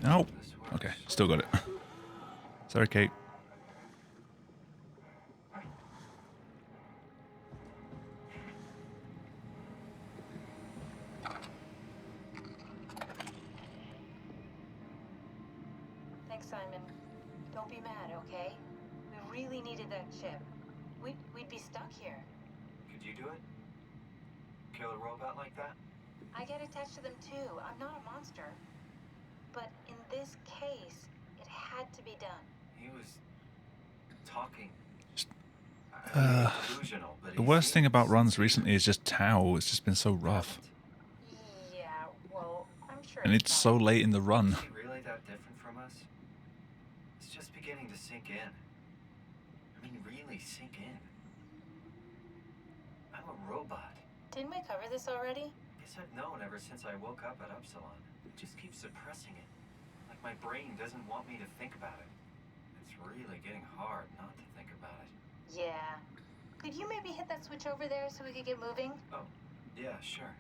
No. Okay, still got it. Sorry, Kate. Thanks, Simon. Don't be mad, okay? We really needed that chip. We'd be stuck here. Could you do it? Kill a robot like that? I get attached to them too. I'm not a monster. But in this case, it had to be done. He was talking. Delusional, but The he worst thing about seems runs recently is just Tao. It's just been so rough. Yeah, well, I'm sure And it's so late in the run. Is he really that different from us? It's just beginning to sink in. I mean, really sink in. I'm a robot. Didn't we cover this already? Guess I've known ever since I woke up at Upsilon. I just keep suppressing it. Like my brain doesn't want me to think about it. It's really getting hard not to think about it. Yeah. Could you maybe hit that switch over there so we could get moving? Oh, yeah, sure.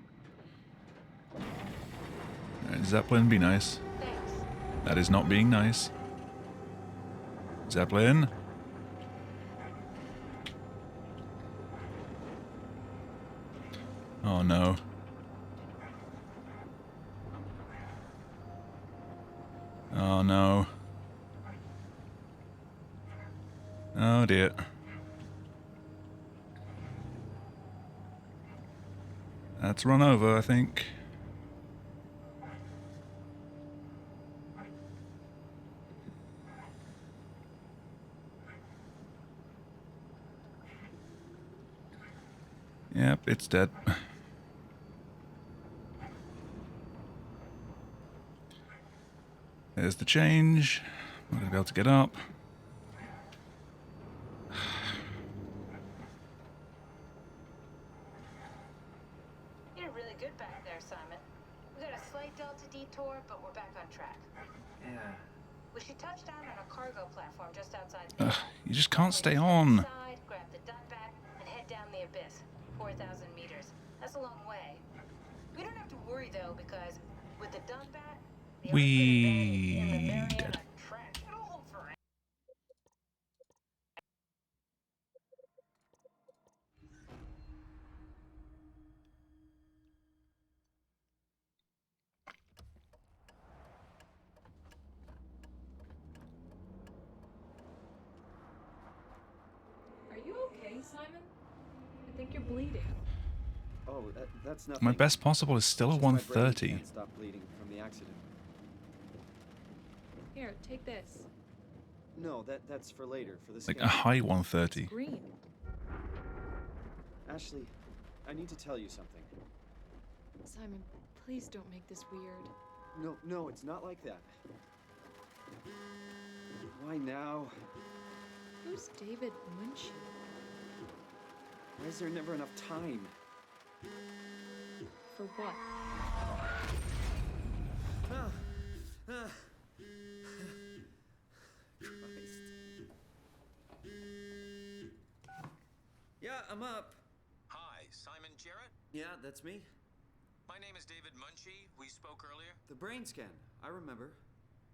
Alright, Zeppelin, be nice. Thanks. That is not being nice. Zeppelin. Oh no. Oh no. Oh dear. That's run over, I think. Yep, it's dead. There's the change. I'm not gonna be able to get up. You did really good back there, Simon. We got a slight delta detour, but we're back on track. Yeah. We should touch down on a cargo platform just outside. You just can't stay on. Side, grab the Dunbat, and head down the abyss. 4,000 meters. That's a long way. We don't have to worry though, because with the Dunbat, the We in the Mariana dead. Trench, it'll hold for. Are you okay, Simon? I think you're bleeding. Oh, that's nothing. My best possible is still a Just my brain 130. can't stop bleeding from the accident. Here, take this. No, that's for later, for the Like scan. a high 130. Green. Ashley, I need to tell you something. Simon, please don't make this weird. No, it's not like that. Why now? Who's David Munchie? Why is there never enough time? For what? Christ. Yeah, I'm up. Hi, Simon Jarrett? Yeah, that's me. My name is David Munchie. We spoke earlier. The brain scan. I remember.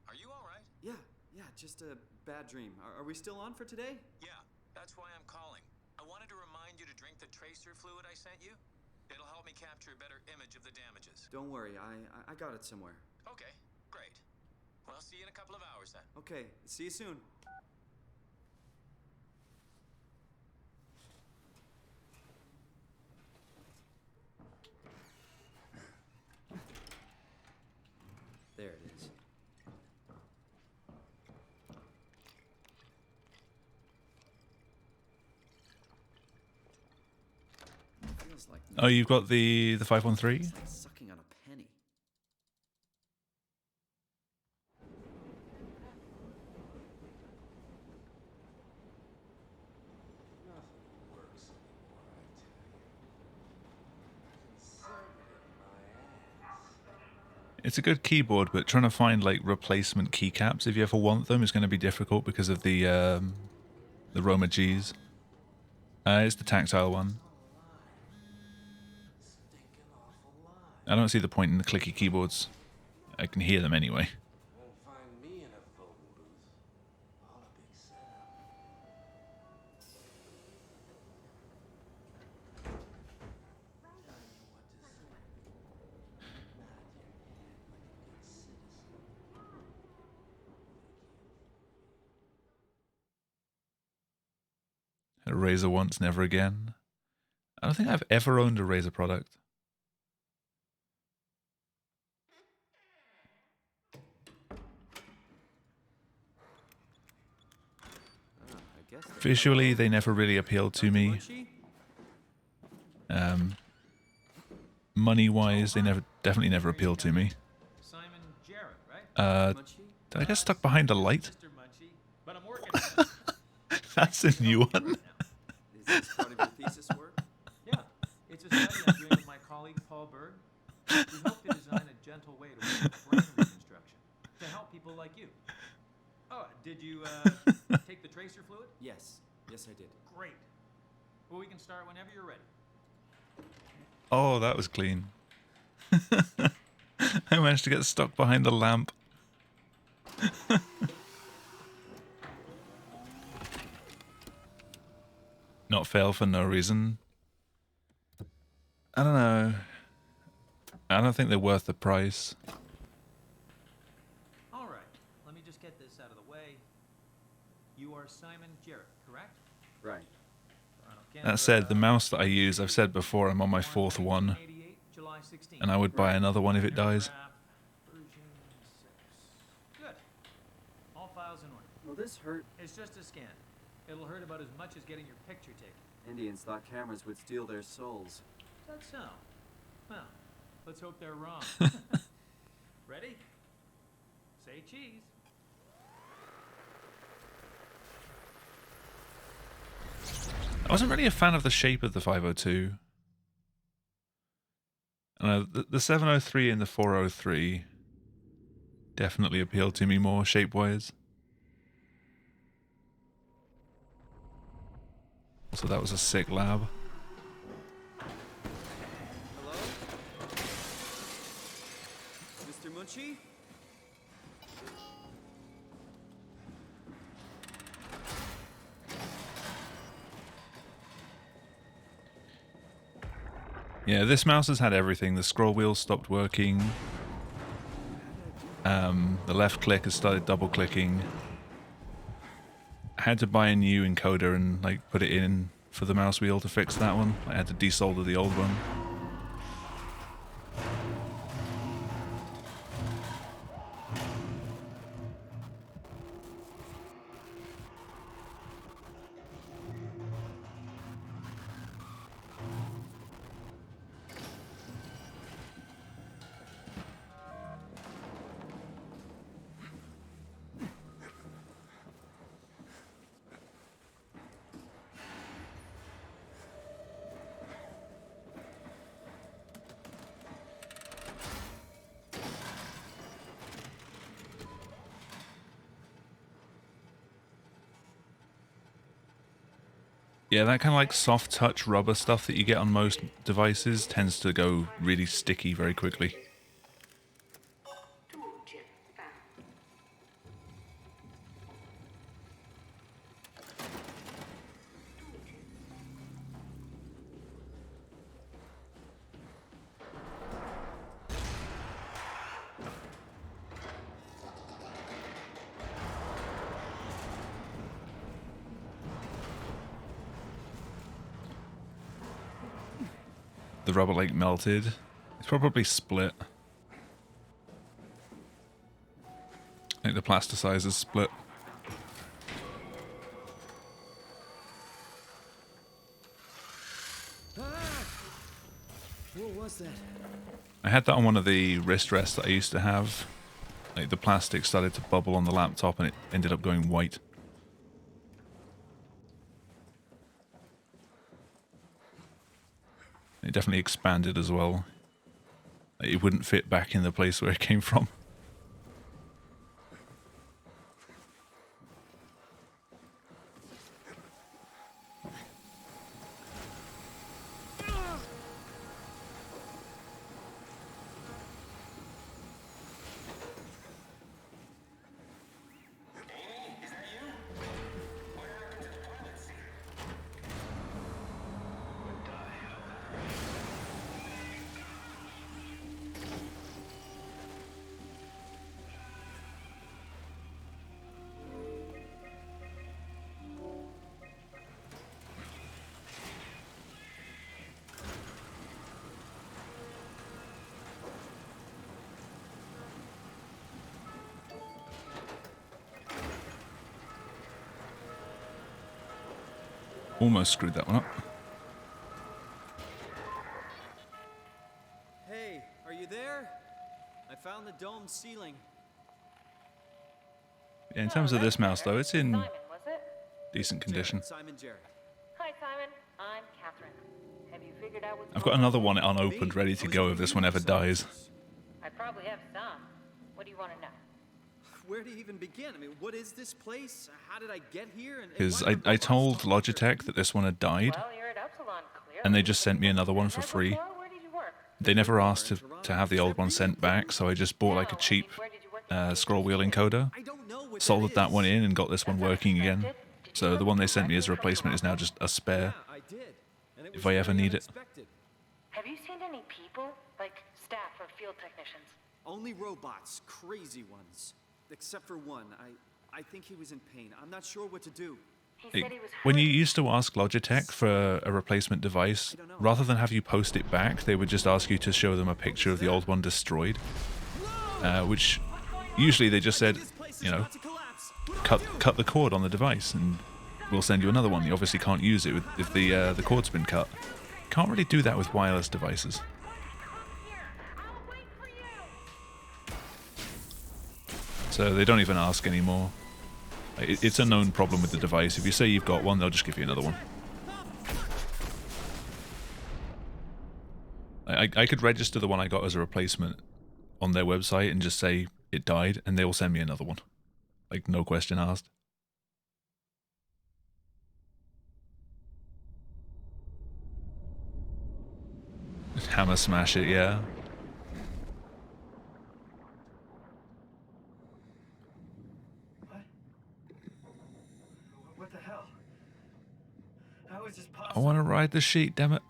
Are you all right? Yeah, just a bad dream. Are we still on for today? Yeah, that's why I'm calling. I wanted to remind you to drink the tracer fluid I sent you. It'll help me capture a better image of the damages. Don't worry, I got it somewhere. Okay, great. Well, see you in a couple of hours then. Okay, see you soon. There it is. Feels like Oh, you've got the 513? it's like sucking on a penny. Nothing works anymore, I tell you. Conservative my ass. It's a good keyboard, but trying to find like replacement keycaps if you ever want them is going to be difficult because of the Roma Gs. It's the tactile one. Stinking awful lie. I don't see the point in the clicky keyboards. I can hear them anyway. Won't find me in a voting booth. All a big setup. Tell you what to say. Nod your head like a good citizen. A Razer once, never again. I don't think I've ever owned a Razer product. I guess that's Visually, they never really appealed to me. Munchie? Money-wise, they definitely never appealed to me. Simon Jarrett, right? Munchie? Did I get stuck behind a light? Mr. Munchie, but I'm working on it. That's a new one. Is this part of your thesis work? Yeah, it's a study I'm doing with my colleague Paul Berg. We hope to design a gentle way to work with brain reconstruction to help people like you. Oh, did you take the tracer fluid? Yes, I did. Great. Well, we can start whenever you're ready. Oh, that was clean. I managed to get stuck behind the lamp. Not fail for no reason. I don't know. I don't think they're worth the price. All right, let me just get this out of the way. You are Simon Jarrett, correct? Right. Toronto, That said, the Canada, mouse that I use, I've said before, I'm on my fourth one, 1988, July 16th. and I would buy another one if it dies. Aircraft version 6. Good. All files in order. Will this hurt? It's just a scan. It'll hurt about as much as getting your picture taken. Indians thought cameras would steal their souls. That's so. Well, let's hope they're wrong. Ready? Say cheese. I wasn't really a fan of the shape of the 502. The 703 and the 403 definitely appealed to me more shape-wise. So that was a sick lab. Hello? Mr. Munchie? Yeah, this mouse has had everything. The scroll wheel stopped working. The left click has started double clicking. I had to buy a new encoder and like put it in for the mouse wheel to fix that one. I had to desolder the old one. Yeah, that kind of like soft touch rubber stuff that you get on most devices tends to go really sticky very quickly. The rubber like melted. It's probably split. I think the plasticizer's split. What was that? I had that on one of the wrist rests that I used to have. Like the plastic started to bubble on the laptop and it ended up going white. It definitely expanded as well. It wouldn't fit back in the place where it came from. Almost screwed that one up. Hey, are you there? I found the dome ceiling. Yeah, in terms of this mouse though, it's in Simon, was it? decent condition. Simon Jerry. Hi, Simon. I'm Catherine. Have you figured out what's I've got another one unopened ready to go if this one ever dies. I probably have some. What do you want to know? Where do you even begin? I mean, what is this place? How did I get here? Because I told Logitech that this one had died, Well, you're at Epsilon, clearly. and they just sent me another one for free. Where did you work? They never asked to have the old one sent back, so I just bought like a cheap scroll wheel encoder, soldered that one in, and got this one working again. So the one they sent me as a replacement is now just a spare, if I ever need it. Have you seen any people? Like staff or field technicians? Only robots, crazy ones. Except for one. I think he was in pain. I'm not sure what to do. He said he was When you used to ask Logitech for a replacement device, rather than have you post it back, they would just ask you to show them a picture of the old one destroyed. Which usually they just said, you know, cut the cord on the device and we'll send you another one. You obviously can't use it if the cord's been cut. Can't really do that with wireless devices. So they don't even ask anymore. It's a known problem with the device. If you say you've got one, they'll just give you another one. I could register the one I got as a replacement on their website and just say it died, and they will send me another one. Like, no question asked. Hammer smash it, yeah. What the hell? How is this I possible? want to ride the sheet, damn it.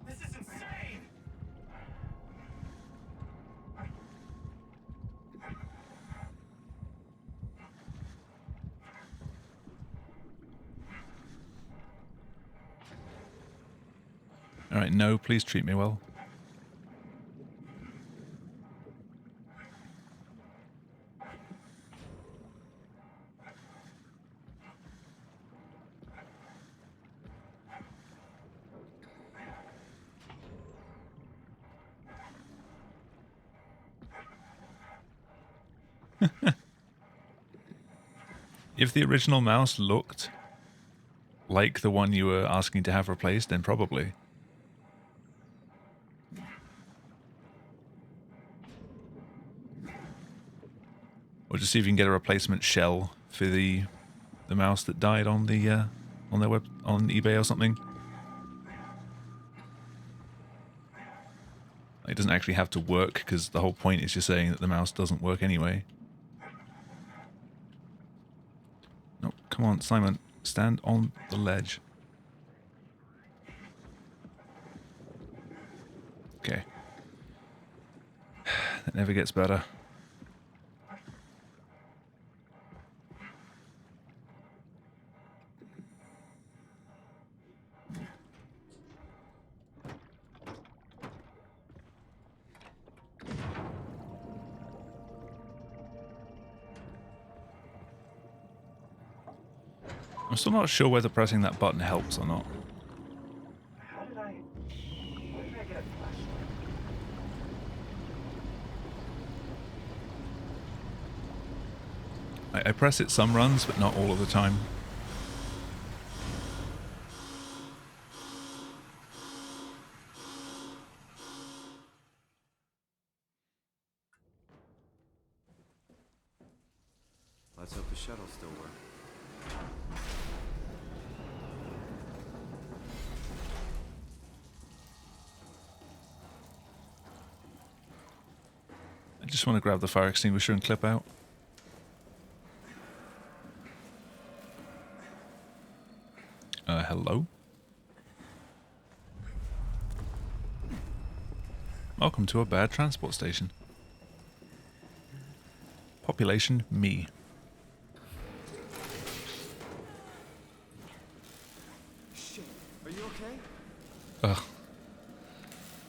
This is insane! Alright, no, please treat me well. If the original mouse looked like the one you were asking to have replaced, then probably. Or just see if you can get a replacement shell for the mouse that died on the on their on eBay or something. It doesn't actually have to work because the whole point is just saying that the mouse doesn't work anyway. No, come on, Simon, stand on the ledge. Okay. That never gets better. I'm still not sure whether pressing that button helps or not. How did I get a flashlight? I press it some runs, but not all of the time. Let's hope the shuttle still works. I just want to grab the fire extinguisher and clip out. Hello? Welcome to a bad transport station. Population, me. Shit, are you okay? Ugh.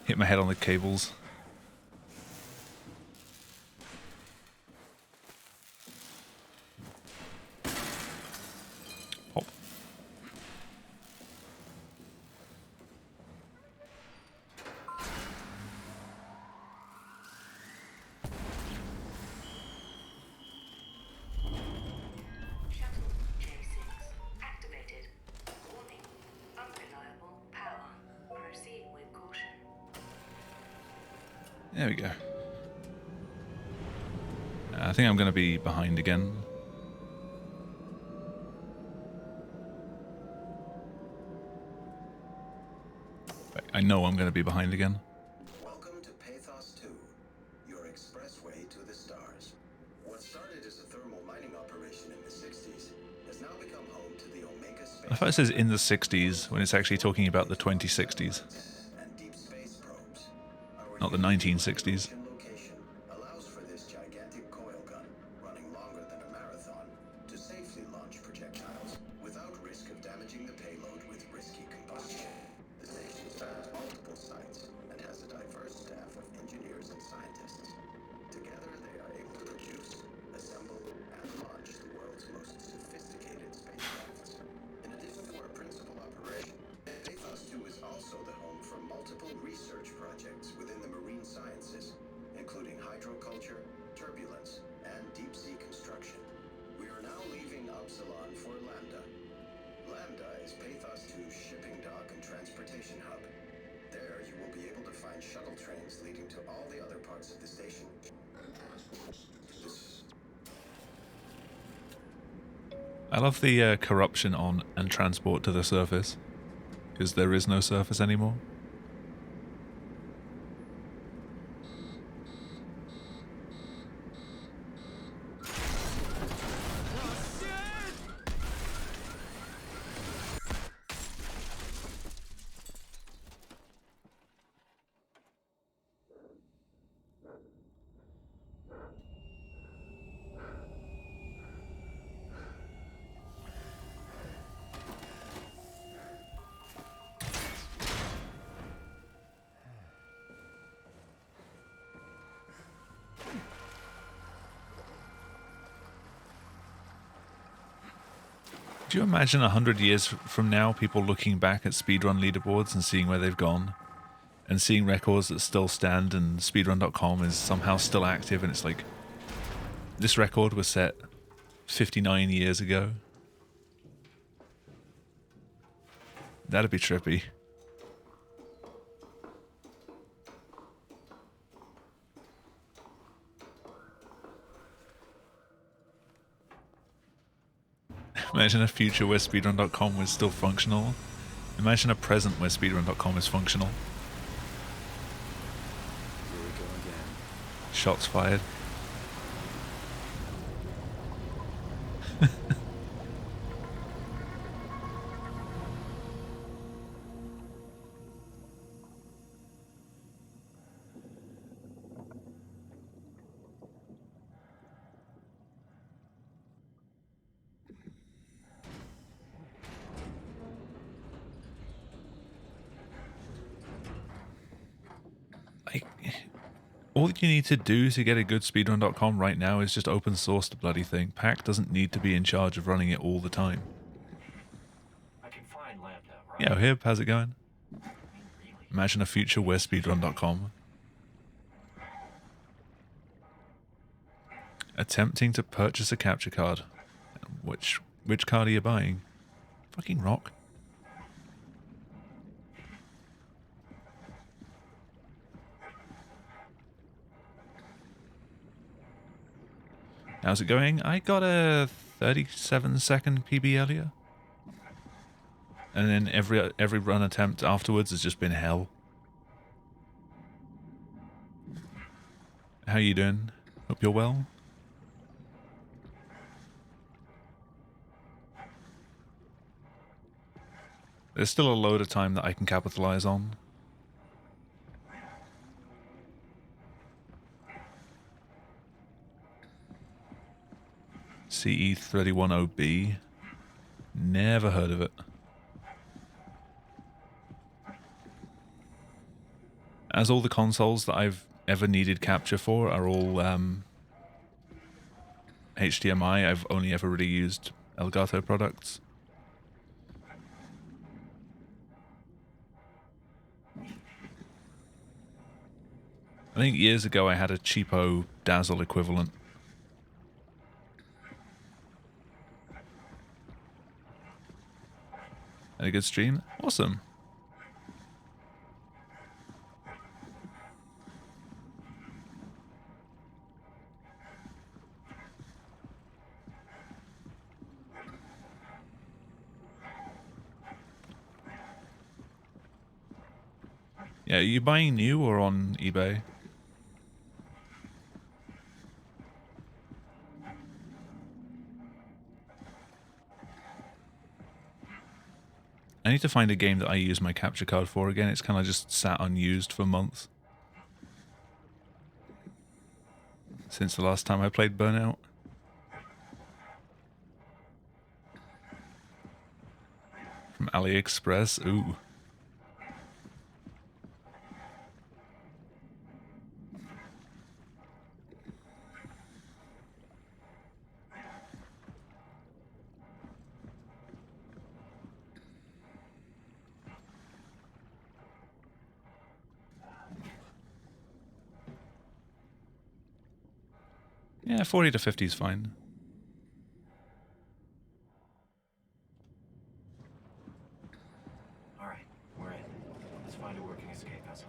Hit my head on the cables. Pop. Shuttle J6 activated. Warning. Unreliable power. Proceed with caution. There we go. I think I'm going to be behind again. I know I'm going to be behind again. Welcome to Pathos 2, your expressway to the stars. What started as a thermal mining operation in the 60s has now become home to the Omega space I thought it says in the 60s when it's actually talking about the 2060s, and deep space probes. Our not the new 1960s. location allows for this gigantic coil gun, running longer than a marathon, to safely launch projectiles without risk of damaging the payload with risky combustion. The station spans multiple sites and has a diverse staff of engineers and scientists. Together, they are able to produce, assemble, and launch the world's most sophisticated spacecrafts. In addition to our principal operation, Pathos 2 is also the home for multiple research projects within the marine sciences, including hydroculture, turbulence, and deep-sea construction. We are now leaving Upsilon for Lambda. Lambda is Pathos 2's shipping dock and transportation hub. There, you will be able to find shuttle trains leading to all the other parts of the station. I love the corruption on and transport to the surface, because there is no surface anymore. Do you imagine 100 years from now, people looking back at speedrun leaderboards and seeing where they've gone? And seeing records that still stand, and speedrun.com is somehow still active, and it's like, this record was set 59 years ago. That'd be trippy. Imagine a future where speedrun.com was still functional. Imagine a present where speedrun.com is functional. Here we go again. Shots fired. All you need to do to get a good speedrun.com right now is just open source the bloody thing. Pack doesn't need to be in charge of running it all the time. I can find Lambda, right? Yeah, Hib, how's it going? Imagine a future where speedrun.com. Attempting to purchase a capture card. Which card are you buying? Fucking rock. How's it going? I got a 37-second PB earlier. And then every run attempt afterwards has just been hell. How you doing? Hope you're well. There's still a load of time that I can capitalize on. CE310B. Never heard of it. As all the consoles that I've ever needed capture for are all HDMI, I've only ever really used Elgato products. I think years ago I had a cheapo Dazzle equivalent. Had a good stream? Awesome. Yeah, are you buying new or on eBay? I need to find a game that I use my capture card for again. It's kind of just sat unused for months. Since the last time I played Burnout. From AliExpress. Ooh. Yeah, 40 to 50 is fine. All right, we're in. Let's find a working escape vessel.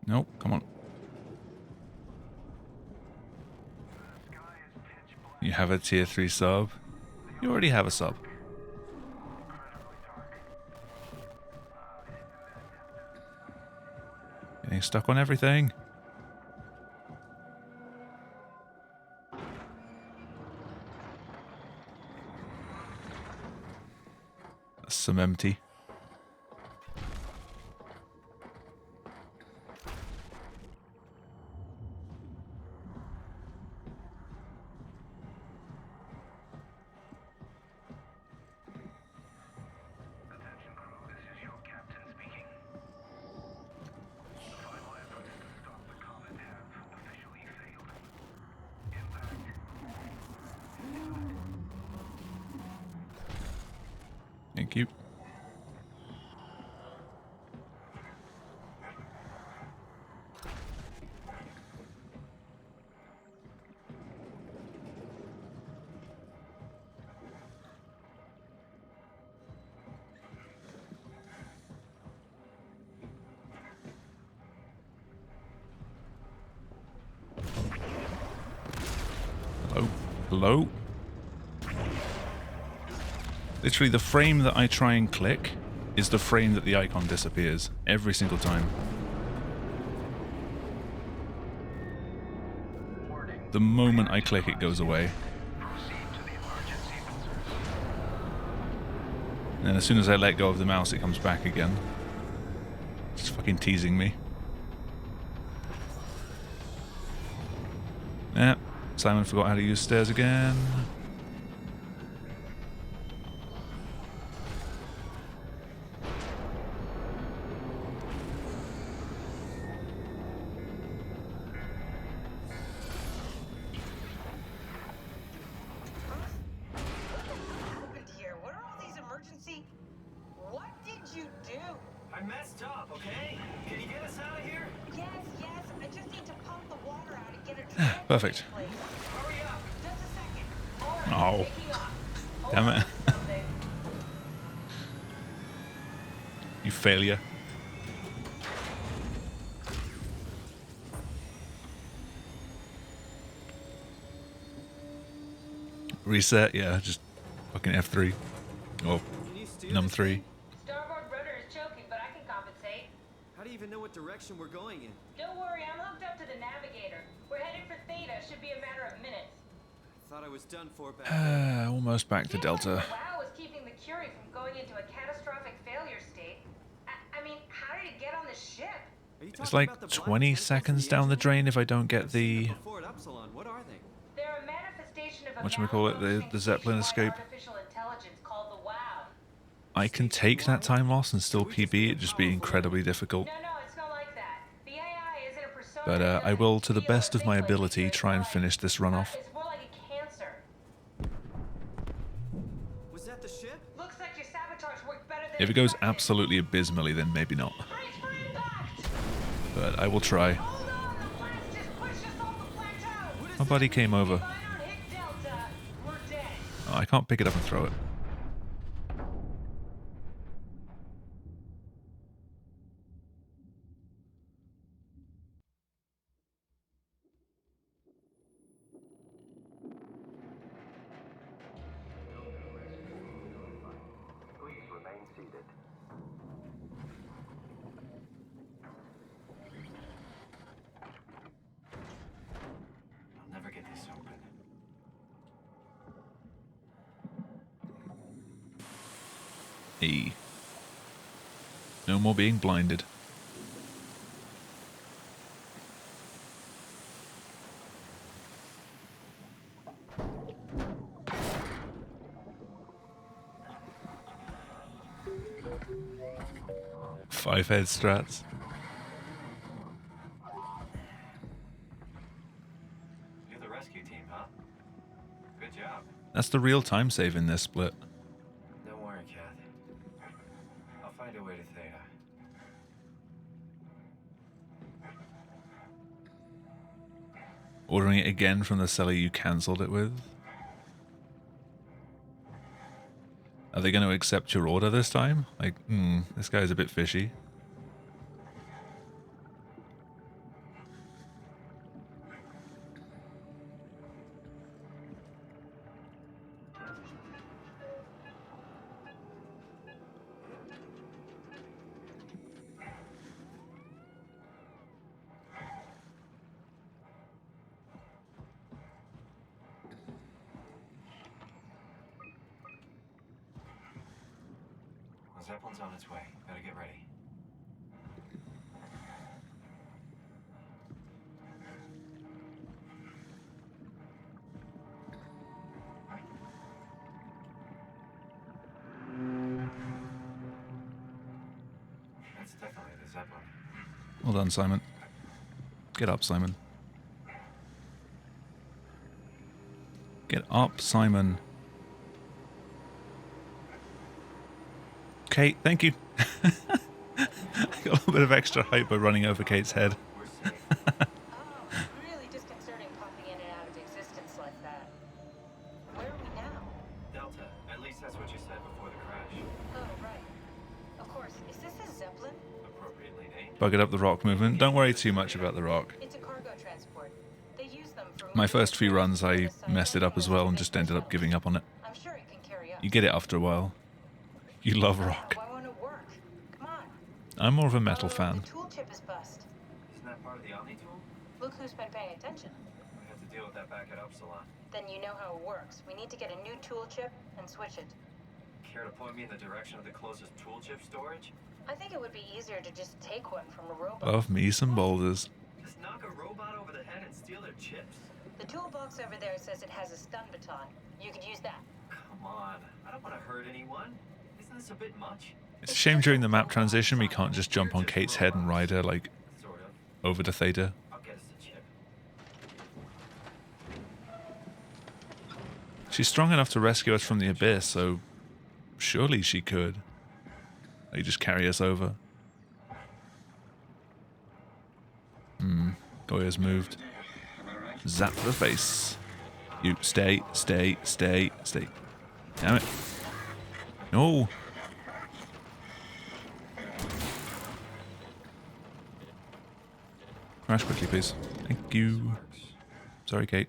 Nope, come on. You have a tier 3 sub? You already have a sub. Getting stuck on everything. That's some empty. Thank you. Hello? Hello? Literally, the frame that I try and click is the frame that the icon disappears every single time. The moment I click, it goes away. And as soon as I let go of the mouse, it comes back again. It's fucking teasing me. Yeah, Simon forgot how to use stairs again. Happened here? What are all these emergency? What did you do? I messed up, okay? Can you get us out of here? Yes, yes. I just need to pump the water out and get a transfer Perfect. in place. Hurry up! Just a second. Oh. Taking off. Damn it. Something. You failure. Reset, yeah, just fucking F3. Or Can you steer num this 3. thing? Starboard rudder is choking, but I can compensate. How do you even know what direction we're going in? Don't worry, I'm hooked up to the navigator. We're headed for Theta. Should be a matter of minutes. I thought I was done for back then. Almost back to Delta. Wow is keeping the Curie from going into a catastrophic failure state. I mean, how did it get on the ship? Are you It's talking like about the black 20 tentacles in seconds down the engine? drain if I don't get I've seen the... them before at Upsilon. What are they? They're a manifestation of a Whatchamacallit, the Zeppelin malfunctioning escape. artificial intelligence called the WOW. I can take that time loss and still PB, it'd just be incredibly difficult. No, it's not like that. The AI isn't a persona. But It I doesn't will, to the feel best or of my think like ability, you try and like. finish this run off. It's more like a cancer. Was that the ship? Looks like your sabotage worked better than If it goes expected. absolutely abysmally, then maybe not. Brace for impact! But I will try. Hold on, the blast just pushed us off the plateau. My buddy came over. If I don't hit Delta, we're dead. Oh, I can't pick it up and throw it. Please remain seated. I'll never get this open. E. No more being blinded. Five head strats. You're the rescue team, huh? Good job. That's the real time save in this split. Don't worry, Kath. I'll find a way to Theta. Ordering it again from the seller you cancelled it with. Are they going to accept your order this time? Like, this guy's a bit fishy. The Zeppelin's on its way. Better get ready. That's definitely the Zeppelin. Well done, Simon. Get up, Simon. Get up, Simon. Kate, thank you. I got a little bit of extra hype by running over Kate's head. We're safe. Oh, really disconcerting popping in and out of existence like that. Where are we now? Delta. At least that's what you said before the crash. Oh, right. Of course. Is this a Zeppelin? Appropriately named. Buggered up the rock movement. Don't worry too much about the rock. It's a cargo transport. They use them for My moving first few runs, I the messed it up as well and just ended up giving up on it. I'm sure it can carry us. You get it after a while. You love rock. Why won't it work? Come on. I'm more of a metal fan. The tool chip is bust. Isn't that part of the Omni tool? Look who's been paying attention. We have to deal with that back at Upsilon. Then you know how it works. We need to get a new tool chip and switch it. Care to point me in the direction of the closest tool chip storage? I think it would be easier to just take one from a robot. Love me some boulders. Just knock a robot over the head and steal their chips. The toolbox over there says it has a stun baton. You could use that. Come on. I don't want to hurt anyone. Isn't this a bit much? It's a shame during the map transition we can't just jump on Kate's head and ride her, like, Sort of. over to Theta. I'll get us a chip. She's strong enough to rescue us from the abyss, so surely she could. Like, just carry us over. Goya's moved. Zap the face. You stay. Damn it. No. Crash quickly, please. Thank you. Sorry, Kate.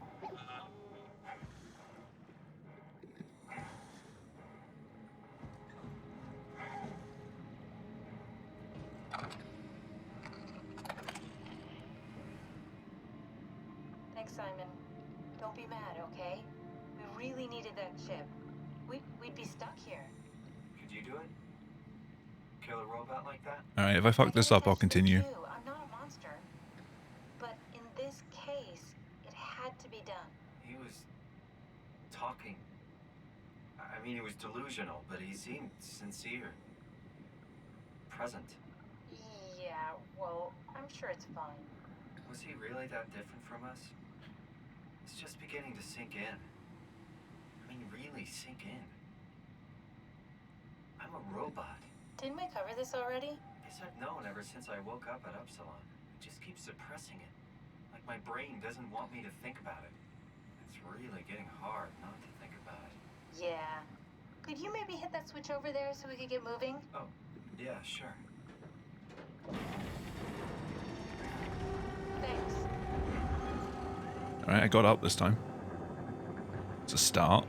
Thanks, Simon. Don't be mad, okay? We really needed that chip. We'd be stuck here. Could you do it? Kill a robot like that? Alright, if I fuck this up, I'll continue. I'm not a monster. But in this case, it had to be done. He was talking. I mean, he was delusional, but he seemed sincere. Present. Yeah, well, I'm sure it's fine. Was he really that different from us? It's just beginning to sink in. I mean, really sink in. I'm a robot. Didn't we cover this already? Yes, I've known ever since I woke up at Upsilon. I just keep suppressing it. Like my brain doesn't want me to think about it. It's really getting hard not to think about it. Yeah. Could you maybe hit that switch over there so we could get moving? Oh, yeah, sure. Thanks. Alright, I got up this time. It's a start.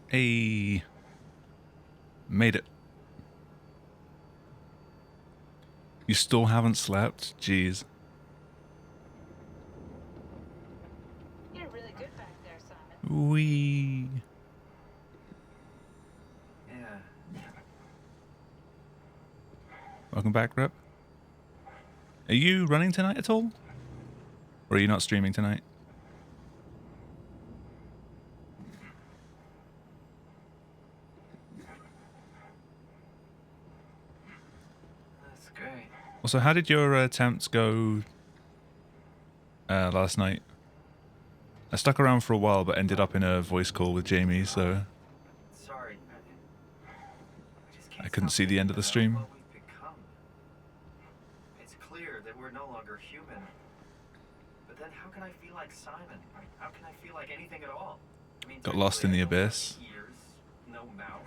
Hey, made it. You still haven't slept? Jeez. You did really good back there, Simon. Wee. Yeah. Welcome back, Rep. Are you running tonight at all? Or are you not streaming tonight? That's great. Also, how did your attempts go last night? I stuck around for a while, but ended up in a voice call with Jamie, so Sorry. I couldn't see the end of the stream. What we've become. It's clear that we're no longer human. But then how can I feel like Simon? How can I feel like anything at all? I mean, Got lost in the technically, I don't abyss. have ears, no mouth.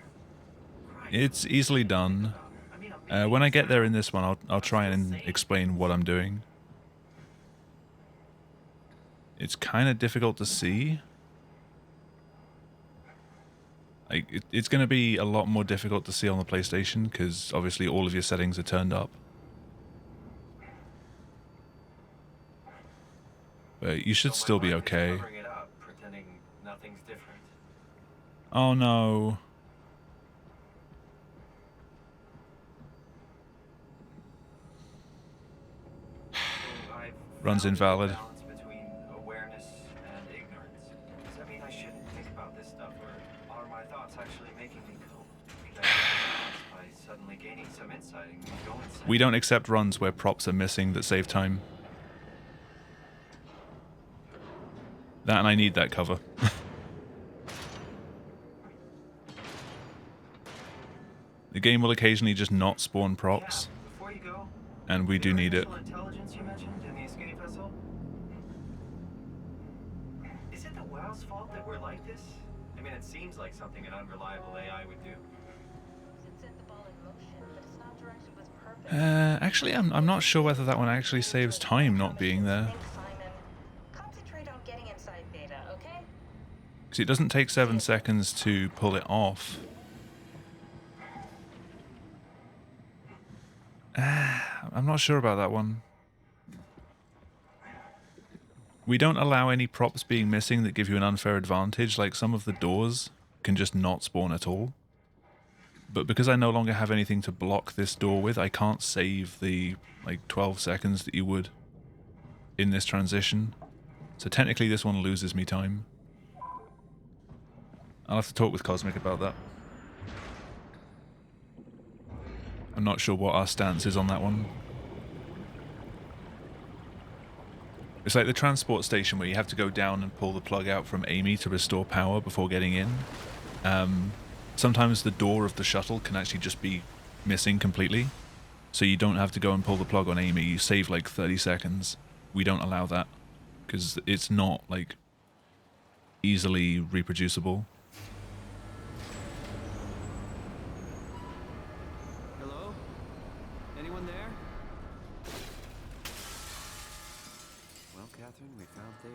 Christ. It's easily done. I mean, I'm When I get there in this one, I'll try and explain what I'm doing. It's kind of difficult to see. Like, it's going to be a lot more difficult to see on the PlayStation because obviously all of your settings are turned up. But you should still be okay. Covering it up, pretending nothing's different. Oh no. Run's invalid. Balance between awareness and ignorance. Does that mean I shouldn't think about this stuff, or are my thoughts actually making me go? Could I get by suddenly gaining some insight and go insane? We don't accept runs where props are missing that save time. That and I need that cover. The game will occasionally just not spawn props. Before you go, And we do need it. intelligence you mentioned in the escape vessel? Is it the WoW's fault that we're like this? I mean, it seems like something an unreliable AI would do. It set the ball in motion, but it's not directed with purpose. Actually, I'm not sure whether that one actually saves time not being there. Think, Simon. Concentrate on getting inside Beta, okay? Because it doesn't take 7 seconds to pull it off. I'm not sure about that one. We don't allow any props being missing that give you an unfair advantage, like some of the doors can just not spawn at all. But because I no longer have anything to block this door with, I can't save the like 12 seconds that you would in this transition. So technically this one loses me time. I'll have to talk with Cosmic about that. I'm not sure what our stance is on that one. It's like the transport station where you have to go down and pull the plug out from Amy to restore power before getting in. Sometimes the door of the shuttle can actually just be missing completely. So you don't have to go and pull the plug on Amy. You save like 30 seconds. We don't allow that because it's not like easily reproducible. Hello? Anyone there? Well, Catherine, we found Theta.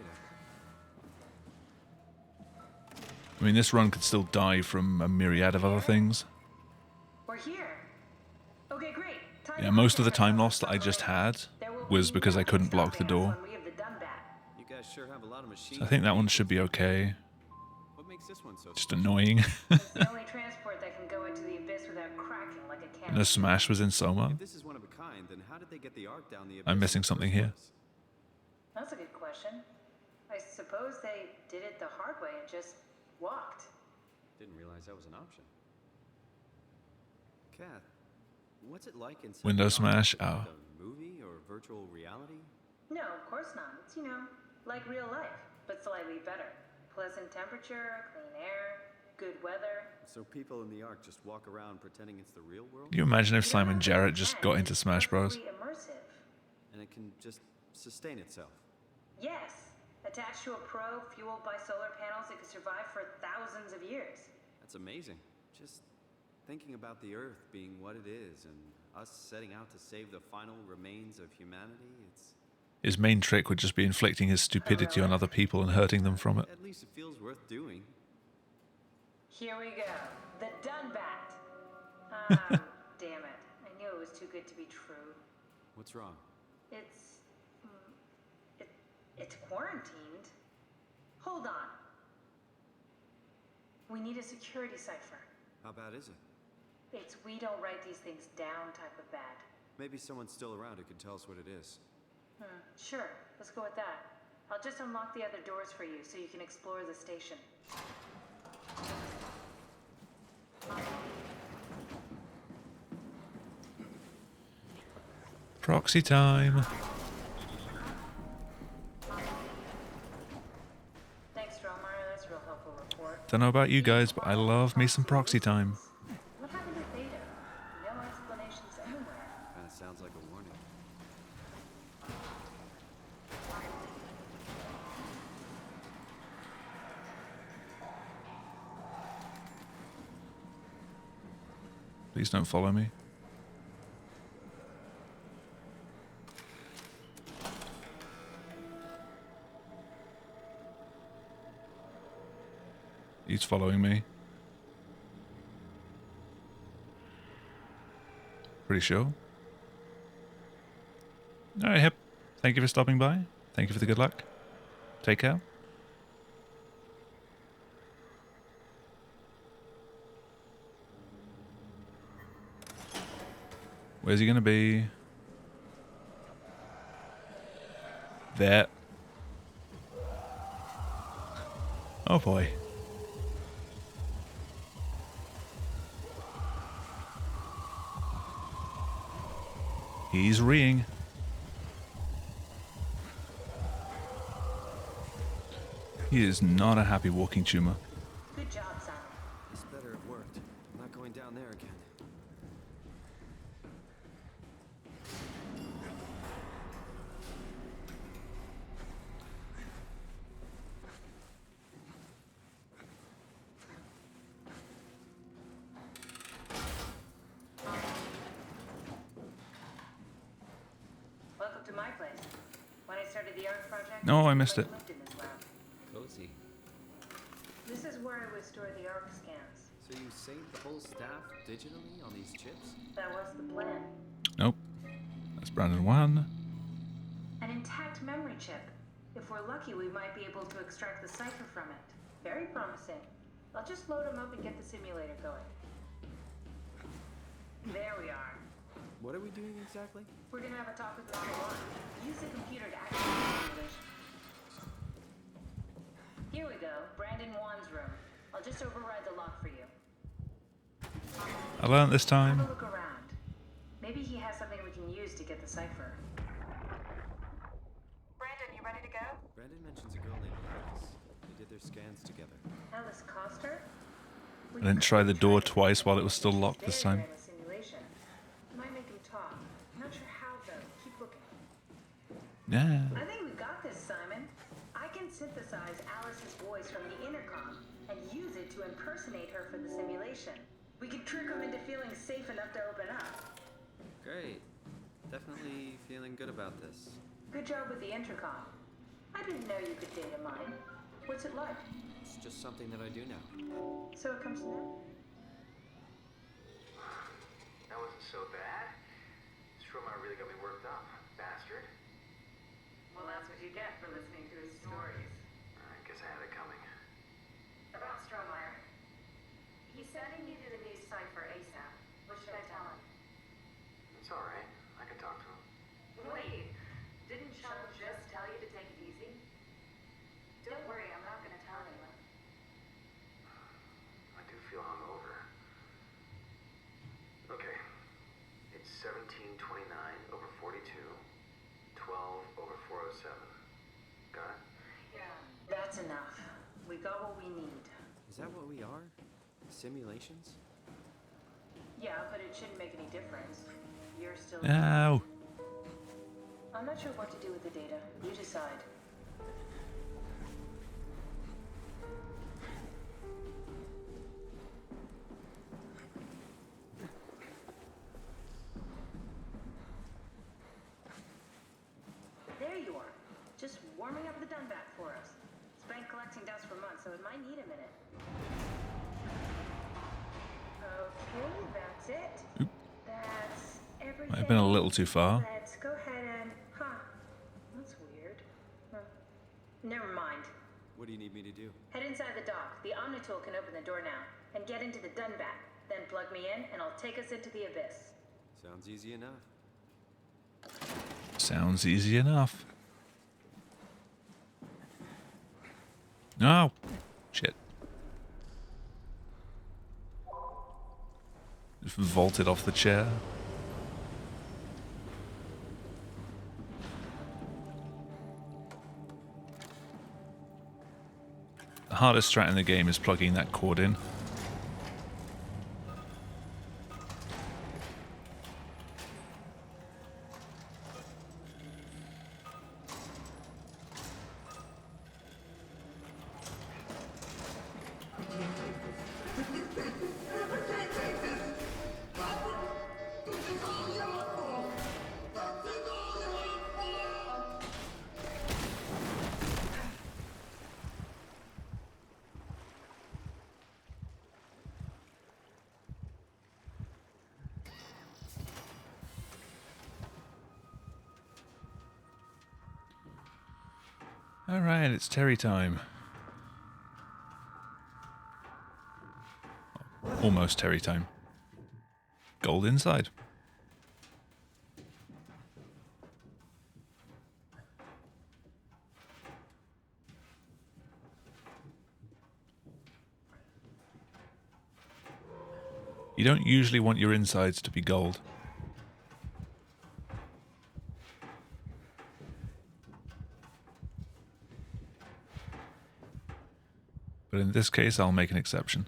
I mean, this run could still die from a myriad of other things. We're here. Okay, great. Yeah, most of the time loss that I just had was because I couldn't block the door. You guys sure have a lot of machines. So I think that one should be okay. What makes this one so Just annoying. It's the only transport that can go into the abyss without cracking like a can. And the Smash was in Soma. If this is one of a kind, then how did they get the arc down the abyss? I'm missing something here. That's a good question. I suppose they did it the hard way and just walked. Didn't realize that was an option. Kath, what's it like inside Windows the arc? Smash? Like Oh. a movie or virtual reality? No, of course not. It's, like real life, but slightly better. Pleasant temperature, clean air, good weather. So people in the arc just walk around pretending it's the real world? Can you imagine if Simon Jarrett just got into Smash Bros? Immersive. And it can just sustain itself. Yes. Attached to a probe fueled by solar panels, it could survive for thousands of years. That's amazing. Just thinking about the Earth being what it is and us setting out to save the final remains of humanity, it's... His main trick would just be inflicting his stupidity on other people and hurting them from it. At least it feels worth doing. Here we go. The Dunbat. Damn it. I knew it was too good to be true. What's wrong? It's quarantined. Hold on. We need a security cipher. How bad is it? It's we don't write these things down type of bad. Maybe someone's still around who can tell us what it is. Sure, let's go with that. I'll just unlock the other doors for you so you can explore the station. Proxy time. Thanks, Dromar. That's a real helpful report. Don't know about you guys, but I love me some proxy time. What happened to Theta? No explanations anywhere. Kinda sounds like a warning. Please don't follow me. He's following me. Pretty sure. Alright, Hip. Thank you for stopping by. Thank you for the good luck. Take care. Where's he gonna be? There. Oh boy. He's reeing. He is not a happy walking tumor. Good job, Simon. This better have worked. I'm not going down there again. Welcome to my place. When I started the art project, No, I missed it. lived in this lab. Cozy. This is where I would store the ARC scans. So you saved the whole staff digitally on these chips? That was the plan. Nope. That's Brandon 1. An intact memory chip. If we're lucky, we might be able to extract the cipher from it. Very promising. I'll just load them up and get the simulator going. There we are. What are we doing exactly? We're gonna have a talk with Model 1. Use the computer to access the simulation. Here we go. Brandon Wan's room. I'll just override the lock for you. I learned this Have a time. look around. Maybe he has something we can use to get the cipher. Brandon, you ready to go? Brandon mentions a girl named Alice. They did their scans together. Alice Coster? I didn't try the door twice while it was still locked this time. Simulation. Might make him talk. Not sure how though. Keep looking. Yeah. I think we got this, Simon. I can synthesize Alice's voice from the intercom and use it to impersonate her for the simulation. We can trick him into feeling safe enough to open up. Great. Definitely feeling good about this. Good job with the intercom. I didn't know you could data mine. What's it like? It's just something that I do now. So it comes to that? That wasn't so bad. Stromae really got me worked up, bastard. Well, that's what you get for listening to his stories. I guess I had it coming. About Strohmeyer. He said he needed a new cipher ASAP. What should I tell him? It's alright. I can talk to him. Wait, didn't Sean just tell you to take it easy? Don't worry, I'm not gonna tell anyone. I do feel hungover. Okay. It's 1729 over 42, 12 over 407. Got it? Yeah. That's enough. We got what we need. Is that what we are? Simulations? Yeah, but it shouldn't make any difference. You're still... Ow. I'm not sure what to do with the data. You decide. There you are. Just warming up the Dunbat for us. It's been collecting dust for months, so it might need a minute. Okay, that's it. That's everything. Might have been a little too far. Let's go ahead and... Huh. That's weird. Huh. Never mind. What do you need me to do? Head inside the dock. The Omnitool can open the door now. And get into the Dunbat. Then plug me in, and I'll take us into the abyss. Sounds easy enough. Sounds easy enough. No. Shit. Just vaulted off the chair. The hardest strat in the game is plugging that cord in. Alright, it's Terry time. Almost Terry time. Gold inside. You don't usually want your insides to be gold. But in this case, I'll make an exception.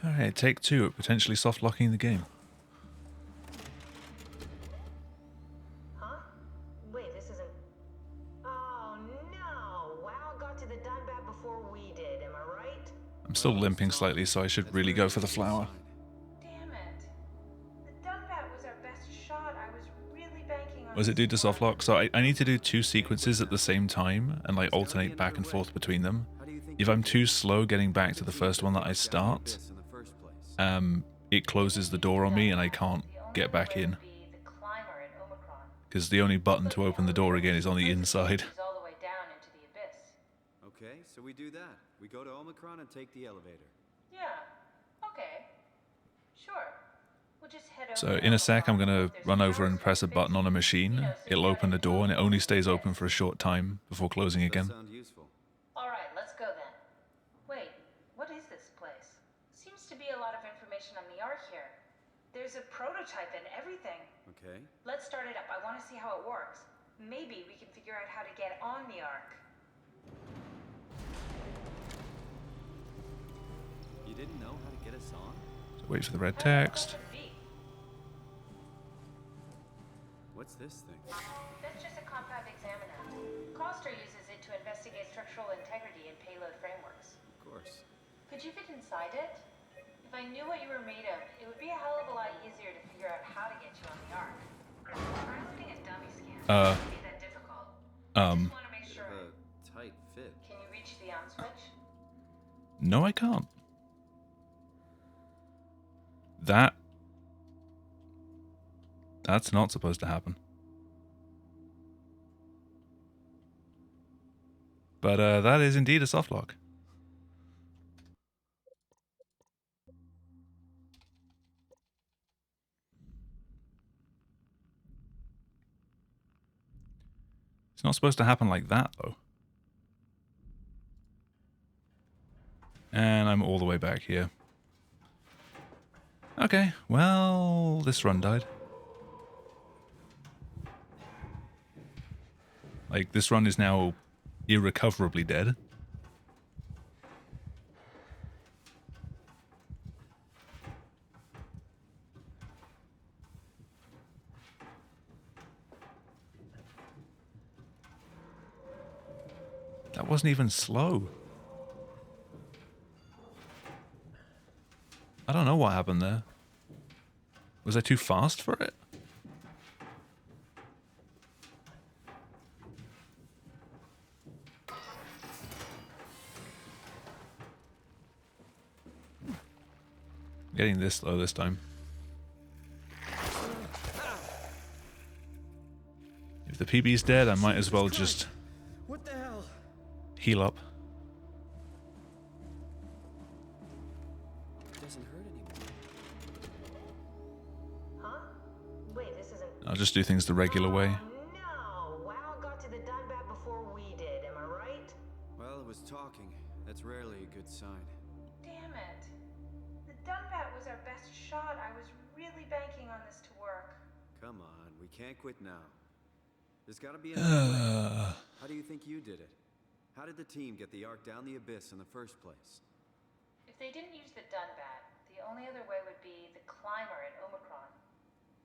Alright, take two at potentially soft locking the game. Huh? Wait, this isn't... Oh no! WoW got to the Dunbat before we did, am I right? I'm still limping slightly, so I should really go for the flower. Damn it. The Dunbat was our best shot. I was really banking on... What does it do to soft lock? So I need to do two sequences at the same time and like alternate back and forth between them. If I'm too slow getting back to the first one that I start, it closes the door on me and I can't get back in. Because the only button to open the door again is on the inside. Okay, so we do that. We go to Omicron and take the elevator. Yeah, okay. Sure. We'll just head over So to in a sec I'm Omicron. going If to there's run a over and power press a switch button on a fixed, machine. so It'll you open the gotta door and it go only to stays the open for a short time before closing again. Sound useful. Alright, let's go then. Wait, what is this place? Seems to be a lot of information on the Ark here. There's a prototype and everything. Okay. Let's start it up. I want to see how it works. Maybe we can figure out how to get on the Ark. You didn't know how to get us on? Wait for the red text. What's this thing? That's just a compound examiner. Coster uses it to investigate structural integrity in payload frameworks. Of course. Could you fit inside it? If I knew what you were made of, it would be a hell of a lot easier to figure out how to get you on the Ark. Piloting a dummy scan wouldn't be that difficult. I just want to make sure. A tight fit. Can you reach the on switch? No, I can't. That's not supposed to happen. But that is indeed a soft lock. It's not supposed to happen like that, though. And I'm all the way back here. Okay, well, this run died. Like, this run is now irrecoverably dead. That wasn't even slow. I don't know what happened there. Was I too fast for it? Getting this slow this time. If the PB's dead, I might as well just What the hell? heal up. It doesn't hurt anymore. Huh? Wait, this isn't... I'll just do things the regular way. No! WoW got to the Dunbat before we did, am I right? Well, it was talking. That's rarely a good sign. Damn it. The Dunbat was our best shot. I was really banking on this to work. Come on, we can't quit now. There's gotta be another way. How do you think you did it? How did the team get the Ark down the abyss in the first place? If they didn't use the Dunbat, the only other way would be the climber at Omicron.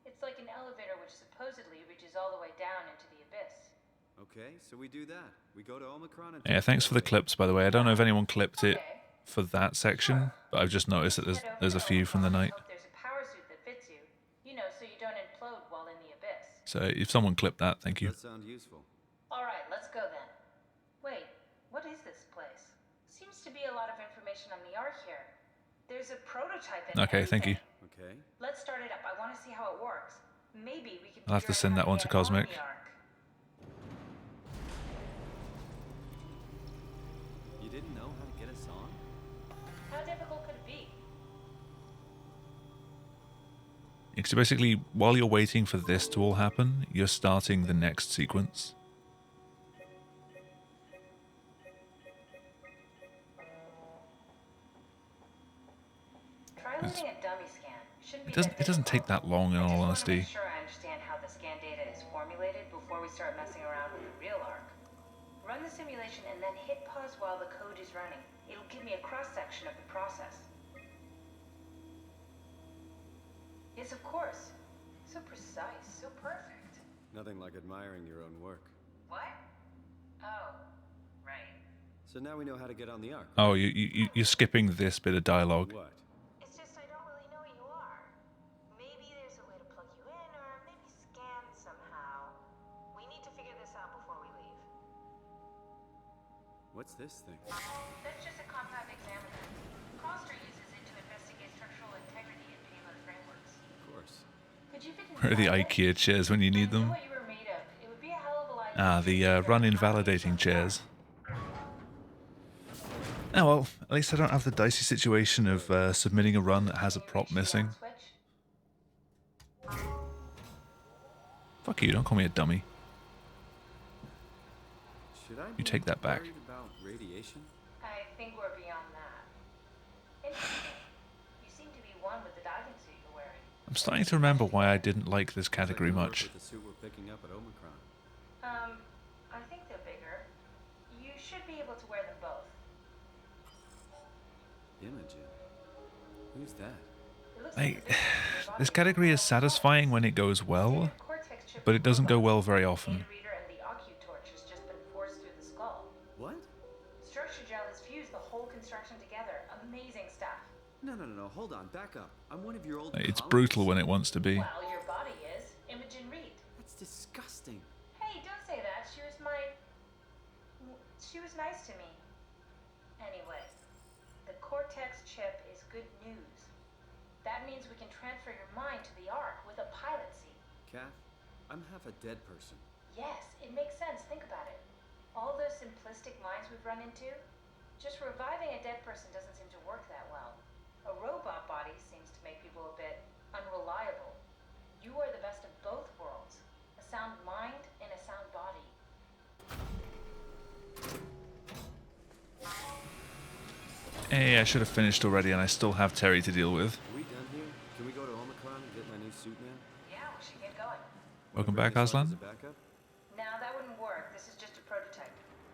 It's like an elevator which supposedly reaches all the way down into the abyss. Okay, so we do that. We go to Omicron and... Yeah, thanks for the clips, by the way. I don't know if anyone clipped it for that section, but I've just noticed that Head over there's a to few from the Omicron and night. hope there's a power suit that fits you. You know, so you don't implode while in the abyss. So if someone clipped that, thank you. Does sound useful. All right, let's go then. Wait, what is this place? Seems to be a lot of information on the Ark here. There's a prototype in Okay, thank you. Okay. Let's start it up. I want to see how it works. Maybe we can. I'll have to figure send out how that one to get it on Cosmic. the Ark. You didn't know how to get us on? How difficult could it be? So basically, while you're waiting for this to all happen, you're starting the next sequence. Try leaving a dummy scan. Shouldn't be It doesn't take that long, in I just all want to honesty. make sure I understand how the scan data is formulated before we start messing around with the real Ark. Run the simulation and then hit pause while the code is running. It'll give me a cross-section of the process. Yes, of course. So precise, so perfect. Nothing like admiring your own work. What? Oh, right. So now we know how to get on the Ark. Oh, you're skipping this bit of dialogue. What? It's just I don't really know what you are. Maybe there's a way to plug you in, or maybe scan somehow. We need to figure this out before we leave. What's this thing? That's just a compact examiner. Coster uses it to investigate structural integrity in payload frameworks. Of course. Could you fit Where are the inside it? IKEA chairs when you need I knew them? what you were made of. It would be a hell of a lot Ah, easier the to run figure out how to invalidating use them. chairs. Oh well, at least I don't have the dicey situation of submitting a run that has a prop missing. Fuck you, don't call me a dummy. Should I You take that back. worried about radiation? I think we're beyond that. Interesting. You seem to be one with the diving suit you're wearing. I'm starting to remember why I didn't like this category Like the much. work with the suit we're picking up at Omicron. I think they're bigger. You should be able to wear them both. Imogen. Who's that? It looks like Like, this category is satisfying when it goes well, but it doesn't go well very often. reader and the torch has just been forced through the skull. What? Structure gel has fused the whole construction together. Amazing stuff. No, hold on, back up. I'm one of your old Like, it's colleagues. brutal when it wants to be. Well, your body is. Imogen Reed. That's disgusting. Hey, don't say that. She was nice to me. Anyway, the Cortex chip is good news. That means we can transfer your mind to the Ark with a pilot seat. Kath, I'm half a dead person. Yes, it makes sense. Think about it. All those simplistic minds we've run into, just reviving a dead person doesn't seem to work that well. A robot body seems to make people a bit unreliable. You are the best of both worlds. A sound mind and a sound body. Hey, I should have finished already and I still have Terry to deal with. Are we done here? Can we go to Omicron and get my new suit now? Yeah, we should get going. Welcome Bring back, this on as Aslan. a backup? No, that wouldn't work. This is just a prototype.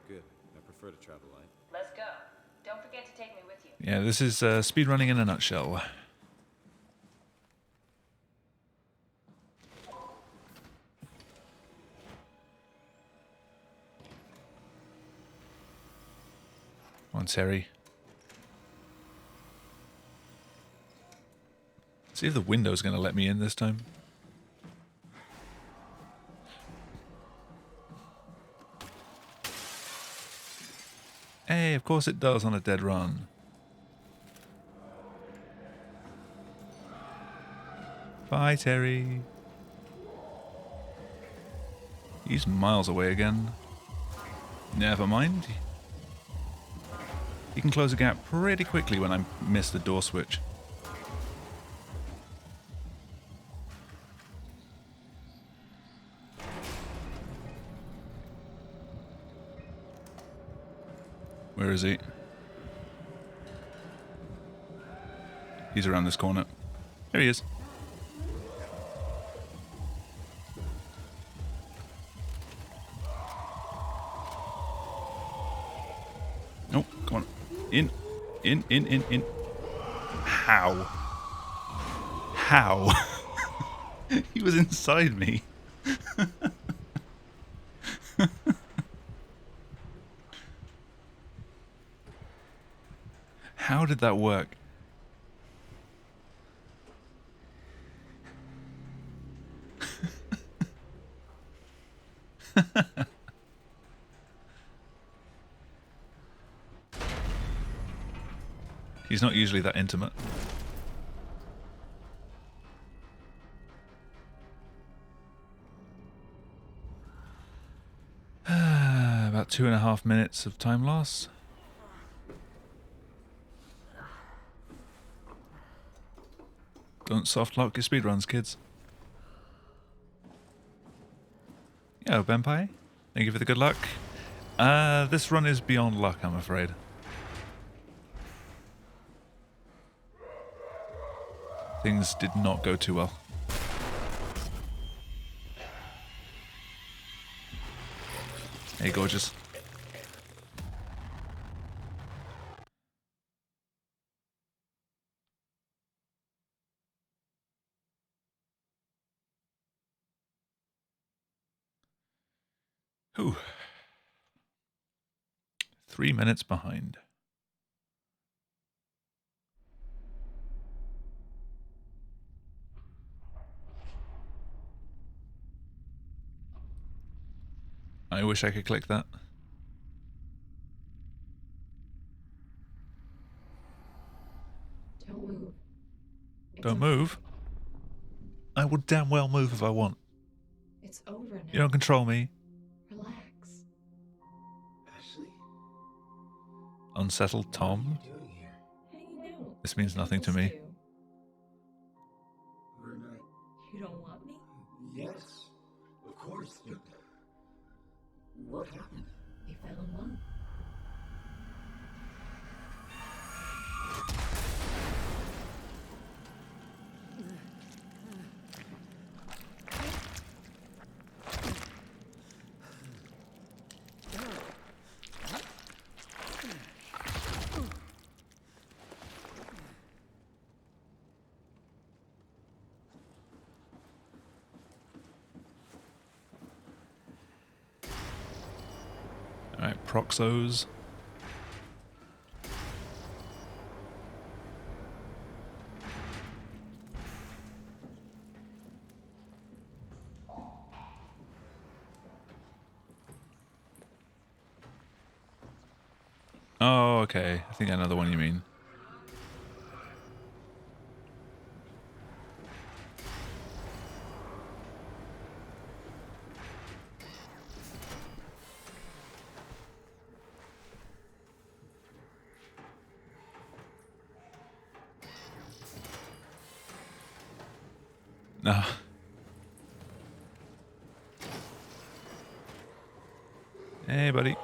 Good. I prefer to travel light. Let's go. Don't forget to take me with you. Yeah, this is speedrunning in a nutshell. Come on, Terry. See if the window's going to let me in this time. Hey, of course it does on a dead run. Bye, Terry. He's miles away again. Never mind. He can close a gap pretty quickly when I miss the door switch. Where is he? He's around this corner. There he is. Oh, come on. In. In. How? How? He was inside me. How did that work? He's not usually that intimate. About 2.5 minutes of time loss. Don't soft lock your speedruns, kids. Yo, Benpai. Thank you for the good luck. This run is beyond luck, I'm afraid. Things did not go too well. Hey, gorgeous. Ooh. 3 minutes behind. I wish I could click that. Don't move. Don't move? I will damn well move if I want. It's over now. You don't control me. Relax. Ashley? Unsettled Tom? What are you doing here? Hanging out. This means like nothing to couples me. do. We're not. You don't want me? Yes, of course, but what happened? We found one. Alright, Proxos. Oh, okay. I think I know the one you mean. No. Hey, buddy.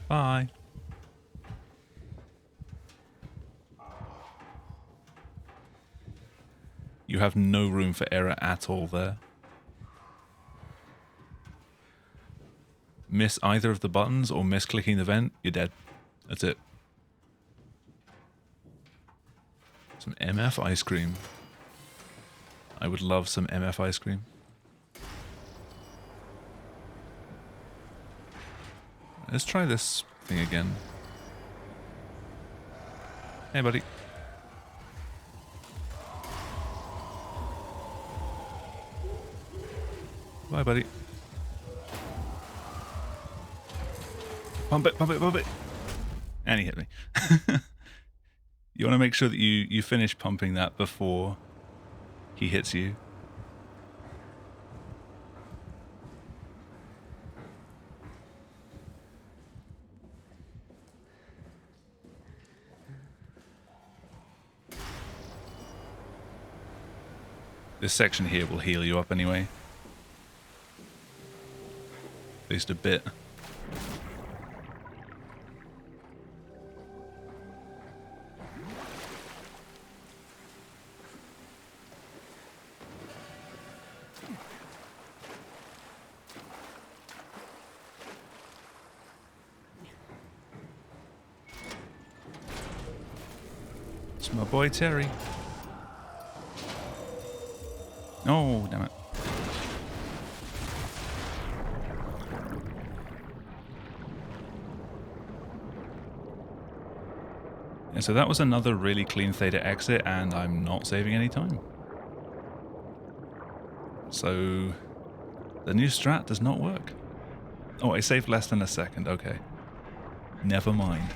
Bye. You have no room for error at all there. Miss either of the buttons or miss clicking the vent, you're dead. That's it. Some MF ice cream. I would love some MF ice cream. Let's try this thing again. Hey, buddy. Bye, buddy. Pump it, pump it, pump it. And he hit me. You want to make sure that you finish pumping that before he hits you. This section here will heal you up anyway. At least a bit. It's my boy Terry. Oh, damn it. And so that was another really clean theta exit, and I'm not saving any time. So the new strat does not work. Oh, I saved less than a second. Okay. Never mind.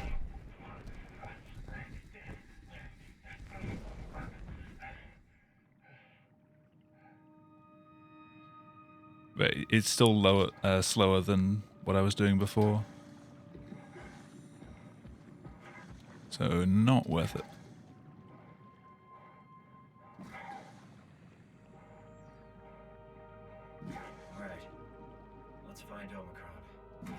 But it's still lower, slower than what I was doing before. So not worth it. Alright. Let's find Omicron.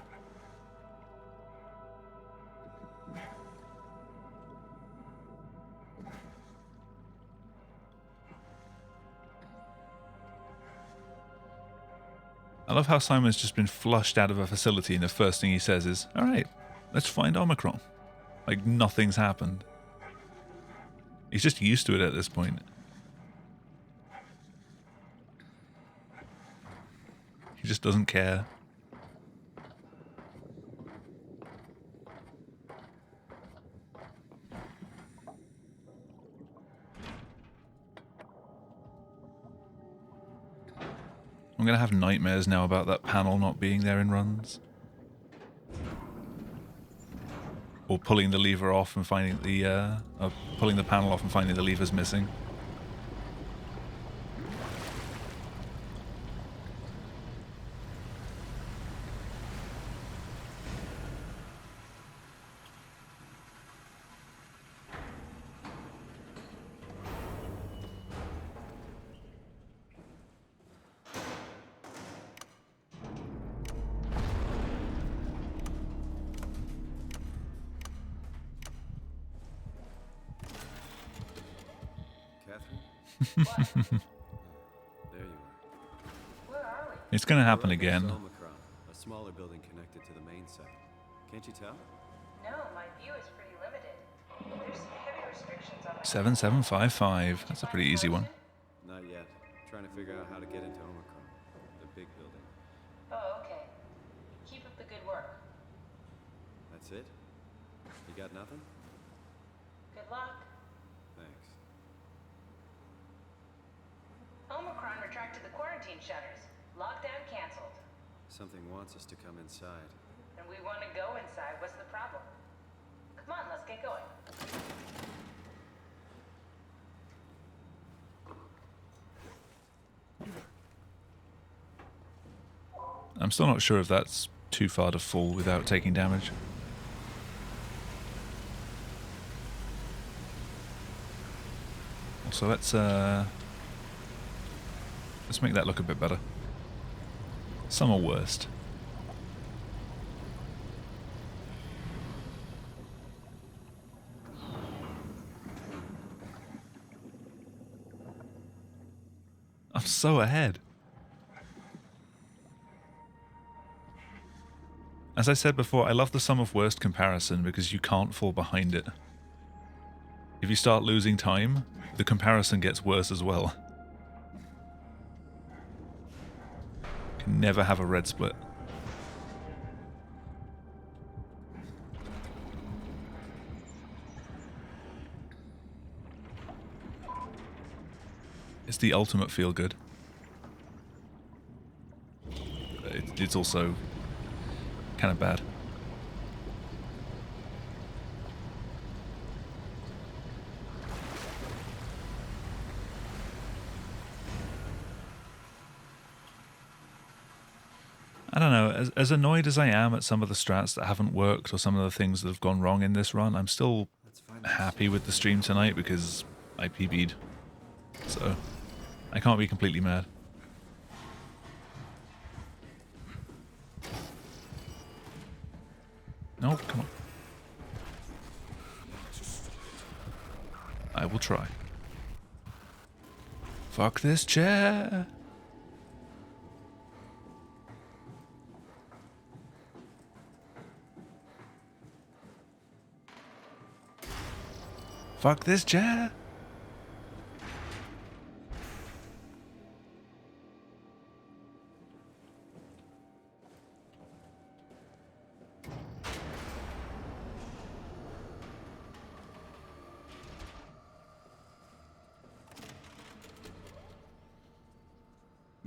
I love how Simon's just been flushed out of a facility and the first thing he says is, alright, let's find Omicron. Like nothing's happened. He's just used to it at this point. He just doesn't care. I'm gonna have nightmares now about that panel not being there in runs. Or pulling the lever off and finding the, pulling the panel off and finding the lever's missing. Catherine? There you are. Where are we? It's gonna happen We're up next again. to Omicron, a smaller building connected to the main site. Can't you tell? No, my view is pretty limited. There's some heavy restrictions on my 7755. That's a pretty easy one. Not yet. Trying to figure out how to get into Omicron, the big building. Oh, okay. Keep up the good work. That's it? You got nothing? Good luck. Thanks. Omicron retracted the quarantine shutters. Lockdown canceled. Something wants us to come inside. And we want to go inside. What's the problem? Come on, let's get going. I'm still not sure if that's too far to fall without taking damage. So let's make that look a bit better. Some are worst. I'm so ahead. As I said before, I love the sum of worst comparison because you can't fall behind it. If you start losing time, the comparison gets worse as well. You can never have a red split. It's the ultimate feel good. It's also kind of bad. I don't know, as annoyed as I am at some of the strats that haven't worked or some of the things that have gone wrong in this run, I'm still happy with the stream tonight because I PB'd. So, I can't be completely mad. No, come on. I will try. Fuck this chair! Fuck this chair!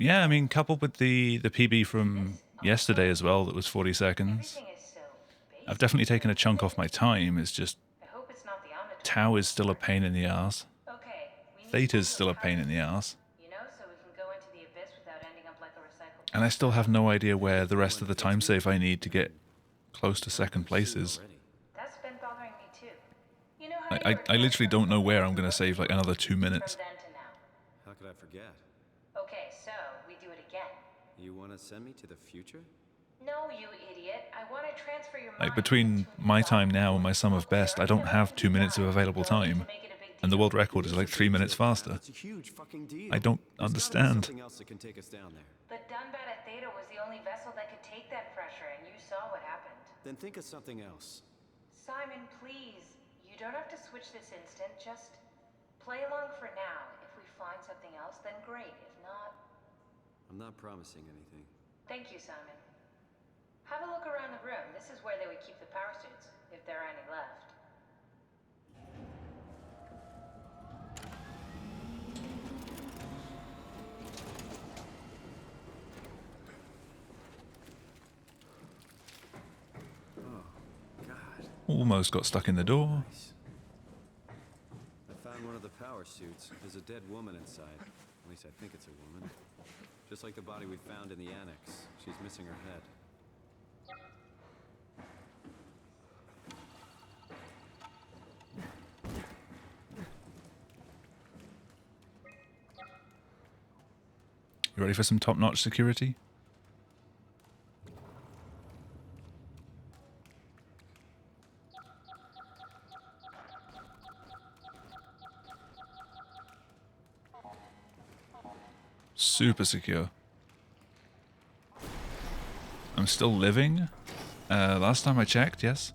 Yeah, I mean, coupled with the PB from yesterday as well, that was 40 seconds. Everything is so basic. I've definitely taken a chunk off my time. It's just I hope it's not the omnitory. Tau is still a pain in the ass. Okay, we need Theta's to still a pain in the ass. you know, so we can go into the abyss without ending up like a recycled. And I still have no idea where the rest of the time save I need to get close to second place is. That's been bothering me too. You know how I literally don't know where I'm going to save like another 2 minutes. from then to now. How could I forget? Okay, so we do it again. You want to send me to the future? No, you idiot. I want to transfer your Like mind between my time now and my sum of best, I don't have 2 minutes of available time. And the world record is like 3 minutes faster. It's a huge fucking deal. I don't There's gotta be understand. something else that can take us down there. The Dunbat Theta was the only vessel that could take that pressure, and you saw what happened. Then think of something else. Simon, please. You don't have to switch this instant. Just play along for now. If we find something else, then great. If not, I'm not promising anything. thank you, Simon. Have a look around the room. This is where they would keep the power suits, if there are any left. Almost got stuck in the door. I found one of the power suits. There's a dead woman inside. At least I think it's a woman. Just like the body we found in the annex. She's missing her head. You ready for some top-notch security? Super secure. I'm still living. Last time I checked, yes.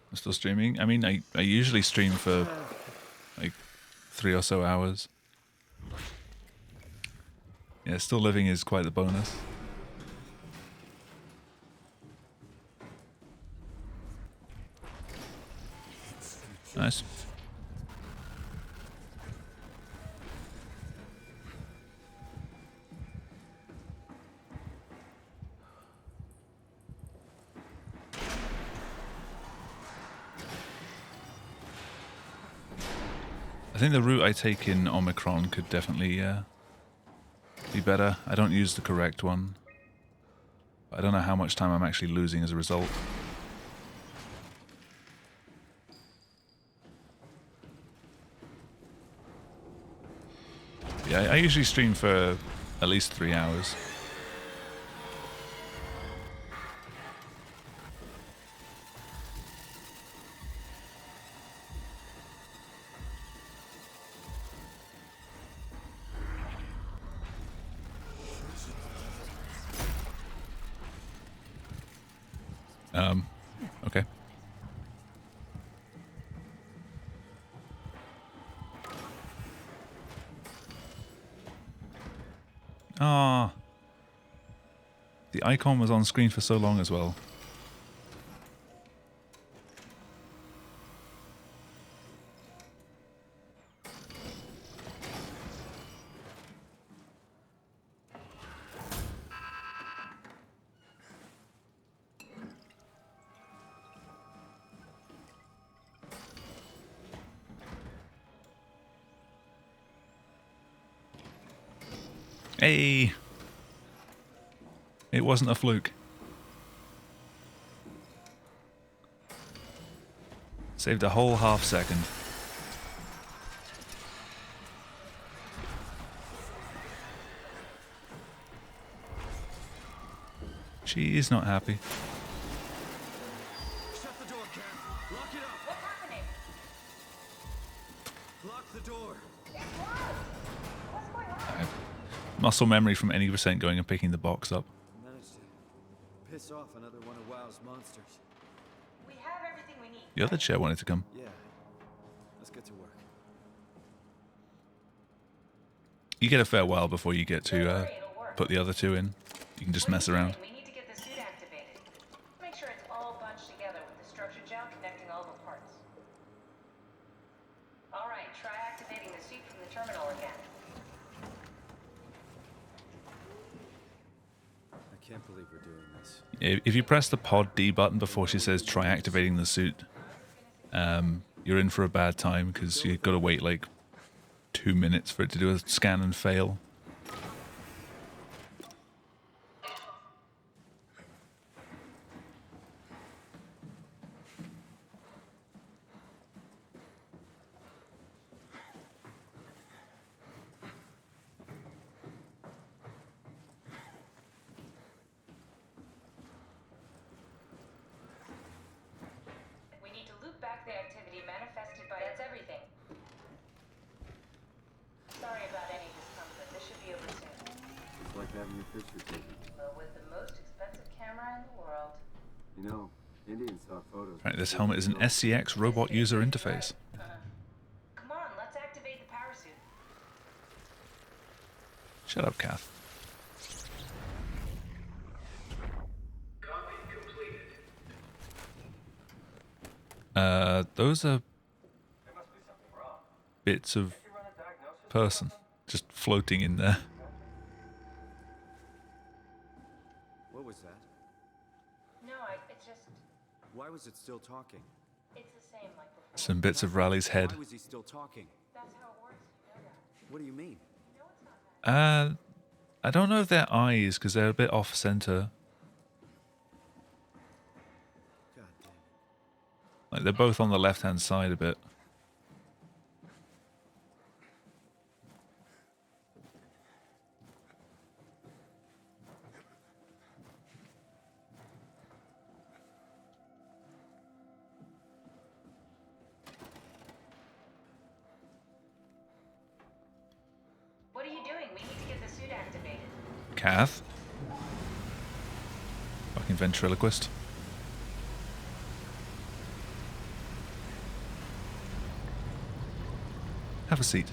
I'm still streaming. I mean, I usually stream for like 3 or so hours. Yeah, still living is quite the bonus. Nice. I think the route I take in Omicron could definitely be better. I don't use the correct one. I don't know how much time I'm actually losing as a result. Yeah, I usually stream for at least 3 hours. Okay. Ah, the icon was on screen for so long as well. Hey! It wasn't a fluke. Saved a whole half second. She is not happy. Shut the door, Cat. Lock it up. What's happening? Lock the door. It's locked. What's going on? I have muscle memory from any percent going and picking the box up. Managed to piss off another one of WoW's monsters. We have everything we need. The other chair wanted to come. Yeah. Let's get to work. You get a fair while before you get to Don't worry, it'll work. put the other two in. You can just What are mess you around. doing? We need to get the suit activated. Make sure it's all bunched together with the structure gel connecting all the parts. All right, try activating the suit from the terminal again. I can't believe we're doing this. If you press the pod D button before she says try activating the suit, you're in for a bad time because you've got to wait like 2 minutes for it to do a scan and fail. We need to loop back the activity manifested by. That's everything. Sorry about any discomfort. This should be over soon. It's like having your picture taken. But with the most expensive camera in the world. You know, Indians thought photos. Right, this helmet is an SCX robot user interface. Come on, let's activate the power suit. Shut up, Kath. Copy completed. Those are There must be something wrong. bits of Did you run a diagnosis? person just floating in there. What was that? No, it's just. Why was it still talking? It's the same like before. Some bits of Raleigh's head. Why was he still talking? That's how it works. You know that. What do you mean? No, it's not that. I don't know if they're eyes because they're a bit off center. God damn it. Like they're both on the left hand side a bit. What are you doing? We need to get the suit activated. Kath? Fucking ventriloquist. Have a seat.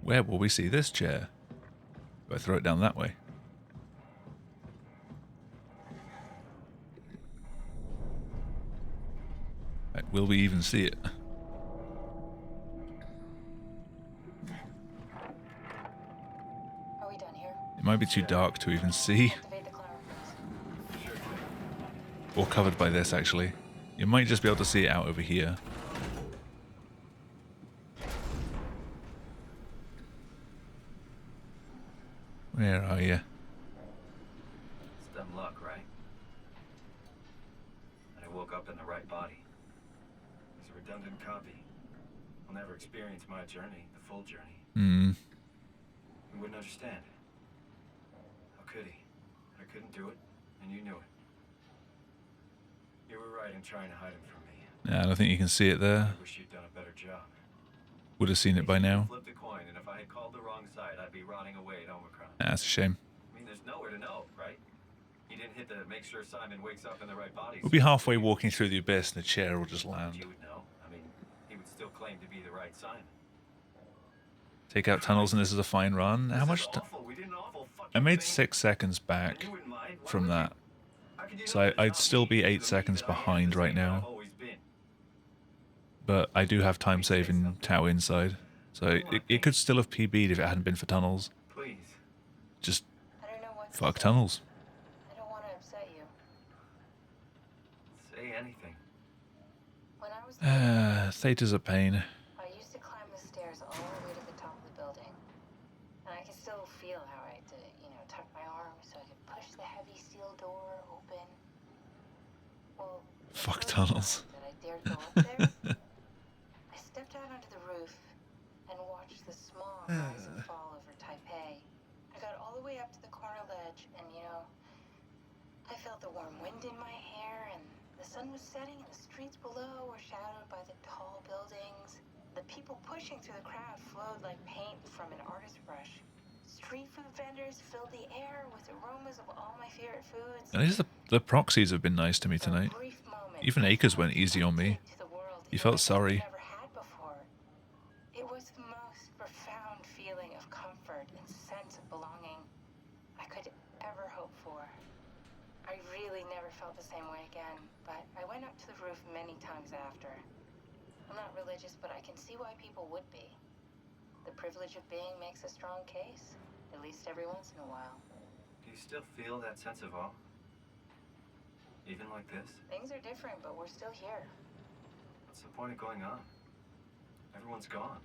Where will we see this chair? Do I throw it down that way? Right, will we even see it? Are we done here? It might be too dark to even see. Activate the clown. Or covered by this, actually. You might just be able to see it out over here. Where are you? It's dumb luck, right? I woke up in the right body. It's a redundant copy. I'll never experience my journey, the full journey. Hmm. He wouldn't understand. How could he? I couldn't do it, and you knew it. You were right in trying to hide him from me. Yeah, I don't think you can see it there. I wish you'd done a better job. Would have seen it by now. Flipped a coin, and if I had called the wrong side, I'd be rotting away at Omicron. That's a shame. I mean, there's nowhere to know, right? He didn't hit the make sure Simon wakes up in the right body. We'll be halfway walking through the abyss and the chair will just land. You would know. I mean, he would still claim to be the right Simon. Take out tunnels and this is a fine run. How much? We did an awful fucking I made thing. 6 seconds back You wouldn't mind. Why from would you? that. How could you So know this? I'd Not still me. be 8 The me seconds that I am, behind the right same that I've now. always been. But I do have time saving Tau inside. So it could still have PB'd if it hadn't been for tunnels. Please. Just I don't know what to fuck say. tunnels. I don't want to upset you. Say anything. When I was Theta's a pain. I used to climb the stairs all the way to the top of the building. And I can still feel how I had to, tuck my arm so I could push the heavy steel door open. Well, the Fuck first tunnels. time that I dared go up there, I stepped out onto the roof and watched the smog rise and fall over Taipei. I got all the way up to the corner ledge and, I felt the warm wind in my hair and the The sun was setting and the streets below were shadowed by the tall buildings. The people pushing through the crowd flowed like paint from an artist's brush. Street food vendors filled the air with aromas of all my favorite foods. At least the proxies have been nice to me tonight. Even Acres went easy on me. You felt sorry. Never had before. It was the most profound feeling of comfort and sense of belonging I could ever hope for. I really never felt the same way again, but I went up to the roof many times after. I'm not religious, but I can see why people would be. The privilege of being makes a strong case, at least every once in a while. Do you still feel that sense of awe? Even like this? Things are different, but we're still here. What's the point of going on? Everyone's gone.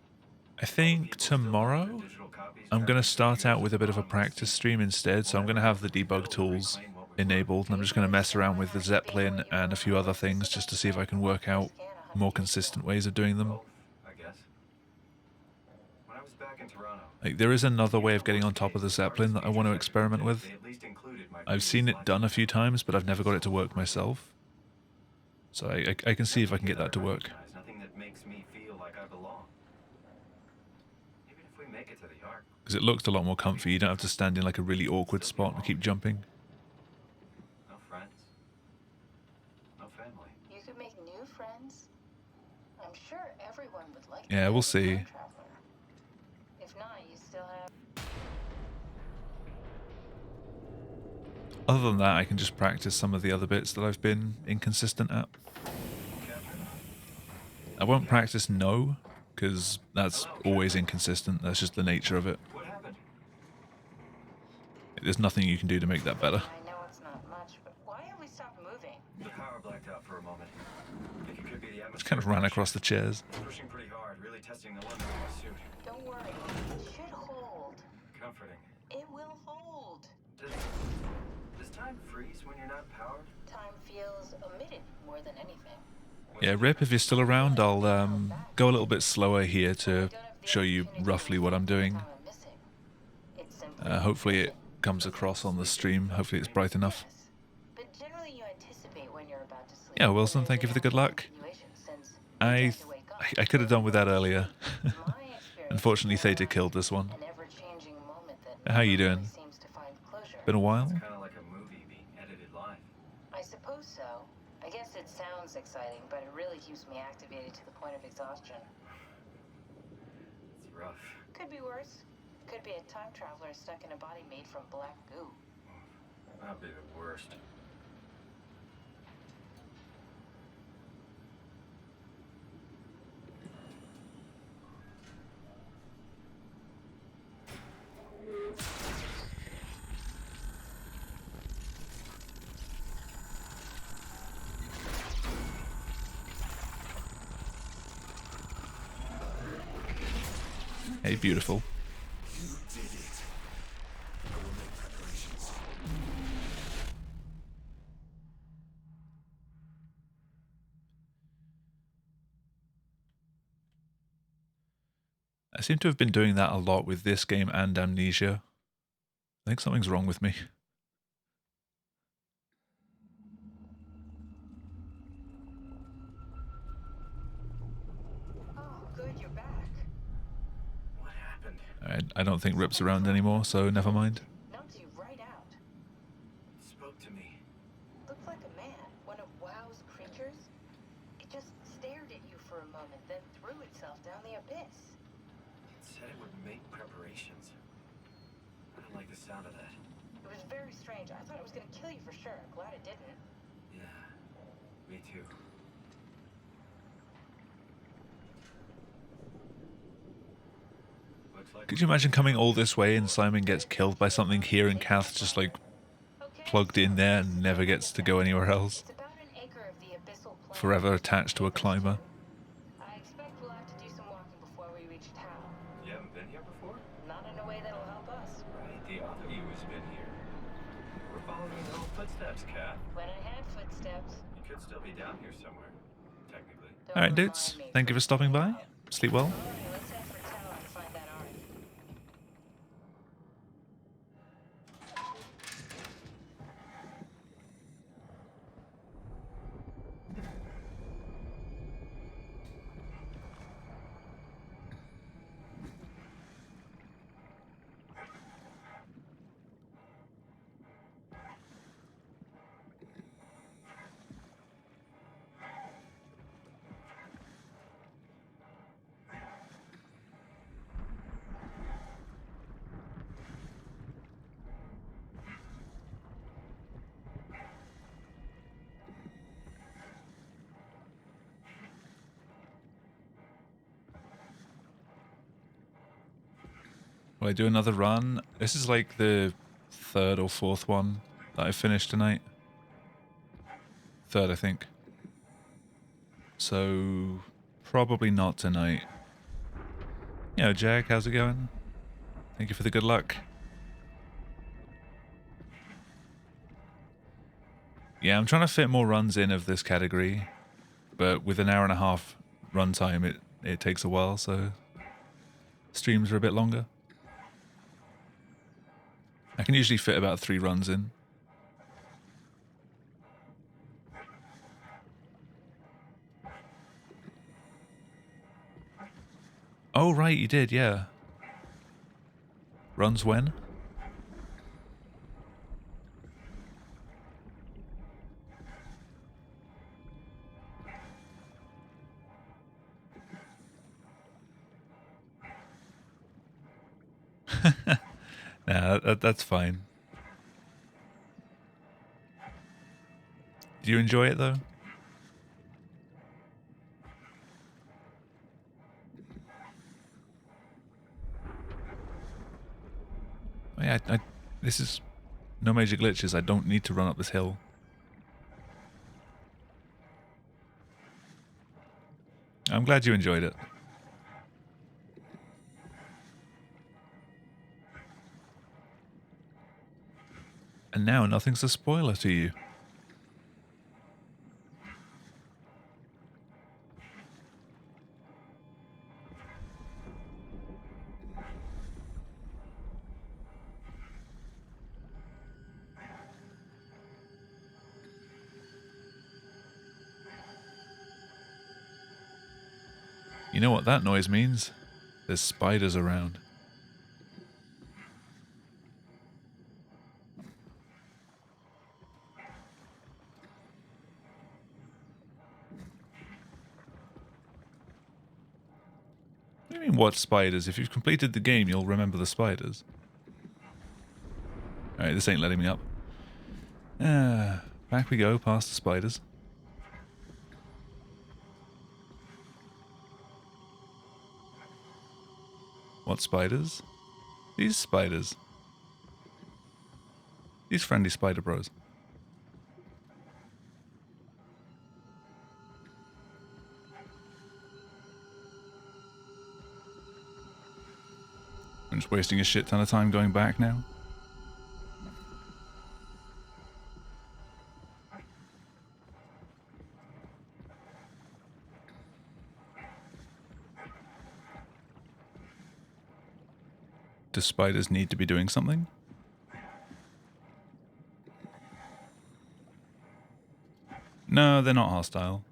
I think tomorrow I'm going to start out with a bit of a practice stream instead, so I'm going to have the debug tools enabled, and I'm just going to mess around with the Zeppelin and a few other things just to see if I can work out more consistent ways of doing them. I guess. When I was back in Toronto, Like, there is another way of getting on top of the Zeppelin that I want to experiment with. I've seen it done a few times, but I've never got it to work myself. So I can see if I can get that to work. there's nothing that makes me feel like I belong. Even if we make it to the Ark. Because it looked a lot more comfy. You don't have to stand in like a really awkward spot and keep jumping. No friends. No family. You could make new friends. I'm sure everyone would like to Yeah, be we'll a see. time traveler. If not, you still have... Other than that, I can just practice some of the other bits that I've been inconsistent at. I won't practice no, because that's always inconsistent. That's just the nature of it. What happened? There's nothing you can do to make that better. I know it's not much, but why have we stopped moving? The power blacked out for a moment. I think it could be the atmosphere. Just kind of ran across the chairs. Pushing pretty hard, really testing the limits of my suit. Don't worry, it should hold. Comforting. It will hold. Does time freeze when you're not powered? Time feels omitted more than anything. Yeah, Rip, if you're still around, I'll go a little bit slower here to show you roughly what I'm doing. Hopefully it comes across on the stream. Hopefully it's bright enough. But generally you anticipate when you're about to sleep. Yeah, Wilson, thank you for the good luck. I could have done with that earlier. Unfortunately, Theta killed this one. How you doing? Been a while? Kind of like a movie being edited live. I suppose so. I guess it sounds exciting, but it really keeps me activated to the point of exhaustion. It's rough. Could be worse. Could be a time traveler stuck in a body made from black goo. That'd be the worst. Hey, beautiful. I seem to have been doing that a lot with this game and Amnesia. I think something's wrong with me. Oh, good, you're back. What happened? I don't think Rip's around anymore, so never mind. Knocked you right out. Spoke to me. Looked like a man, one of WoW's creatures. It just stared at you for a moment, then threw itself down the abyss. It said it would make preparations. I don't like the sound of that. It was very strange. I thought it was going to kill you for sure. Glad it didn't. Yeah, me too. Looks like Could you imagine coming all this way and Simon gets killed by something here and Kath's just like plugged in there and never gets to go anywhere else? It's about an acre of the abyssal plain. Forever attached to a climber. I expect we'll have to do some walking before we reach town. You haven't been here before? Not in a way that'll help us. Right, the other you has been here. We're following your own footsteps, Kat. When I had footsteps. You could still be down here somewhere, technically. Alright, dudes. Thank you for stopping by. Sleep well. Alright, let's head for town and find that Ark. Will I do another run? This is like the third or fourth one that I finished tonight. Third, I think. So, probably not tonight. Yo, Jack, how's it going? Thank you for the good luck. Yeah, I'm trying to fit more runs in of this category, but with an hour and a half runtime, it takes a while, so streams are a bit longer. I can usually fit about 3 runs in. Oh, right, you did, yeah. Runs when? Nah, that's fine. Do you enjoy it, though? Oh, yeah, this is no major glitches. I don't need to run up this hill. I'm glad you enjoyed it. And now nothing's a spoiler to you. You know what that noise means? There's spiders around. What do you mean, what spiders? If you've completed the game, you'll remember the spiders. Alright, this ain't letting me up. Back we go, past the spiders. What spiders? These spiders. These friendly spider bros. I'm just wasting a shit ton of time going back now. Do spiders need to be doing something? No, they're not hostile.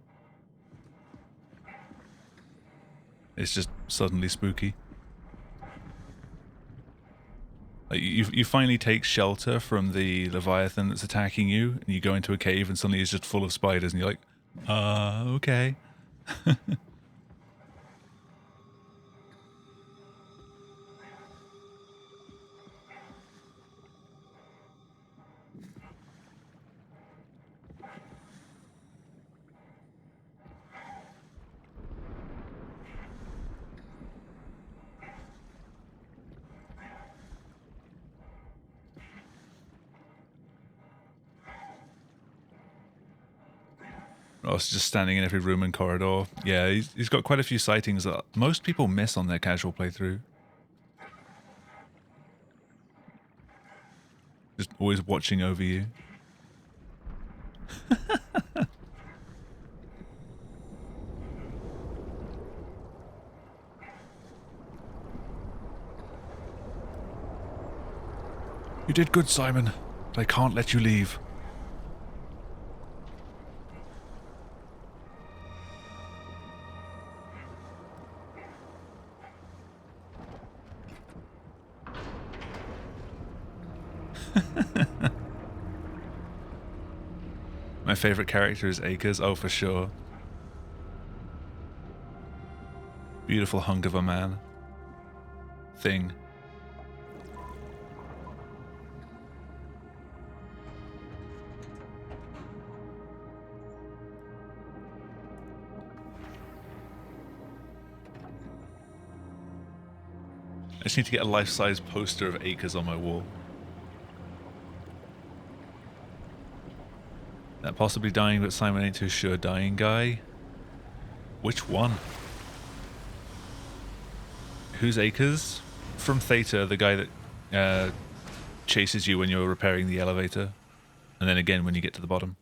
It's just suddenly spooky. Like you finally take shelter from the Leviathan that's attacking you, and you go into a cave and suddenly it's just full of spiders, and you're like, okay. Ross just standing in every room and corridor. Yeah, he's got quite a few sightings that most people miss on their casual playthrough. Just always watching over you. You did good, Simon, but I can't let you leave. My favorite character is Akers. Oh, for sure. Beautiful hunk of a man. Thing. just need to get a life-size poster of Acres on my wall. That possibly dying, but Simon ain't too sure. Dying guy? Which one? Who's Acres? From Theta, the guy that chases you when you're repairing the elevator. And then again when you get to the bottom.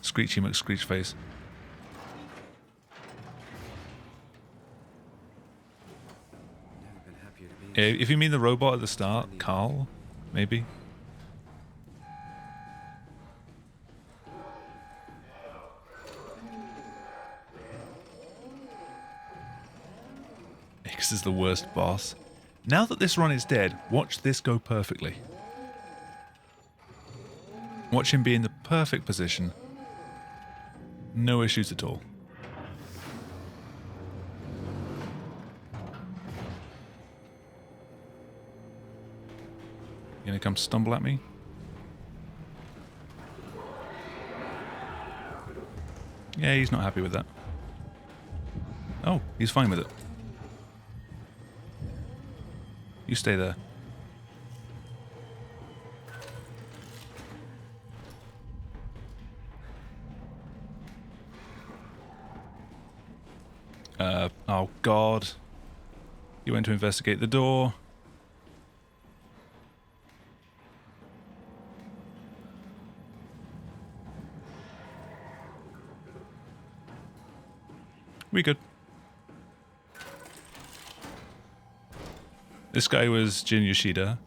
Screechy McScreechface. Never been happier to be If you mean the robot at the start, Carl, maybe. X is the worst boss. Now that this run is dead, watch this go perfectly. Watch him be in the perfect position. No issues at all. You gonna come stumble at me? Yeah, he's not happy with that. Oh, he's fine with it. You stay there. Oh God. You went to investigate the door. We good. This guy was Jin Yoshida.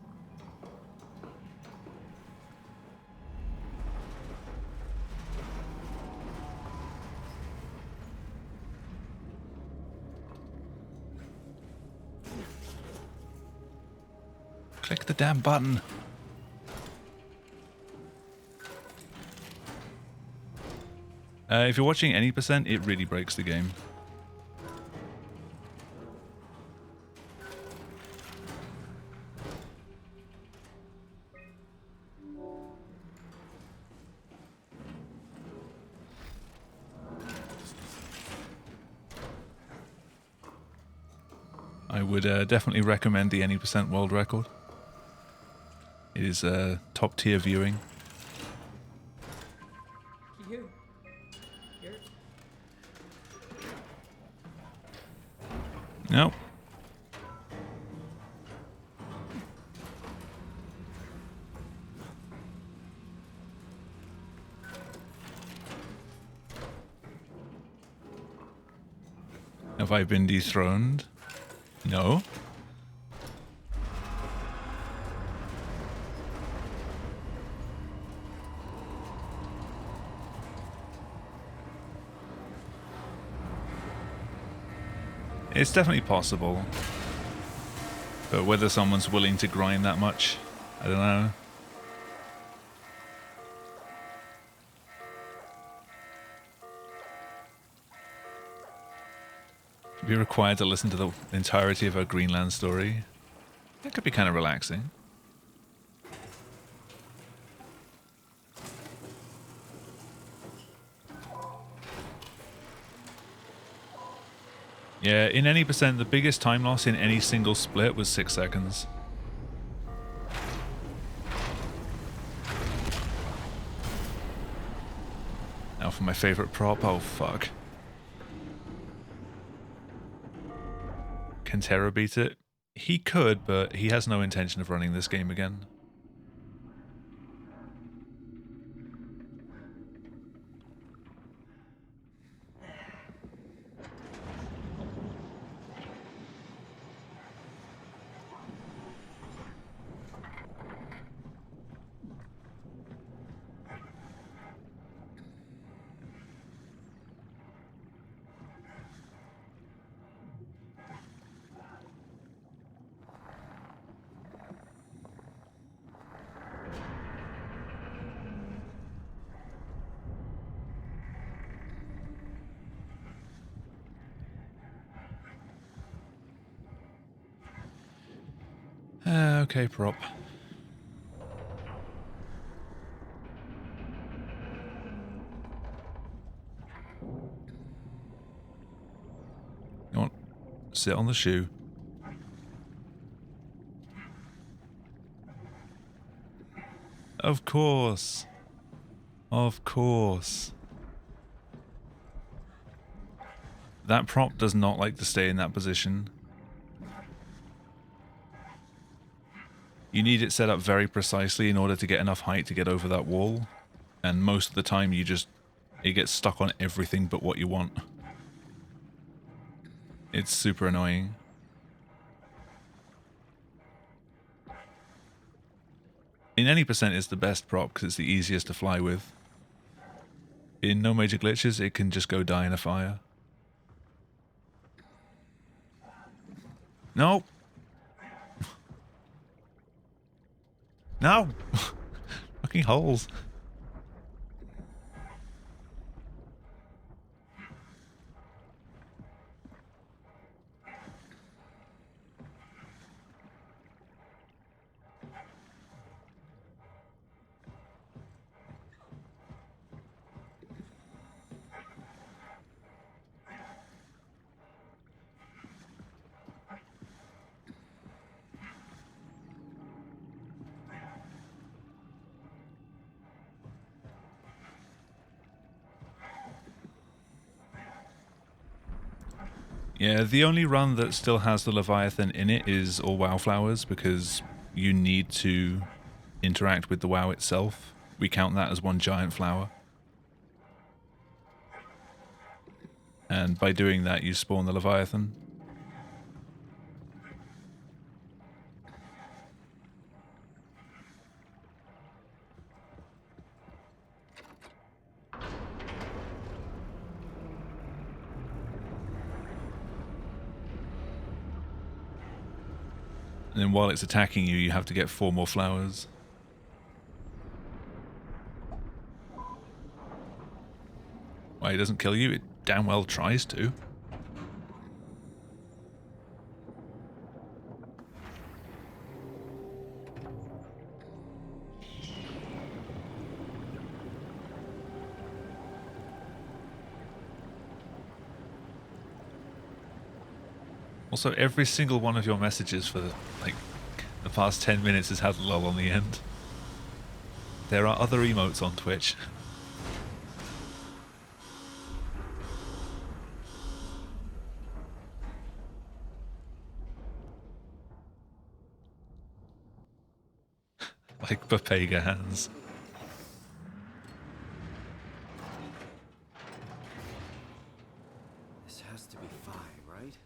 Click the damn button. If you're watching any percent, it really breaks the game. I would definitely recommend the Any Percent World Record. It is top tier viewing. You. You're... Nope. Have I been dethroned? No. It's definitely possible. But whether someone's willing to grind that much, I don't know. Be required to listen to the entirety of a Greenland story. That could be kind of relaxing. Yeah, in any percent, the biggest time loss in any single split was 6 seconds. Now for my favorite prop. Oh, fuck. Can Terra beat it? He could, but he has no intention of running this game again. Okay, prop. sit on the shoe. Of course. Of course. That prop does not like to stay in that position. You need it set up very precisely in order to get enough height to get over that wall. And most of the time it gets stuck on everything but what you want. It's super annoying. In any percent, it's the best prop because it's the easiest to fly with. In No Major Glitches, it can just go die in a fire. No! No! Fucking holes. Yeah, the only run that still has the Leviathan in it is all WoW flowers because you need to interact with the WoW itself. We count that as one giant flower. And by doing that, you spawn the Leviathan. And then while it's attacking you, you have to get 4 more flowers. Why, it doesn't kill you? It damn well tries to. Also, every single one of your messages for the past 10 minutes has had lol on the end. There are other emotes on Twitch. Like Papega hands. This has to be Phi, right?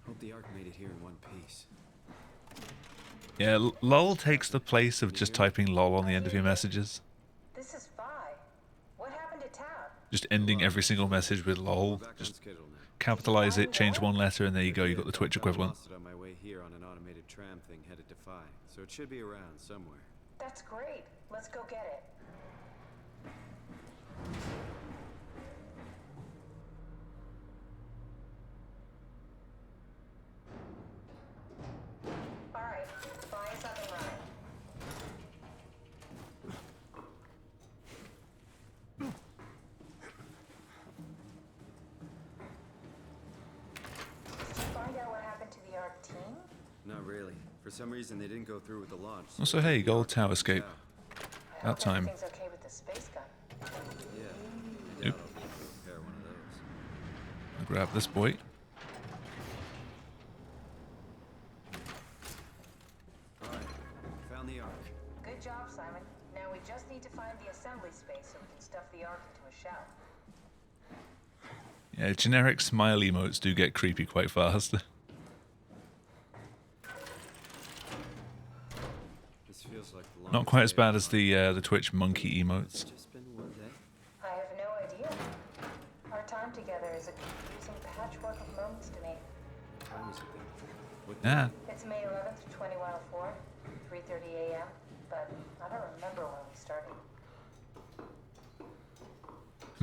Hope the Ark made it here in one piece. Yeah, lol takes the place of just typing lol on the end of your messages. This is Phi. What happened to Tab? Just ending every single message with lol. Just capitalize it, change one letter, and there you go, you got the Twitch equivalent. I lost it on my way here on an automated tram thing headed to Phi, so it should be around somewhere. That's great. Let's go get it. All right, Phi is up and running. Did you find out what happened to the ARC team? Not really. For some reason, they didn't go through with the launch. Also, hey, gold tower escape. About time. Everything's okay with the space gun. Yeah. I doubt Yep. I'll be able to repair one of those. I'll grab this boy. Alright. Found the Ark. Good job, Simon. Now we just need to find the assembly space so we can stuff the ARC into a shell. Yeah, generic smile emotes do get creepy quite fast. This feels like the Not quite as bad as the Twitch monkey emotes. Just been one day. I have no idea. Our time together is a confusing patchwork of moments to me. Time is a thing. What Ah, It's May 11th, 2104, 3:30 a.m., but I don't remember when we started.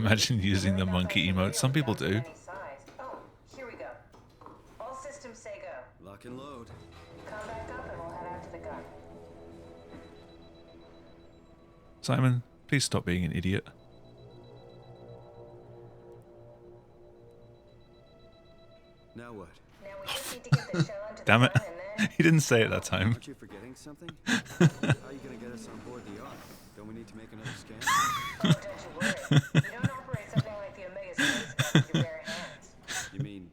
imagine using the monkey emote. Some people do. Any size. Oh, here we go. All systems say go. Lock and load. Come back up and we'll head out to the gun. Simon, please stop being an idiot. Now what? Damn it. sun and then... He didn't say it that time. Aren't you forgetting something? How are you gonna get us on board the Ark? Don't we need to make another scan? Oh, don't you worry. You don't operate something like the Omega space gun with your bare hands. You mean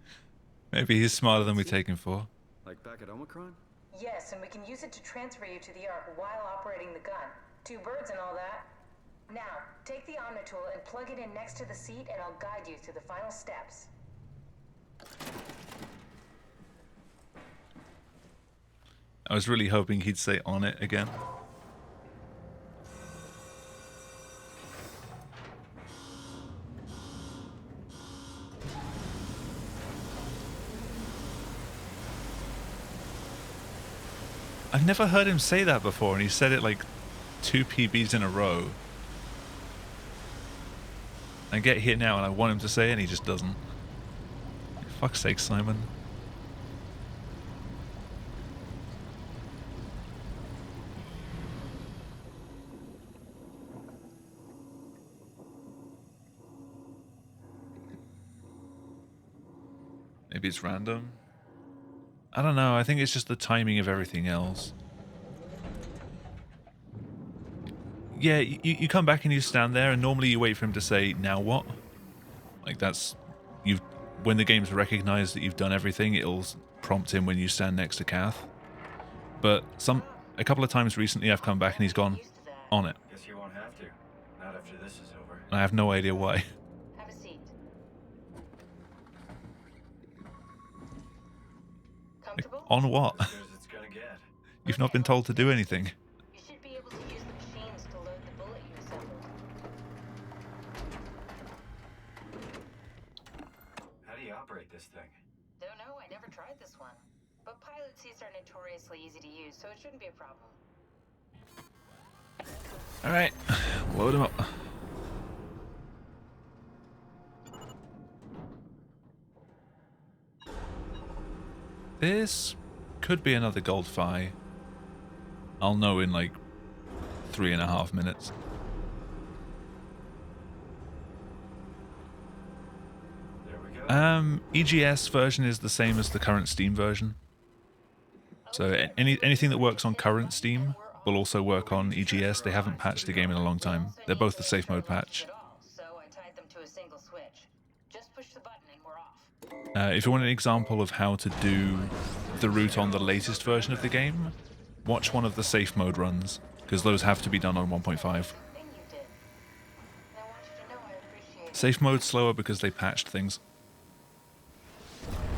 Maybe he's smarter than we take him for. like back at Omicron? Yes, and we can use it to transfer you to the Ark while operating the gun. 2 birds and all that. Now, take the Omnitool and plug it in next to the seat and I'll guide you through the final steps. I was really hoping he'd say on it again. I've never heard him say that before, and he said it like 2 PBs in a row. I get here now and I want him to say it and he just doesn't. For fuck's sake, Simon. Maybe it's random. I don't know, I think it's just the timing of everything else. Yeah, you come back and you stand there, and normally you wait for him to say, now what? Like that's... when the game's recognized that you've done everything, it'll prompt him when you stand next to Kath. But a couple of times recently I've come back and he's gone, on it. Guess you won't have to. Not after this is over. And I have no idea why. Have a seat. Comfortable? On what? As good as it's gonna get. You've not been told to do anything. You should be able to use the machines to load the bullet you assembled. How do you operate this thing? Don't know, I never tried this one. But pilot seats are notoriously easy to use, so it shouldn't be a problem. Alright, load him up. This could be another gold fi. I'll know in like 3.5 minutes. There we go. EGS version is the same as the current Steam version. So anything that works on current Steam will also work on EGS. They haven't patched the game in a long time. They're both the safe mode patch. So I tied them to a single switch. Just push the button and we're off. If you want an example of how to do the route on the latest version of the game, watch one of the safe mode runs, because those have to be done on 1.5. Thing you did. And I want you to know I appreciate it. Safe mode's slower because they patched things.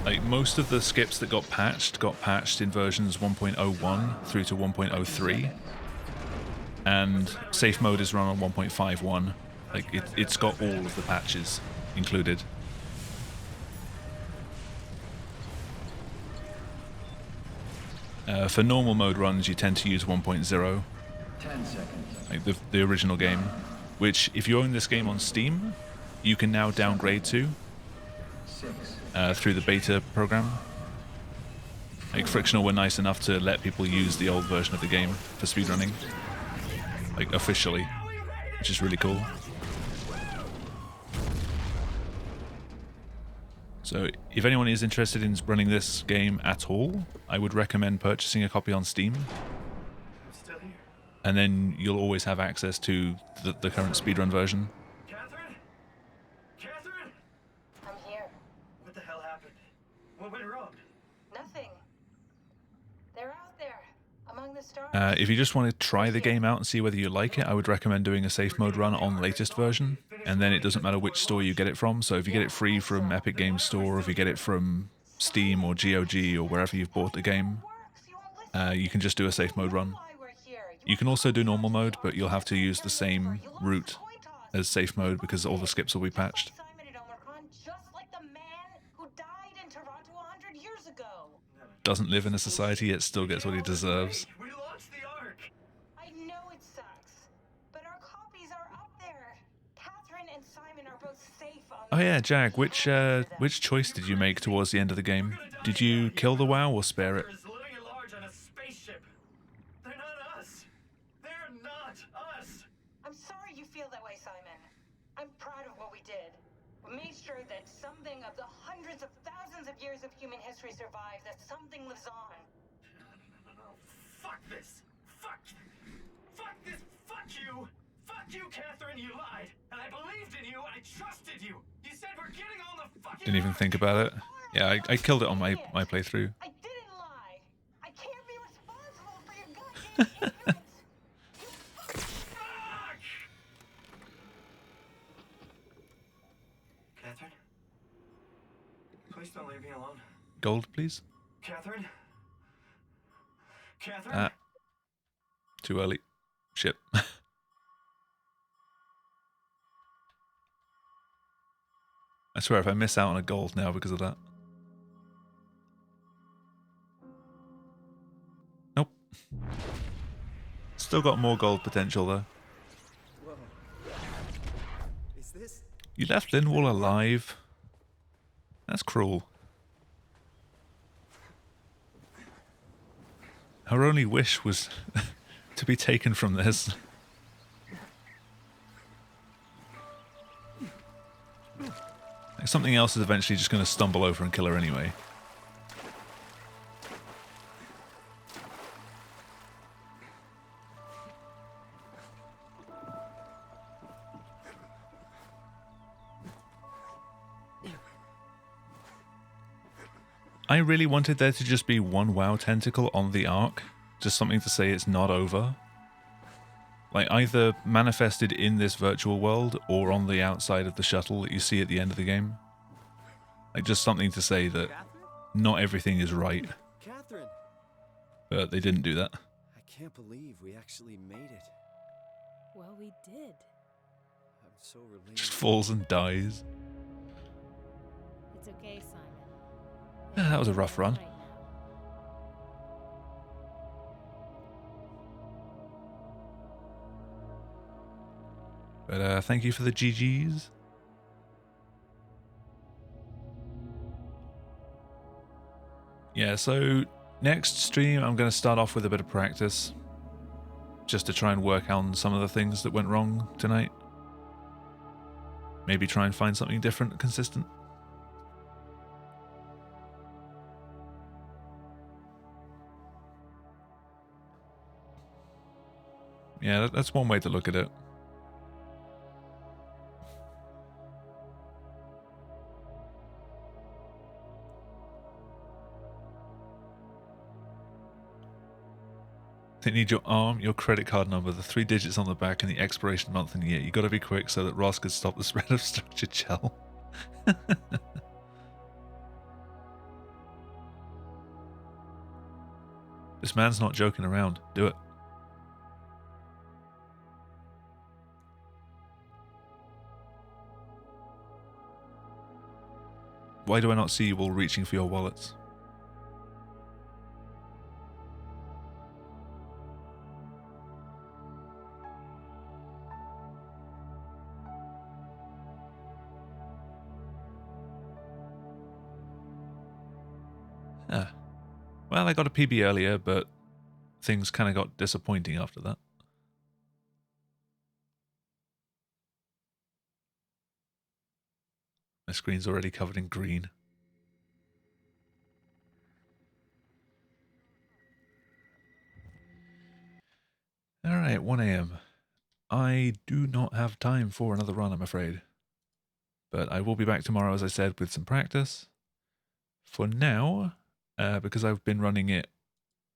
Like, most of the skips that got patched in versions 1.01 through to 1.03. And safe mode is run on 1.51. Like, it's got all of the patches included. For normal mode runs, you tend to use 1.0. 10 seconds. Like the original game. Which, if you own this game on Steam, you can now downgrade to 6. through the beta program. Like, Frictional were nice enough to let people use the old version of the game for speedrunning. Like, officially. Which is really cool. So, if anyone is interested in running this game at all, I would recommend purchasing a copy on Steam. I'm still here. And then you'll always have access to the current speedrun version. Catherine? Catherine? I'm here. What the hell happened? What went wrong? Nothing. They're out there, among the stars. If you just want to try the game out and see whether you like it, I would recommend doing a safe mode run on latest version, and then it doesn't matter which store you get it from. So if you get it free from Epic Games Store, or if you get it from Steam or GOG or wherever you've bought the game, you can just do a safe mode run. You can also do normal mode, but you'll have to use the same route as safe mode because all the skips will be patched. Simon at Omicron, just like the man who died in Toronto 100 years ago. Doesn't live in a society, yet still gets what he deserves. We launched the Ark. I know it sucks, but our copies are up there. Catherine and Simon are both safe on Oh yeah, Jag, which choice did you make towards the end of the game? Did you kill the WoW or spare it? Is living at large on a spaceship. They're not us. They're not us. I'm sorry you feel that way, Simon. I'm proud of what we did. Made sure that something of the hundreds of thousands of years of human history survives, that something lives on. No. Fuck this! Fuck this! Fuck you! Fuck you, Catherine, you lied! And I believed in you, I trusted you! You said we're getting on the fucking Didn't even Ark. think about it. Yeah, I killed it on my playthrough. I didn't lie. I can't be responsible for your goddamn ignorance. Fuck! Catherine? Please don't leave me alone. Gold, please. Catherine? Catherine? Ah. Too early. Shit. I swear if I miss out on a gold now because of that. Nope. Still got more gold potential though. Whoa. Is this? You left Linwall alive. That's cruel. Her only wish was to be taken from this. Like something else is eventually just going to stumble over and kill her anyway. I really wanted there to just be one WoW tentacle on the Ark. Just something to say it's not over. Like either manifested in this virtual world or on the outside of the shuttle that you see at the end of the game. Like just something to say that not everything is right. Catherine! But they didn't do that. I can't believe we actually made it. Well, we did. I'm so relieved. Just falls and dies. It's okay, Simon. Yeah, that was a rough run. Right now. But thank you for the GGs. Yeah, so next stream I'm going to start off with a bit of practice. Just to try and work on some of the things that went wrong tonight. Maybe try and find something different, consistent. Yeah, that's one way to look at it. They need your arm, your credit card number, the 3 digits on the back, and the expiration month and year. You gotta be quick so that Ross could stop the spread of structured gel. This man's not joking around. Do it. Why do I not see you all reaching for your wallets? Ah. Well, I got a PB earlier, but things kind of got disappointing after that. My screen's already covered in green. Alright, 1 AM. I do not have time for another run, I'm afraid. But I will be back tomorrow, as I said, with some practice. For now, because I've been running it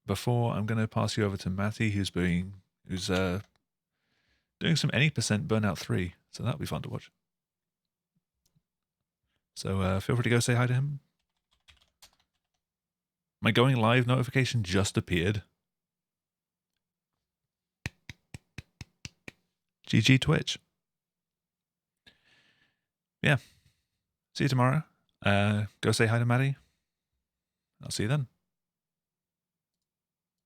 before, I'm going to pass you over to Matty, who's doing some any percent Burnout 3. So that'll be fun to watch. So feel free to go say hi to him. My going live notification just appeared. GG Twitch. Yeah. See you tomorrow. Go say hi to Maddie. I'll see you then.